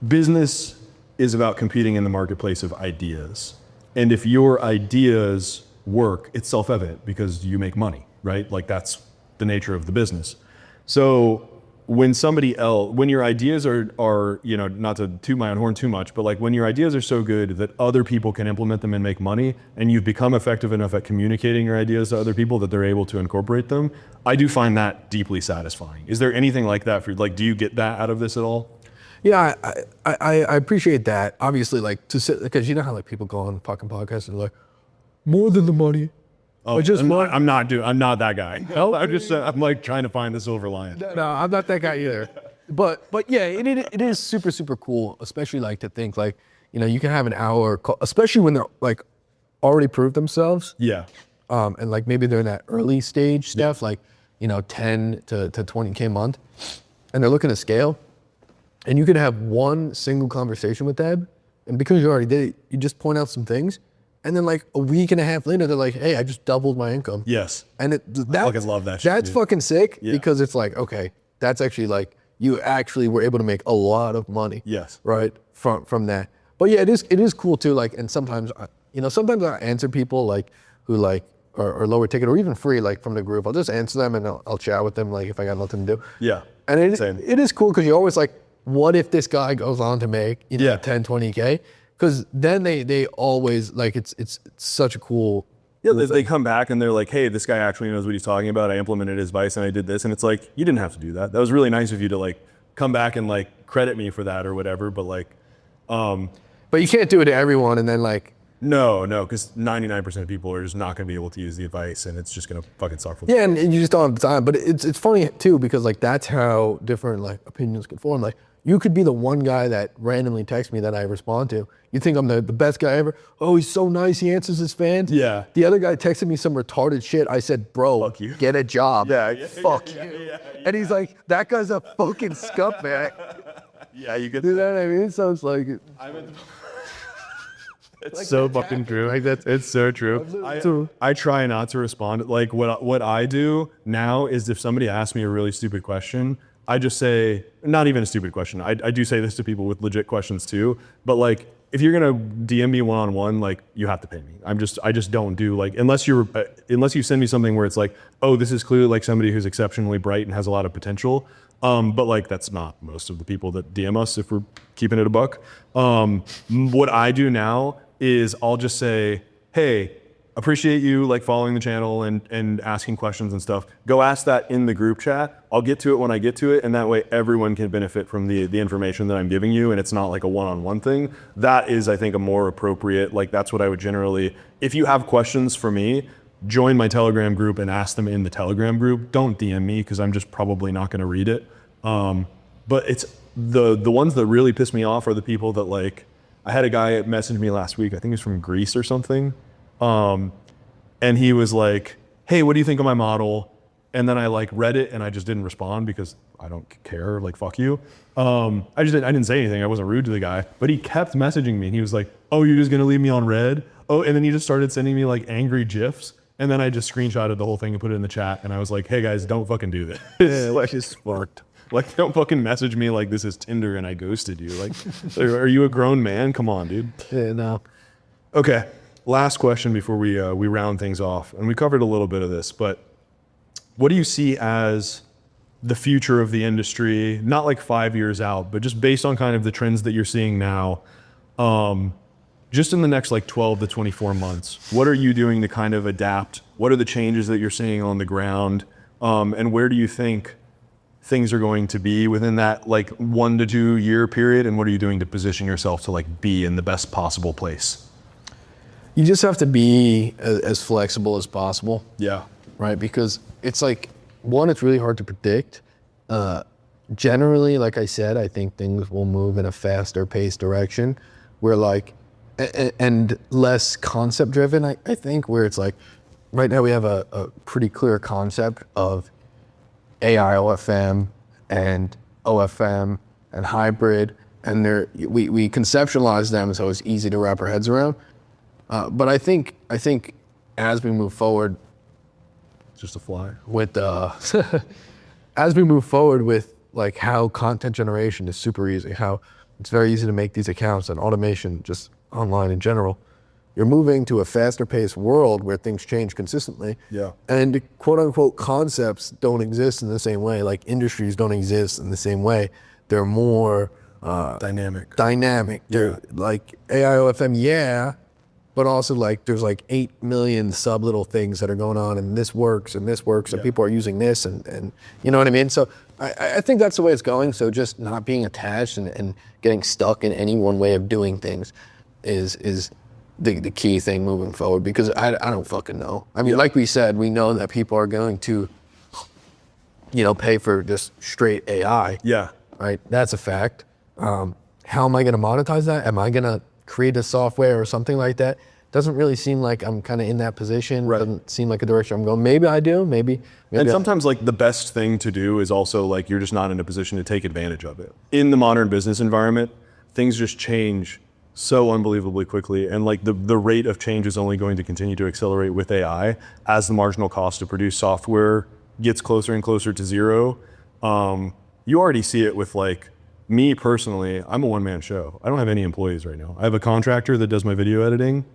business is about competing in the marketplace of ideas. And if your ideas work, it's self-evident because you make money, right? Like that's the nature of the business. So when somebody else, when your ideas are, you know, not to toot my own horn too much, but like when your ideas are so good that other people can implement them and make money, and you've become effective enough at communicating your ideas to other people that they're able to incorporate them, I do find that deeply satisfying. Is there anything like that for you? Like, do you get that out of this at all? Yeah, I appreciate that. Obviously, like to sit, because you know how like people go on fucking podcasts and they're like, more than the money. Oh, I'm not that guy. I'm like trying to find the silver lining. No, I'm not that guy either. But yeah, it is super, super cool, especially like to think like, you know, you can have an hour call, especially when they're like already proved themselves. Yeah. And like maybe they're in that early stage stuff, like, you know, 10 to 20K a month, and they're looking to scale. And you could have one single conversation with them, and because you already did it, you just point out some things. And then like a week and a half later, they're like, hey, I just doubled my income. Yes. And I fucking love that shit, that's dude. fucking sick, Yeah. because it's like, okay, that's actually like, you actually were able to make a lot of money. Yes. Right, from that. But yeah, it is cool too. Like, and sometimes, sometimes I answer people like who like are lower ticket or even free, like from the group. I'll just answer them and I'll chat with them like if I got nothing to do. Yeah. And it Same. is cool because you're always like, what if this guy goes on to make 10, 20K? Because then they always like, it's such a cool. Yeah, they come back and they're like, hey, this guy actually knows what he's talking about. I implemented his advice and I did this. And it's like, you didn't have to do that. That was really nice of you to like come back and like credit me for that or whatever. But like, But you can't do it to everyone and then like. no, because 99% of people are just not going to be able to use the advice and it's just going to fucking suck for them. Yeah, and you just don't have the time. But it's funny too, because like that's how different like opinions can form. Like you could be the one guy that randomly texts me that I respond to. You think I'm the best guy ever? Oh, he's so nice. He answers his fans. Yeah. The other guy texted me some retarded shit. I said, bro, Fuck you. get a job. Yeah. Fuck you. And he's like, that guy's a fucking scumbag. Yeah, you get You know what I mean? So it's like, It's like so that's fucking true. Like it's so true. I try not to respond. Like what I do now is if somebody asks me a really stupid question, I just say, not even a stupid question. I do say this to people with legit questions too. But like, if you're gonna DM me one-on-one, like you have to pay me. I just don't do like, unless you send me something where it's like, oh, this is clearly like somebody who's exceptionally bright and has a lot of potential. But like that's not most of the people that DM us if we're keeping it a buck. What I do now is I'll just say, hey, appreciate you like following the channel and asking questions and stuff. Go ask that in the group chat. I'll get to it when I get to it, and that way everyone can benefit from the information that I'm giving you, and it's not like a one-on-one thing. That is, I think, a more appropriate, like that's what I would generally, if you have questions for me, join my Telegram group and ask them in the Telegram group. Don't DM me because I'm just probably not gonna read it. But it's the ones that really piss me off are the people that like, I had a guy message me last week, I think he was from Greece or something. And he was like, hey, what do you think of my model? And then I like read it and I just didn't respond because I don't care, like, fuck you. I didn't say anything. I wasn't rude to the guy, but he kept messaging me and he was like, oh, you're just gonna leave me on red? Oh, and then he just started sending me like angry GIFs. And then I just screenshotted the whole thing and put it in the chat. And I was like, hey guys, don't fucking do this. Yeah, like it's fucked. Like, don't fucking message me like this is Tinder and I ghosted you. Like, are you a grown man? Come on, dude. Yeah, no. Okay, last question before we round things off. And we covered a little bit of this, but what do you see as the future of the industry? Not like 5 years out, but just based on kind of the trends that you're seeing now, just in the next like 12 to 24 months, what are you doing to kind of adapt? What are the changes that you're seeing on the ground? And where do you think things are going to be within that like 1 to 2 year period? And what are you doing to position yourself to like be in the best possible place? You just have to be as flexible as possible. Yeah. Right? Because it's like, one, it's really hard to predict. Generally, like I said, I think things will move in a faster paced direction where like, and less concept driven, I think, where it's like, right now we have a pretty clear concept of AI OFM and OFM and hybrid, and we conceptualize them so it's easy to wrap our heads around. But I think as we move forward, Just a fly. with as we move forward with like how content generation is super easy, how it's very easy to make these accounts and automation just online in general, you're moving to a faster paced world where things change consistently. Yeah. And quote unquote concepts don't exist in the same way, like industries don't exist in the same way. They're more Dynamic. They're like AI OFM, yeah, but also like there's like 8 million sub little things that are going on, and this works and people are using this and you know what I mean? So I think that's the way it's going. So just not being attached and getting stuck in any one way of doing things is the key thing moving forward, because I don't fucking know. I mean, like we said, we know that people are going to, pay for just straight AI. Yeah. Right? That's a fact. How am I going to monetize that? Am I going to create a software or something like that? Doesn't really seem like I'm kind of in that position. Right. Doesn't seem like a direction I'm going. Maybe I do. Maybe And sometimes like the best thing to do is also like you're just not in a position to take advantage of it. In the modern business environment, things just change so unbelievably quickly, and like the rate of change is only going to continue to accelerate with AI as the marginal cost to produce software gets closer and closer to zero. You already see it with like me personally. I'm a one-man show. I don't have any employees right now. I have a contractor that does my video editing,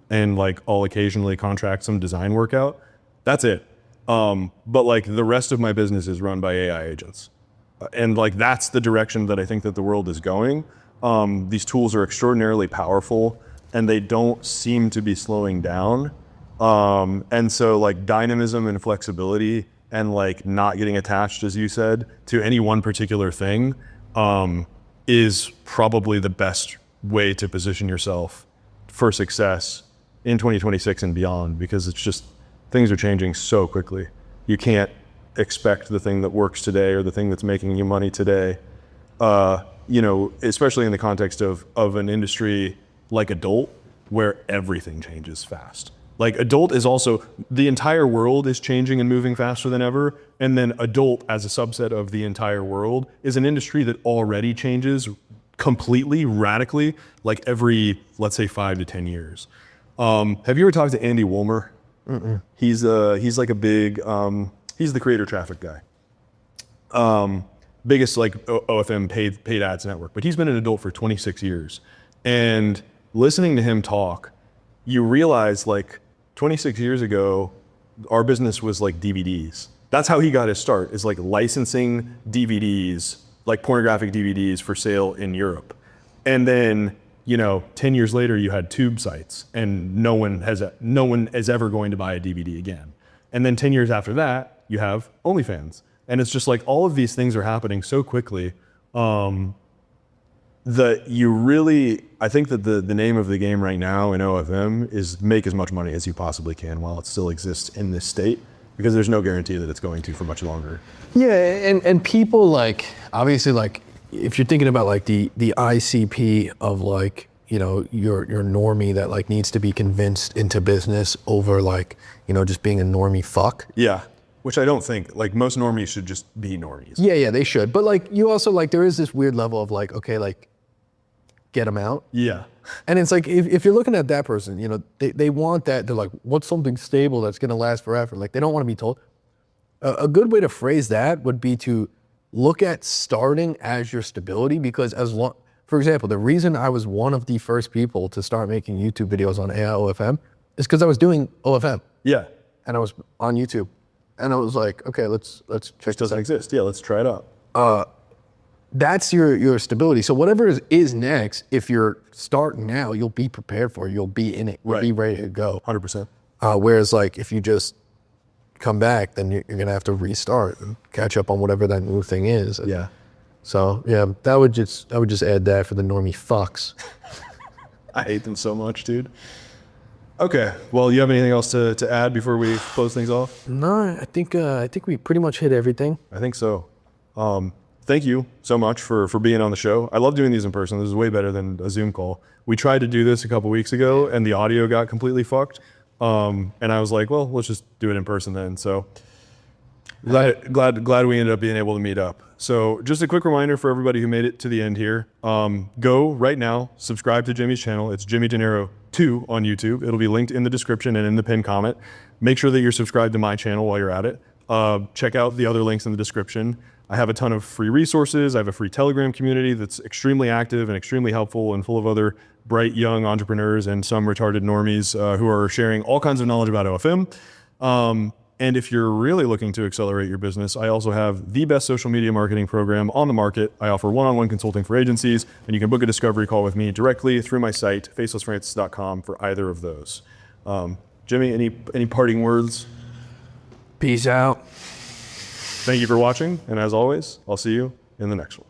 and like I'll occasionally contract some design work out. That's it. But like the rest of my business is run by AI agents, and like that's the direction that I think that the world is going. These tools are extraordinarily powerful and they don't seem to be slowing down. And so like dynamism and flexibility and like not getting attached, as you said, to any one particular thing is probably the best way to position yourself for success in 2026 and beyond, because it's just, things are changing so quickly. You can't expect the thing that works today or the thing that's making you money today. Especially in the context of an industry like adult, where everything changes fast. Like adult is also, the entire world is changing and moving faster than ever. And then adult as a subset of the entire world is an industry that already changes completely, radically, like every, let's say 5 to 10 years. Have you ever talked to Andy Woolmer? Mm-mm. He's like a big, he's the creator traffic guy. Biggest like OFM paid ads network, but he's been an adult for 26 years. And listening to him talk, you realize like 26 years ago, our business was like DVDs. That's how he got his start, is like licensing DVDs, like pornographic DVDs for sale in Europe. And then, 10 years later, you had tube sites, and no one is ever going to buy a DVD again. And then 10 years after that, you have OnlyFans. And it's just like all of these things are happening so quickly that you really, I think that the name of the game right now in OFM is make as much money as you possibly can while it still exists in this state, because there's no guarantee that it's going to for much longer. Yeah, and people like, obviously like, if you're thinking about like the ICP of like you know, your normie that like needs to be convinced into business over like, you know, just being a normie fuck. Yeah. Which I don't think, like most normies should just be normies. Yeah, they should. But like you also like, there is this weird level of like, okay, like get them out. Yeah. And it's like, if you're looking at that person, you know, they want that. They're like, what's something stable that's going to last forever? Like they don't want to be told. A good way to phrase that would be to look at starting as your stability, because for example, the reason I was one of the first people to start making YouTube videos on AI OFM is because I was doing OFM. Yeah. And I was on YouTube. And I was like, okay, let's check It doesn't exist. Yeah, let's try it out. That's your stability. So whatever is next, if you're starting now, you'll be prepared for it. You'll be in it. You'll be ready to go. 100%. Whereas like if you just come back, then you're gonna have to restart and catch up on whatever that new thing is. Yeah. So yeah, I would just add that for the normie fucks. I hate them so much, dude. Okay. Well, you have anything else to add before we close things off? No, I think we pretty much hit everything. I think so. Thank you so much for being on the show. I love doing these in person. This is way better than a Zoom call. We tried to do this a couple weeks ago and the audio got completely fucked. And I was like, well, let's just do it in person then. So glad we ended up being able to meet up. So just a quick reminder for everybody who made it to the end here. Go right now, subscribe to Jimmy's channel. It's Jimmy DeNiro 2 on YouTube. It'll be linked in the description and in the pinned comment. Make sure that you're subscribed to my channel while you're at it. Check out the other links in the description. I have a ton of free resources. I have a free Telegram community that's extremely active and extremely helpful and full of other bright young entrepreneurs and some retarded normies who are sharing all kinds of knowledge about OFM. And if you're really looking to accelerate your business, I also have the best social media marketing program on the market. I offer one-on-one consulting for agencies, and you can book a discovery call with me directly through my site, facelessfrancis.com, for either of those. Jimmy, any parting words? Peace out. Thank you for watching, and as always, I'll see you in the next one.